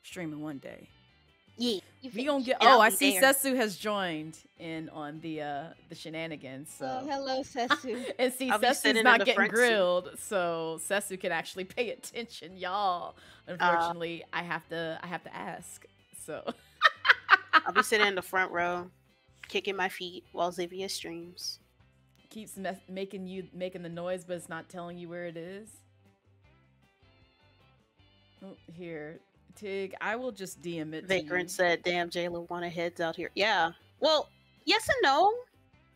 streaming one day. Yeah, we gonna get. Oh, I see Sesu has joined in on the shenanigans. So. Oh, hello, Sesu. And see, Sesu's not getting grilled, so Sesu can actually pay attention, y'all. Unfortunately, I have to ask. So I'll be sitting in the front row, kicking my feet while Zivia streams. Keeps making the noise, but it's not telling you where it is. Oh, here. Tig, I will just DM it. Vagrant said, "Damn, Jayla wanted heads out here." Yeah. Well, yes and no,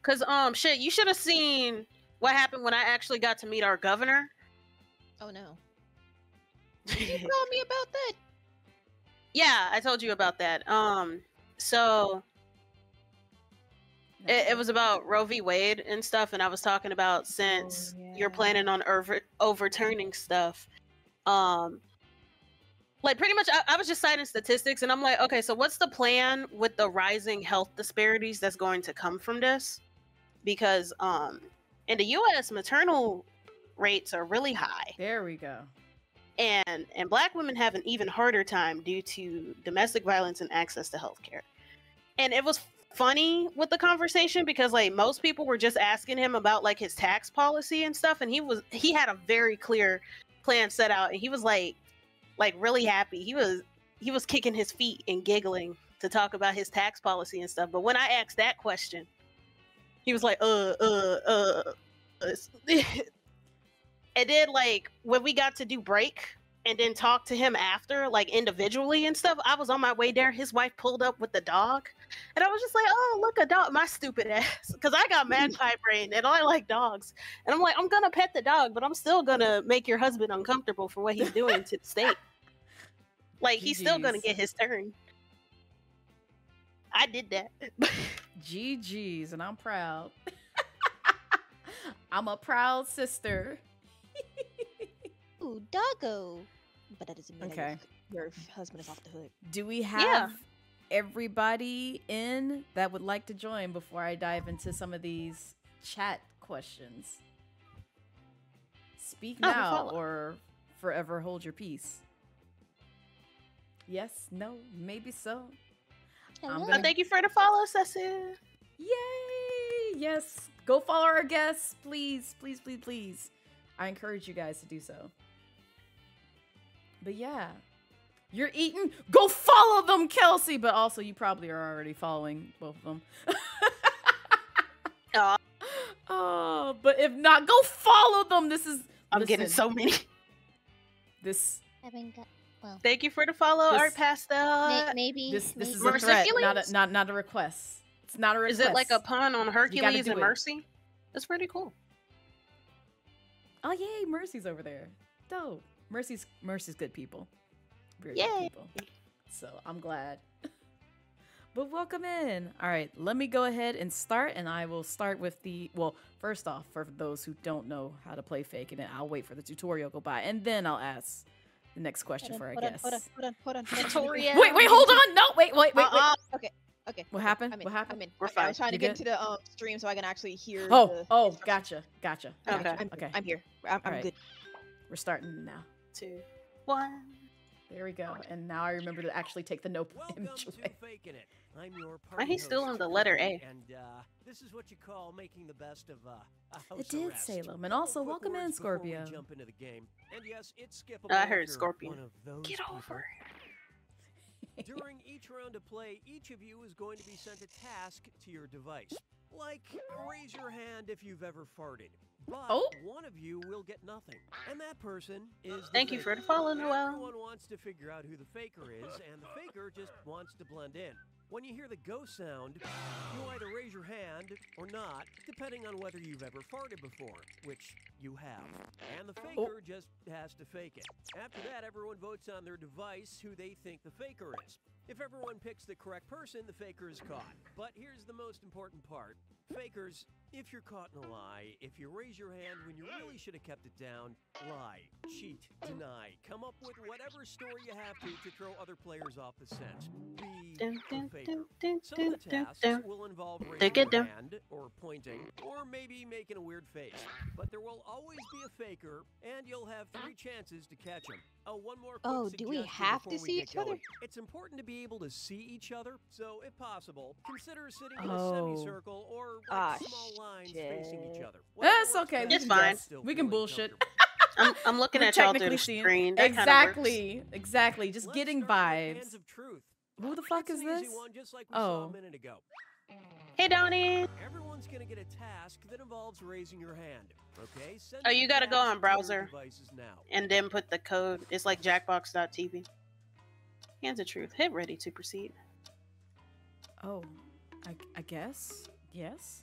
cause shit, you should have seen what happened when I actually got to meet our governor. Oh no. You told me about that. Yeah, I told you about that. So it was about Roe v. Wade and stuff, and I was talking about since you're planning on overturning stuff, like pretty much I was just citing statistics, and I'm like, okay, so what's the plan with the rising health disparities that's going to come from this? Because in the US, maternal rates are really high. There we go. And Black women have an even harder time due to domestic violence and access to healthcare. And it was funny with the conversation because like most people were just asking him about like his tax policy and stuff, and he had a very clear plan set out, and he was like really happy. He was kicking his feet and giggling to talk about his tax policy and stuff. But when I asked that question, he was like, And then, like, when we got to do break and then talk to him after, like, individually and stuff, I was on my way there. His wife pulled up with the dog. And I was just like, oh, look, a dog. My stupid ass. Because I got magpie brain and I like dogs. And I'm like, I'm going to pet the dog, but I'm still going to make your husband uncomfortable for what he's doing to the state. Like, he's still going to get his turn. I did that. GG's, and I'm proud. I'm a proud sister. Ooh, doggo. But that doesn't mean Okay. your husband is off the hook. Do we have everybody in that would like to join before I dive into some of these chat questions? Speak now or forever hold your peace. Yes, no, maybe so. Thank you for the follow, Cecil. Yay! Yes, go follow our guests, please, please, please, please. I encourage you guys to do so. But yeah, you're eating. Go follow them, Kelsey. But also, you probably are already following both of them. Oh, but if not, go follow them. This is. I'm getting so many. This. Well, thank you for the follow, Art Pastel. Maybe This is maybe. a threat, not a request. It's not a request. Is it like a pun on Hercules and it. Mercy? That's pretty cool. Oh yay, Mercy's over there. Dope. Mercy's good people. Very Yay. good people. So I'm glad. But welcome in. All right, let me go ahead and start, and I will start with the first off, for those who don't know how to play fake, and then I'll wait for the tutorial to go by, and then I'll ask the next question for our guests. Hold on. Tutorial. Wait, hold on. No, wait. Okay. What happened? I'm What happened? in. We're I fine. was trying to You get good? into the stream so I can actually hear. Oh, gotcha. Okay. I'm here. I'm Alright. good. We're starting now. 2, 1. There we go. And now I remember to actually take the no image away. I'm your Why he's still on the letter A? And this is what you call making the best of a house It did, arrest. Salem. And also, Quick welcome in, words before we Scorpio. jump into the game. And yes, it's skippable. I heard if you're Scorpion. one of those Get people. over During each round of play, each of you is going to be sent a task to your device. Like, raise your hand if you've ever farted. But one of you will get nothing. And that person is the Thank you for faker. the follow, Noel. Everyone wants to figure out who the faker is, and the faker just wants to blend in. When you hear the go sound, you either raise your hand or not, depending on whether you've ever farted before, which you have. And the faker just has to fake it. After that, everyone votes on their device who they think the faker is. If everyone picks the correct person, the faker is caught. But here's the most important part. Fakers, if you're caught in a lie, if you raise your hand when you really should have kept it down, lie, cheat, deny, come up with whatever story you have to throw other players off the scent. Be a faker. Some of the tasks will involve raising your hand, or pointing, or maybe making a weird face. But there will always be a faker, and you'll have 3 chances to catch him. Oh, one more quick do we suggestion have to before we see get each other? going. It's important to be able to see each other, so if possible, consider sitting in a semicircle or like small lines facing each other. That's okay. It's fine. We can bullshit. I'm looking We're at y'all through technically the seeing- screen. That kinda works. Exactly. Just Let's getting start with Hands vibes. of Truth. Who the fuck It's is an easy this? one, just like we saw Oh. a minute ago. Hey, Donnie. Everyone's gonna get a task that involves raising your hand. Okay? Send Oh, you the gotta go task on to your browser. devices now. And then put the code. It's like jackbox.tv. Hands of truth. Hit ready to proceed. Oh, I guess. Yes.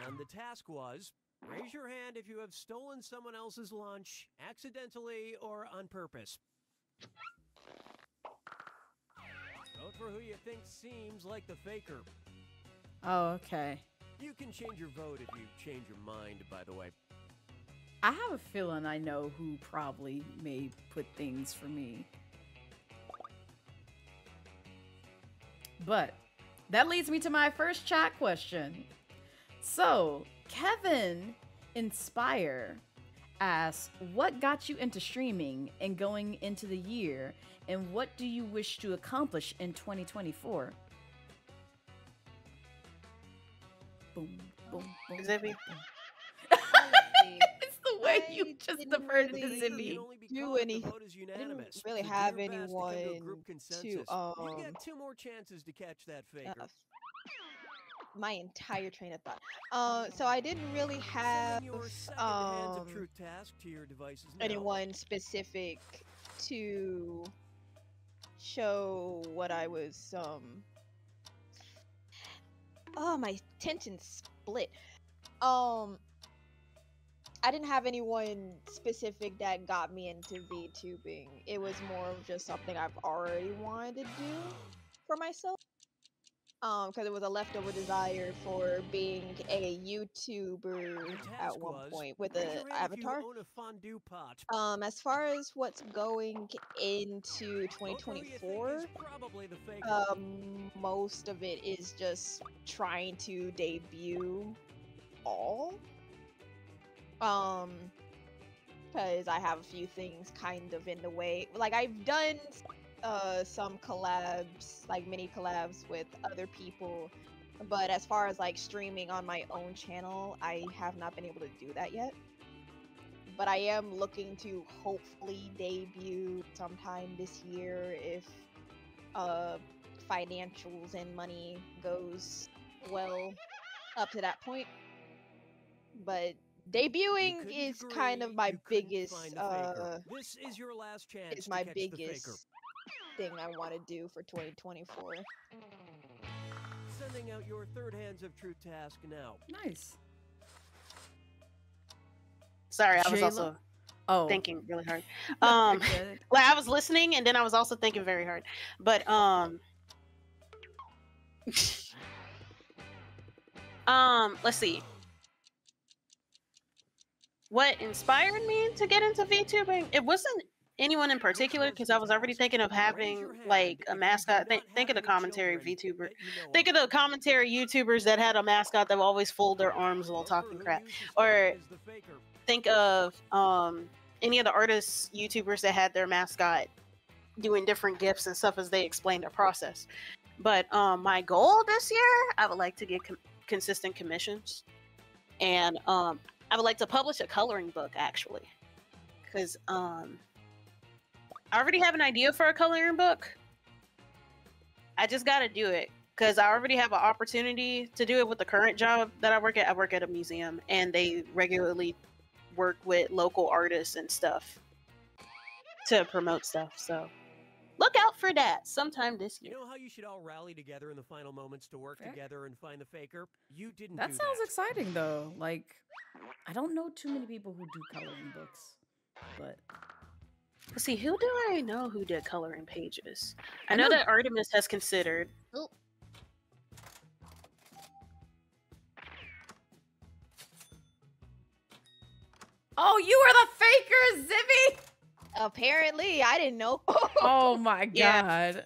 And the task was, raise your hand if you have stolen someone else's lunch accidentally or on purpose. Vote for who you think seems like the faker. Oh, okay. You can change your vote if you change your mind, by the way. I have a feeling I know who probably may put things for me. But that leads me to my first chat question. So, Kevin Inspire asks, what got you into streaming and going into the year, and what do you wish to accomplish in 2024? Boom, boom, boom. Zippy. It's the way you just didn't diverted to really Zippy. do any. I didn't really have anyone to You get 2 more chances to catch that faker. My entire train of thought. So I didn't really have Sending your second hands of truth task to your devices now. anyone specific to show what I was oh, my attention split. I didn't have anyone specific that got me into VTubing. It was more of just something I've already wanted to do for myself. Because it was a leftover desire for being a YouTuber at one point with an avatar. As far as what's going into 2024, most of it is just trying to debut all. Because I have a few things kind of in the way. Like, I've done some collabs, like mini collabs with other people, but as far as like streaming on my own channel, I have not been able to do that yet. But I am looking to hopefully debut sometime this year if financials and money goes well up to that point. But debuting is kind of my biggest this is your last chance is my biggest thing I want to do for 2024. Sending out your third hands of truth task now. Nice. Sorry, I was also thinking really hard. Like I was listening and then I was also thinking very hard. But let's see. What inspired me to get into VTubing? It wasn't anyone in particular, because I was already thinking of having like a mascot. Think of the commentary VTuber. Think of the commentary YouTubers that had a mascot that would always fold their arms while talking crap. Or think of any of the artists, YouTubers that had their mascot doing different gifts and stuff as they explained their process. But my goal this year, I would like to get consistent commissions, and I would like to publish a coloring book, actually, because I already have an idea for a coloring book. I just got to do it because I already have an opportunity to do it with the current job that I work at. I work at a museum, and they regularly work with local artists and stuff to promote stuff. So look out for that sometime this year. You know how you should all rally together in the final moments to work together and find the faker? You didn't That do sounds that. exciting, though. Like, I don't know too many people who do coloring books, but... Let's see, who do I know who did coloring pages? I know that Artemis has considered. Oh. Oh, you are the faker, Zibby! Apparently, I didn't know. Oh my god. Yeah.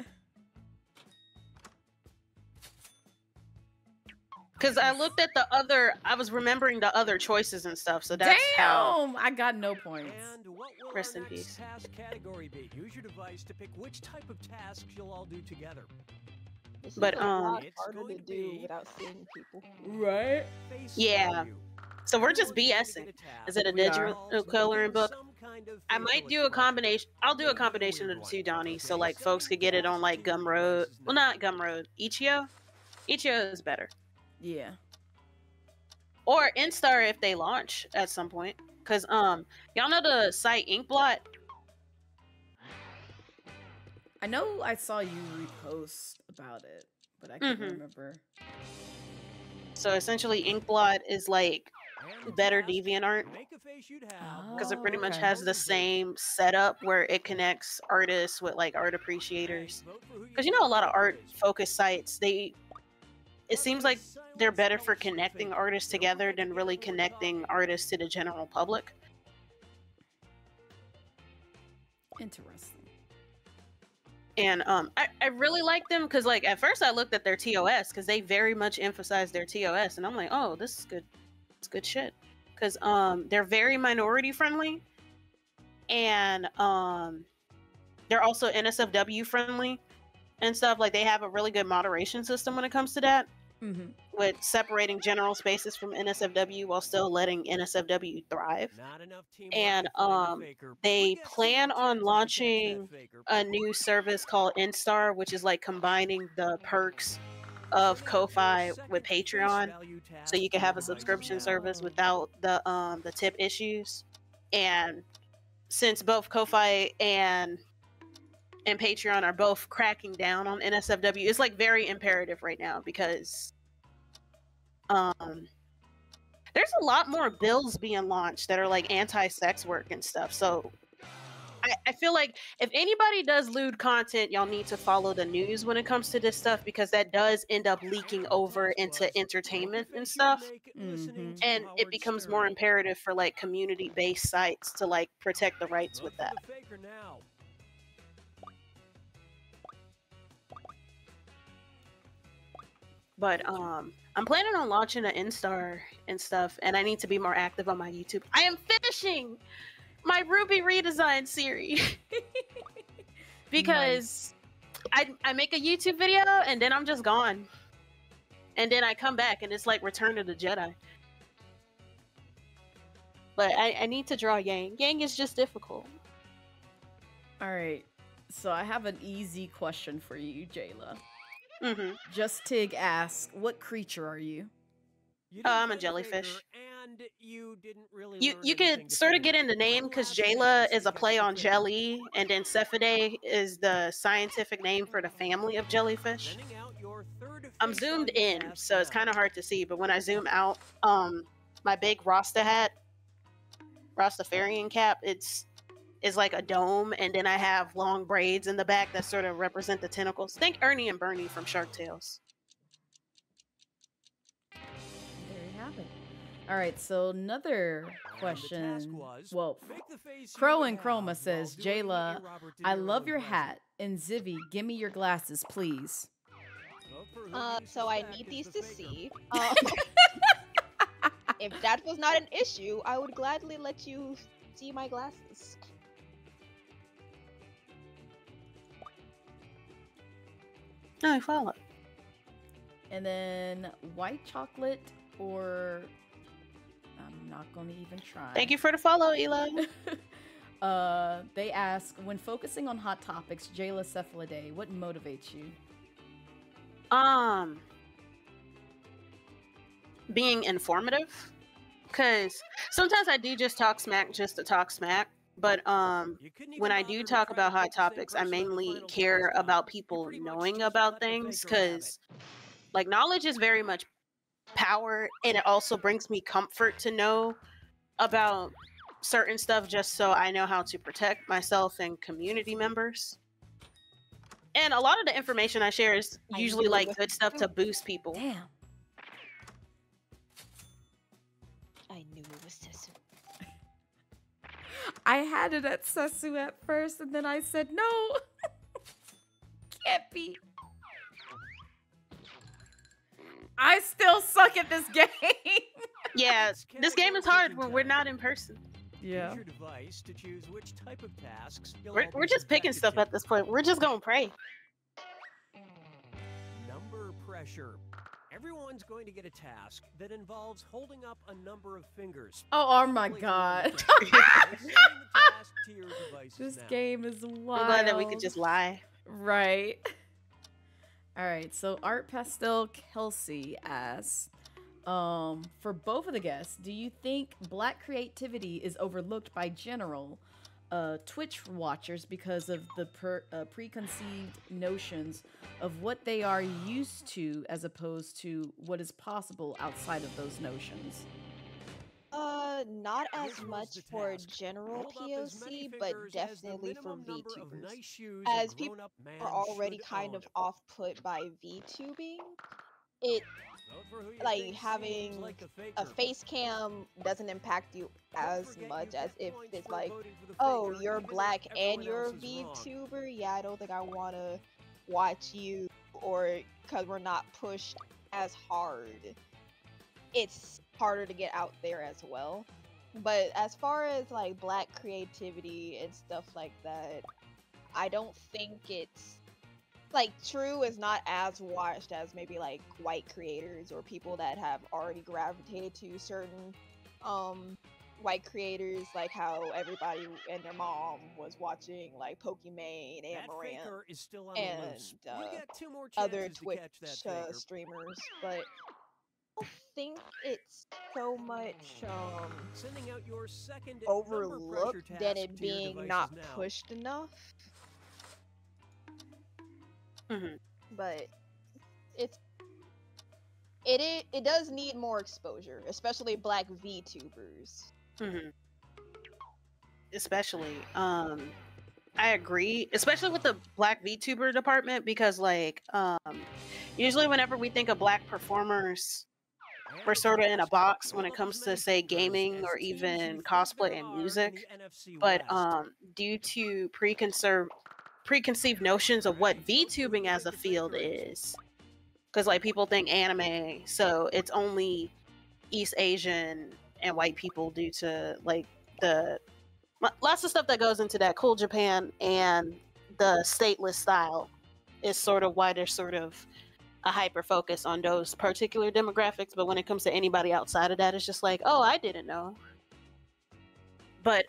Because I looked at the other, I was remembering the other choices and stuff, so that's how. I got no points. And what will Rest our in next peace. task category be? Use your device to pick which type of tasks you'll all do together. This is But, a lot it's harder going to to do be- without seeing people. Right? Face Yeah. value. So we're just Everyone's going to BSing. get a task. Is it a We are. digital coloring book? Some kind of I might facial do a expression. combination. I'll do a Maybe combination weird of the one. two, Donnie, so Okay, like folks could get it on like to your Gumroad. devices Well, now. not Gumroad. Ichio? Ichio is better. Yeah. Or Instar if they launch at some point. Cause y'all know the site Inkblot? I know I saw you repost about it, but I can't remember. So essentially, Inkblot is like And the better task, DeviantArt make a face you'd have because it pretty Oh, much okay. has the same setup where it connects artists with like art appreciators. Because you know, a lot of art focused sites, it seems like they're better for connecting artists together than really connecting artists to the general public. Interesting. And I really like them because like at first I looked at their TOS because they very much emphasize their TOS, and I'm like, oh, this is good. It's good shit. Because they're very minority friendly, and they're also NSFW friendly and stuff. Like they have a really good moderation system when it comes to that, with separating general spaces from NSFW while still letting NSFW thrive. And they plan on launching a new service called Instar, which is like combining the perks of Ko-Fi with Patreon, so you can have a subscription service without the tip issues. And since both Ko-Fi and Patreon are both cracking down on NSFW, it's like very imperative right now because there's a lot more bills being launched that are like anti-sex work and stuff. So I feel like if anybody does lewd content, y'all need to follow the news when it comes to this stuff, because that does end up leaking over into entertainment and stuff. And it becomes more imperative for like community-based sites to like protect the rights with that. But I'm planning on launching an Instar and stuff, and I need to be more active on my YouTube. I am finishing my Ruby redesign series because I make a YouTube video and then I'm just gone, and then I come back and it's like Return of the Jedi. But I need to draw Yang. Yang is just difficult. All right, so I have an easy question for you, Jayla. Just Tig asks, what creature are you? I'm a jellyfish. And you could sort of get in the name because Jayla is a play on jelly, and then Cephidae is the scientific name for the family of jellyfish. I'm zoomed in, so it's kind of hard to see, but when I zoom out, my big Rastafarian cap, is like a dome, and then I have long braids in the back that sort of represent the tentacles. Think Ernie and Bernie from Shark Tales. There you have it. All right, so another question. Well, Crow and Chroma says, Jayla, I love your hat. And Zivy, give me your glasses, please. So I need these to see. If that was not an issue, I would gladly let you see my glasses. No, I follow. And then white chocolate, or I'm not going to even try. Thank you for the follow, Eli. They ask, when focusing on hot topics, Jayla Cephalidae, what motivates you? Being informative, because sometimes I do just talk smack just to talk smack. But when I do talk about hot topics, I mainly care about people knowing about things, because like knowledge is very much power, and it also brings me comfort to know about certain stuff just so I know how to protect myself and community members. And a lot of the information I share is usually like good stuff to boost people. Damn. I knew it was Sesu. I had it at Sesu at first, and then I said, no. Can't be. I still suck at this game. Yeah, this game is hard when we're not in person. Yeah. We're just picking stuff at this point. We're just gonna pray. Number pressure. Everyone's going to get a task that involves holding up a number of fingers. Oh my god. This game is wild. I'm glad that we could just lie. Right. All right, so Art Pastel Kelsey asks, for both of the guests, do you think Black creativity is overlooked by general Twitch watchers because of the preconceived notions of what they are used to as opposed to what is possible outside of those notions? Not as This was much the for task. general Hold up as many POC, but fingers as the definitely for minimum number of VTubers. nice shoes As a people grown-up man are already should kind own. of off-put by VTubing, it Vote for who you like think seems having like a a faker. face cam doesn't impact you Don't as forget much you as get if points it's for like, voting for the oh, faker, you're even if black and everyone you're a else is wrong. VTuber. Yeah, I don't think I want to watch you, or because we're not pushed as hard. It's harder to get out there as well. But as far as like black creativity and stuff like that, I don't think it's like True is not as watched as maybe like white creators or people that have already gravitated to certain white creators, like how everybody and their mom was watching like Pokimane and That Amaranth faker is still on the and loose. You get 2 more other chances to Twitch catch that faker. streamers, but I don't think it's so much Sending out your second number pressure overlooked task than it to your being devices not now. pushed enough. Mhm. But it does need more exposure, especially black VTubers. Mhm. Especially, I agree, especially with the black VTuber department, because like, usually whenever we think of black performers, we're sort of in a box when it comes to say gaming or even cosplay and music. But due to preconceived notions of what VTubing as a field is, because like people think anime, so it's only East Asian and white people due to like the lots of stuff that goes into that cool Japan and the stateless style is sort of why there's sort of a hyper focus on those particular demographics. But when it comes to anybody outside of that, it's just like, oh, I didn't know. But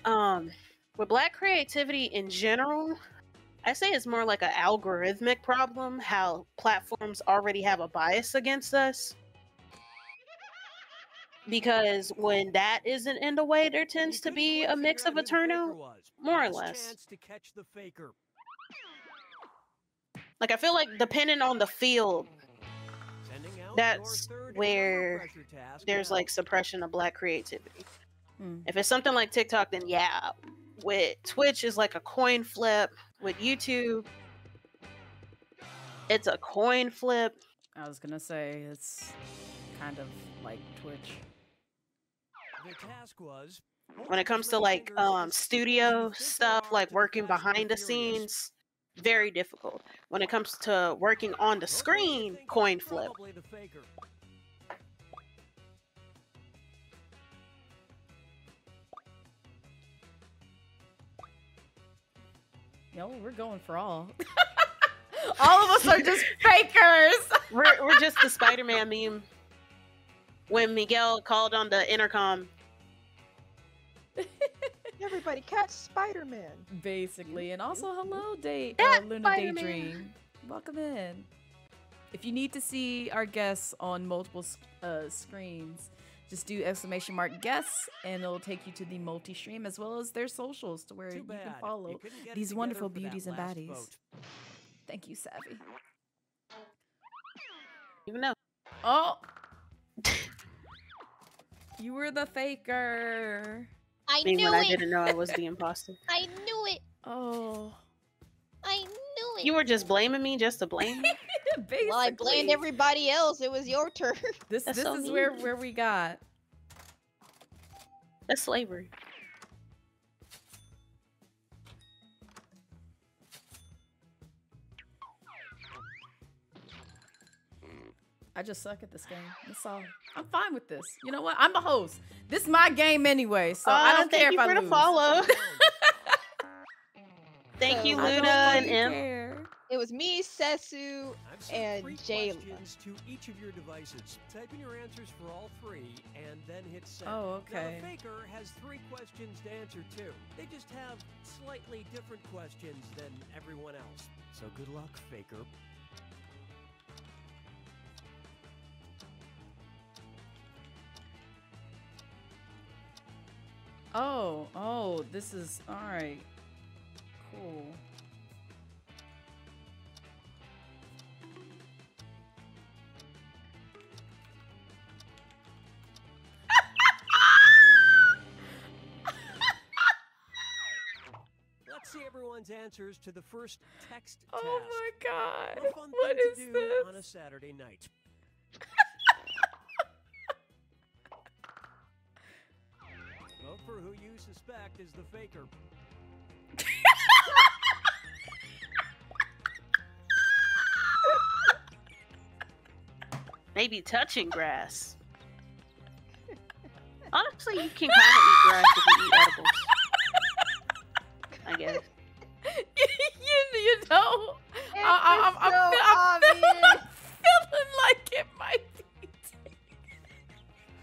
with black creativity in general, I say it's more like an algorithmic problem, how platforms already have a bias against us. Because when that isn't in the way, there tends to be a mix of a turnout, more or less. To catch the faker. Like, I feel like depending on the field, that's where there's like suppression of black creativity. If it's something like TikTok, then yeah. With Twitch is like a coin flip. With YouTube, it's a coin flip. I was gonna say it's kind of like Twitch. The task was, when it comes to like studio stuff, like working behind the scenes, very difficult. When it comes to working on the screen, coin flip. Yo, we're going for all. All of us are just fakers. We're just the Spider-Man meme. When Miguel called on the intercom. Everybody catch Spider-Man. Basically. And also, hello, Luna Spider-Man. Daydream. Welcome in. If you need to see our guests on multiple screens, just do !guests and it'll take you to the multi-stream as well as their socials to where you can follow these wonderful beauties and baddies. Vote. Thank you, Savvy. Even though. Oh! You were the faker. I Mean knew when it. I didn't know I was the imposter. I knew it. Oh. I knew it. You were just blaming me just to blame me? Basically. Well, I blamed everybody else. It was your turn. This so is mean. where we got. That's slavery. I just suck at this game. That's all. I'm fine with this. You know what? I'm the host. This is my game anyway, so I don't care if I lose. Thank you for the follow. Thank you, I don't Luna and fucking Imp. care. It was me, Sesu, I've sent and 3 Jayla. questions to each of your devices. Type in your answers for all 3 and then hit send. Oh, Now, okay. the faker has 3 questions to answer too. They just have slightly different questions than everyone else. So good luck, faker. Oh, this is all right. Cool. Let's see everyone's answers to the first text task. Oh my god. A fun What thing is to do this? on a Saturday night. Vote for who you suspect is the faker. Maybe touching grass. Honestly, you can kind of eat grass if you eat edibles. I guess. you know, I'm feeling like it might be.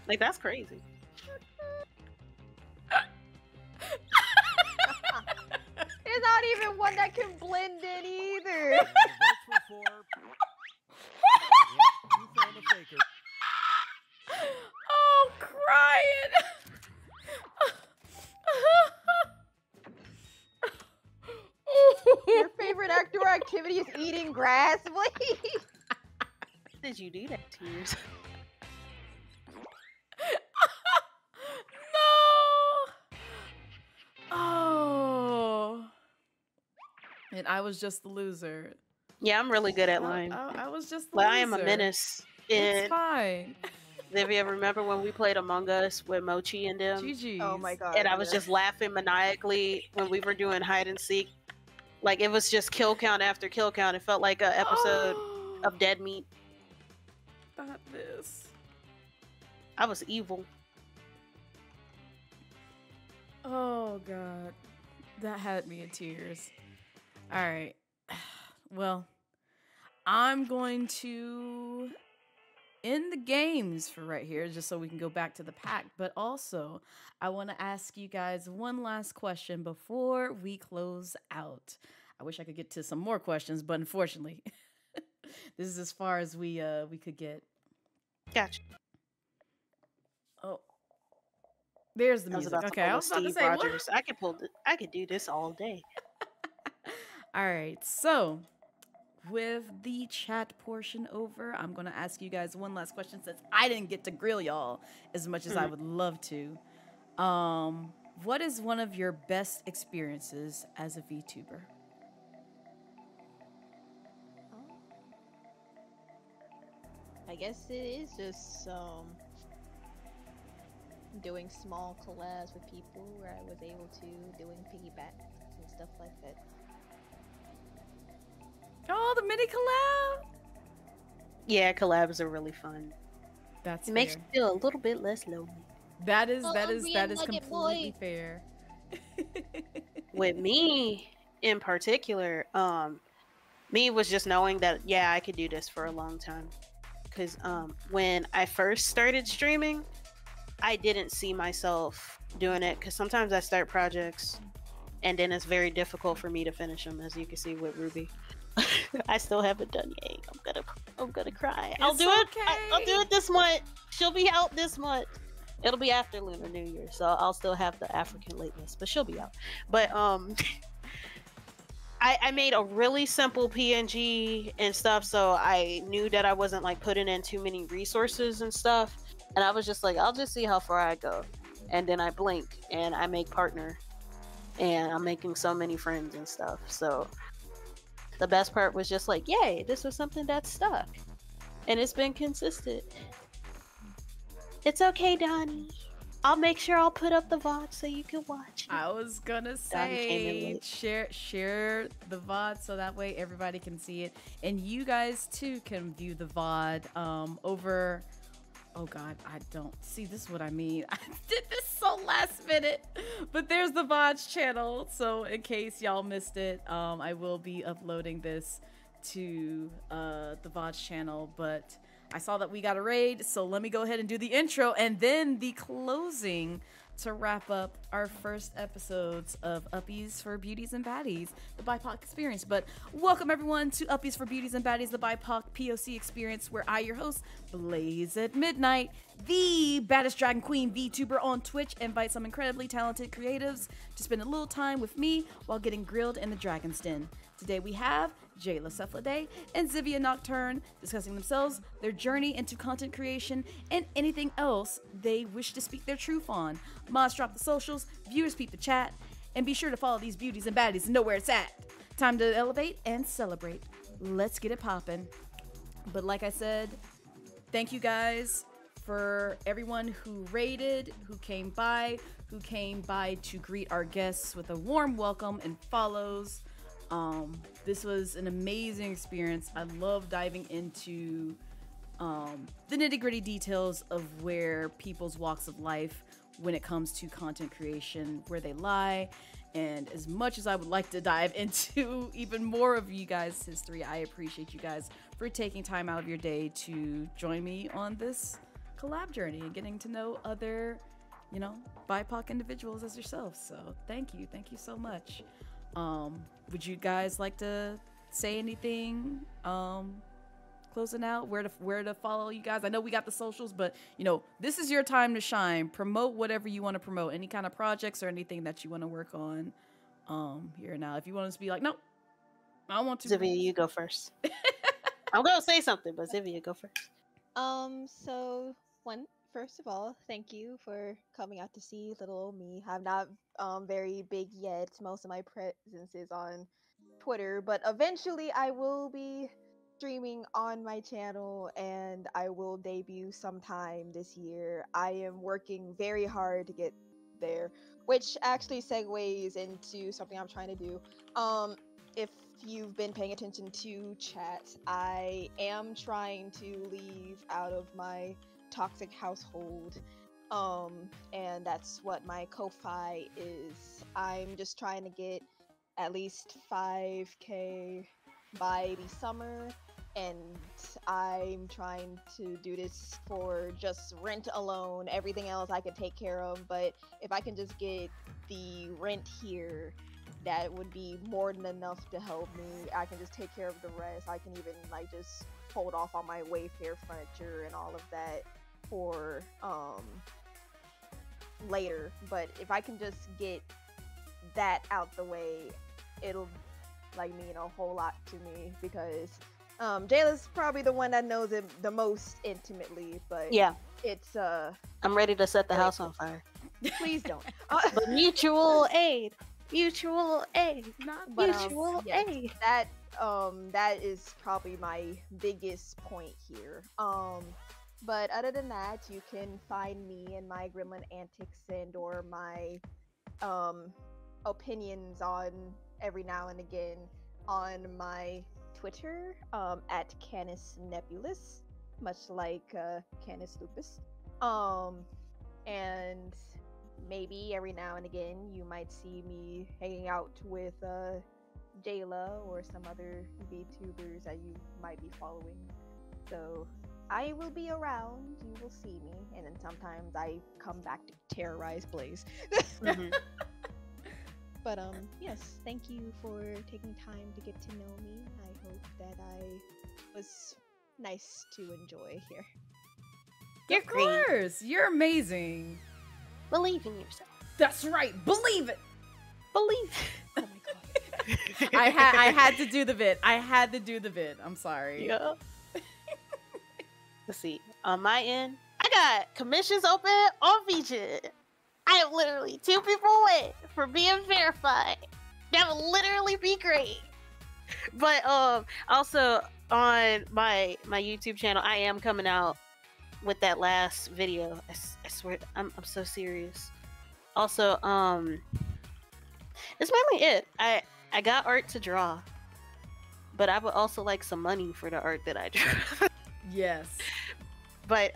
Like, that's crazy. There's not even one that can blend in either. Votes for 4. Yep, you found the faker. Oh, I'm crying. Your favorite outdoor activity is eating grass, please. Did you do that to yourself? No. Oh. And I was just the loser. Yeah, I'm really good at lying. I was just the Like, loser. I am a menace. It's And fine. if you ever remember when we played Among Us with Mochi and them, GG's. Oh my god. and I was just laughing maniacally when we were doing hide and seek. Like, it was just kill count after kill count. It felt like an episode of Dead Meat. Not this. I was evil. Oh god. That had me in tears. Alright. Well, I'm going to end the games for right here just so we can go back to the pack. But also, I want to ask you guys one last question before we close out. I wish I could get to some more questions, but unfortunately, this is as far as we could get. Gotcha. Oh, there's the I was music. about to Okay, pull I a was about to Steve say, Rogers. I could do this all day. All right, so with the chat portion over, I'm going to ask you guys one last question since I didn't get to grill y'all as much as I would love to. What is one of your best experiences as a VTuber? I guess it is just doing small collabs with people where I was able to doing piggybacks and stuff like that. Oh, the mini collab. Yeah, collabs are really fun. That's It makes fair. you feel a little bit less lonely. That is Nugget completely boy. fair. With me in particular, me was just knowing that, yeah, I could do this for a long time. Because when I first started streaming, I didn't see myself doing it because sometimes I start projects and then it's very difficult for me to finish them, as you can see with Ruby. I still haven't done yet. I'm gonna cry. I'll do it. I'll do it this month. She'll be out this month. It'll be after Lunar New Year, so I'll still have the African lateness, but she'll be out. But I made a really simple PNG and stuff, so I knew that I wasn't like putting in too many resources and stuff. And I was just like, I'll just see how far I go. And then I blink and I make partner, and I'm making so many friends and stuff. So the best part was just like, yay, this was something that stuck. And it's been consistent. It's okay, Donnie. I'll make sure I'll put up the VOD so you can watch it. I was gonna say share the VOD so that way everybody can see it, and you guys too can view the VOD over. Oh God, I don't see. This is what I mean. I did this so last minute, but there's the VODs channel. So in case y'all missed it, I will be uploading this to the VODs channel. But I saw that we got a raid, so let me go ahead and do the intro and then the closing to wrap up our first episodes of Uppies for Beauties and Baddies, the BIPOC experience. But welcome everyone to Uppies for Beauties and Baddies, the BIPOC POC experience, where I, your host, Blazette Midnight, the baddest drag queen Vtuber on Twitch, invite some incredibly talented creatives to spend a little time with me while getting grilled in the Dragon's Den. Today we have Jayla Cephalade and Zivia Nocturne discussing themselves, their journey into content creation, and anything else they wish to speak their truth on. Mods drop the socials, viewers peep the chat, and be sure to follow these beauties and baddies and know where it's at. Time to elevate and celebrate. Let's get it poppin'. But like I said, thank you guys for everyone who raided, who came by to greet our guests with a warm welcome and follows. This was an amazing experience. I love diving into the nitty-gritty details of where people's walks of life when it comes to content creation, where they lie. And as much as I would like to dive into even more of you guys' history, I appreciate you guys for taking time out of your day to join me on this collab journey and getting to know other, BIPOC individuals as yourselves. So thank you so much. Would you guys like to say anything closing out, where to follow you guys? I know we got the socials, but this is your time to shine. Promote whatever you want to promote, any kind of projects or anything that you want to work on here and now. If you want us to be like, no, I don't want to. Zivia, you go first. I'm gonna say something, but Zivia, go first. First of all, thank you for coming out to see little old me. I'm not very big yet. Most of my presence is on Twitter, but eventually I will be streaming on my channel and I will debut sometime this year. I am working very hard to get there, which actually segues into something I'm trying to do. If you've been paying attention to chat, I am trying to leave out of my toxic household, and that's what my Ko-Fi is. I'm just trying to get at least 5k by the summer, and I'm trying to do this for just rent alone. Everything else I could take care of, but if I can just get the rent here, that would be more than enough to help me. I can just take care of the rest. I can even just hold off on my Wayfair furniture and all of that for later. But if I can just get that out the way, it'll mean a whole lot to me, because Jayla's probably the one that knows it the most intimately. But yeah, it's I'm ready to set the house on fire. Please don't. But mutual aid. Mutual aid. Not mutual aid. That is probably my biggest point here. But other than that, you can find me and my gremlin antics and or my opinions on every now and again on my Twitter at Canis Nebulous, much like Canis Lupus. And maybe every now and again you might see me hanging out with Jayla or some other VTubers that you might be following. So I will be around, you will see me, and then sometimes I come back to terrorize Blaze. Mm-hmm. But yes, thank you for taking time to get to know me. I hope that I was nice to enjoy here. You're Of course, you're amazing. Believe in yourself. That's right, believe it. Believe. Oh my god. I had to do the bit. I'm sorry. Yeah. Let's see. On my end, I got commissions open on VJ. I am literally 2 people away from being verified. That would literally be great. But also on my YouTube channel, I am coming out with that last video. I swear, I'm so serious. Also, it's mainly it. I got art to draw, but I would also like some money for the art that I draw. Yes. But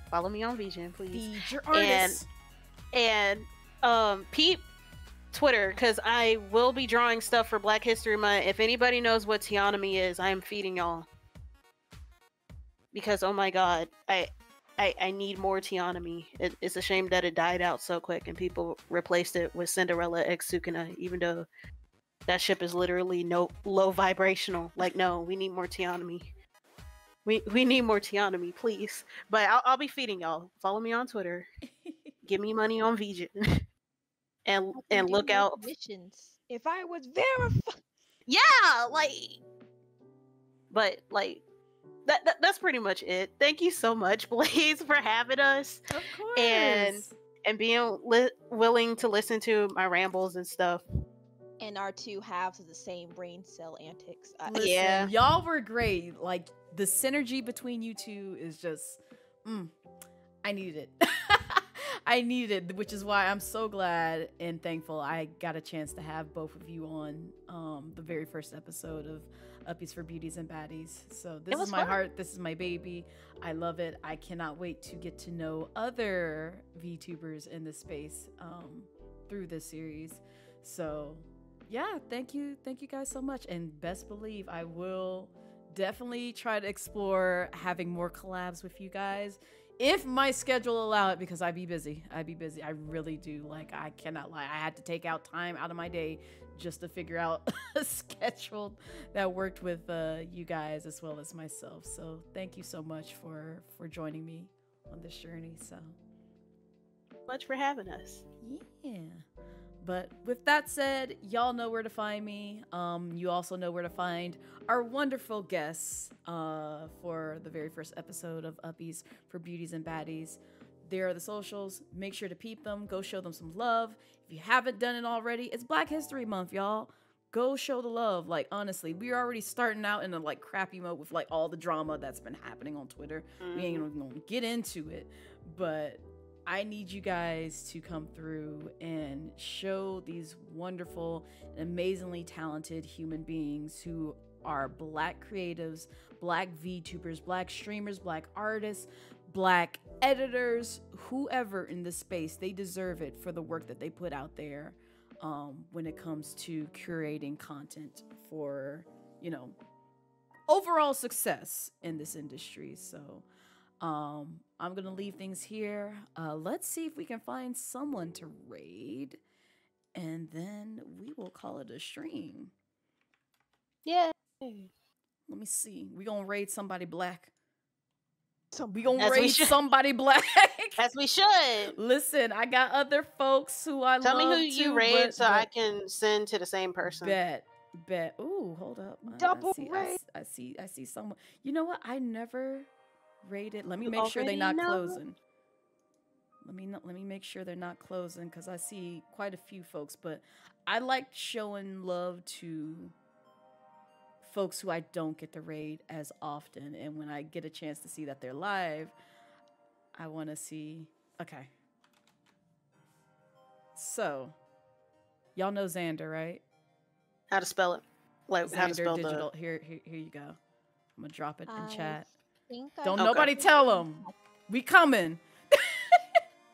follow me on VJ, please. Feed your artists. And peep Twitter, because I will be drawing stuff for Black History Month. If anybody knows what Teonomy is, I am feeding y'all. Because oh my god, I I need more Tianami. It's a shame that it died out so quick and people replaced it with Cinderella X Sukuna, even though that ship is literally low vibrational. Like, no, we need more Tianami. We need more Tianami, please. But I'll be feeding y'all. Follow me on Twitter. Give me money on VJ. and look out. Missions. If I was verified. Yeah, like. But like. That's pretty much it. Thank you so much, Blaze, for having us. Of course. And being willing to listen to my rambles and stuff. And our two halves of the same brain cell antics. Listen, yeah. Y'all were great. Like, the synergy between you two is just, I needed it. I needed it, which is why I'm so glad and thankful I got a chance to have both of you on the very first episode of Uppies for Beauties and Baddies. So this is my heart. This is my baby. I love it. I cannot wait to get to know other VTubers in this space through this series. So yeah, thank you guys so much. And best believe I will definitely try to explore having more collabs with you guys if my schedule allow it, because I'd be busy. I really do. Like, I cannot lie. I had to take out time out of my day just to figure out a schedule that worked with you guys as well as myself. So thank you so much for joining me on this journey. So much for having us. Yeah. But with that said, y'all know where to find me. You also know where to find our wonderful guests for the very first episode of Uppies for Beauties and Baddies. There are the socials. Make sure to peep them. Go show them some love. If you haven't done it already, it's Black History Month, y'all. Go show the love. Like, honestly, we're already starting out in a like crappy mode with like all the drama that's been happening on Twitter. We ain't gonna get into it, but I need you guys to come through and show these wonderful and amazingly talented human beings who are Black creatives, Black VTubers, Black streamers, Black artists, Black editors, whoever in this space. They deserve it for the work that they put out there when it comes to curating content for, you know, overall success in this industry. So I'm gonna leave things here. Let's see if we can find someone to raid, and then we will call it a stream. Yeah. Let me see. We gonna raid somebody Black. We gonna raid somebody Black. As we should. Listen, I got other folks who I Tell love me who you too, raid so but I can send to the same person. Bet. Ooh, hold up. Double raid. I see someone. You know what? I never rated. Let me make sure they're not closing. Let me make sure they're not closing, because I see quite a few folks, but I like showing love to folks who I don't get to raid as often, and when I get a chance to see that they're live, I want to see. Okay, so y'all know Xander, right? How to spell it? Like Xander how to spell Digital. Here you go. I'm gonna drop it in chat. Don't nobody tell them. We coming.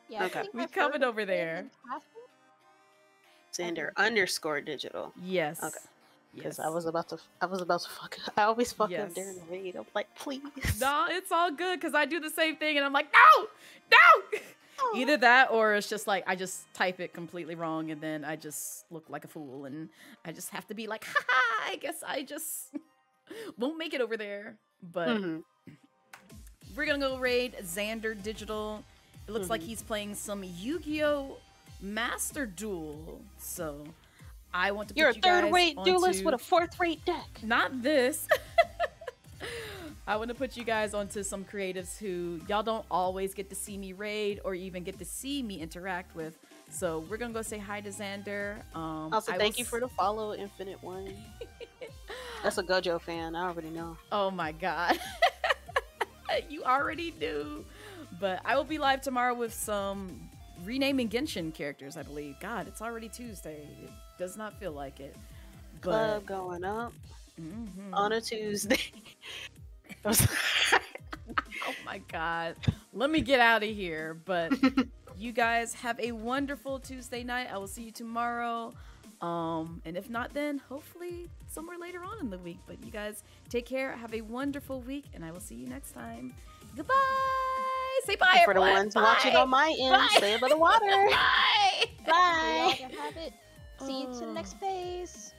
Yeah, Okay. We coming over there. Xander _ digital. Yes. Okay. Because Yes. I was about to fuck. I always fuck Yes. up during the raid. I'm like, please. No, it's all good, because I do the same thing and I'm like, no. Either that, or it's just like I just type it completely wrong and then I just look like a fool and I just have to be like, haha, I guess I just won't make it over there. But we're gonna go raid Xander Digital. It looks like he's playing some Yu-Gi-Oh! Master Duel. So I want to put You're a you guys third-rate duelist onto- with a fourth-rate deck. Not this. I want to put you guys onto some creatives who y'all don't always get to see me raid or even get to see me interact with. So we're gonna go say hi to Xander. Also, thank you for the follow, Infinite One. That's a Gojo fan. I already know. Oh my god. You already knew. But I will be live tomorrow with some renaming Genshin characters, I believe. God, it's already Tuesday. It does not feel like it. But Club going up on a Tuesday. oh my god. Let me get out of here. But you guys have a wonderful Tuesday night. I will see you tomorrow. And if not, then hopefully somewhere later on in the week. But you guys take care. Have a wonderful week, and I will see you next time. Goodbye. Say bye, And for the everyone. ones Bye. watching on my end, Bye. stay above the water. Bye. Bye. Y'all can have it. See you to the next phase.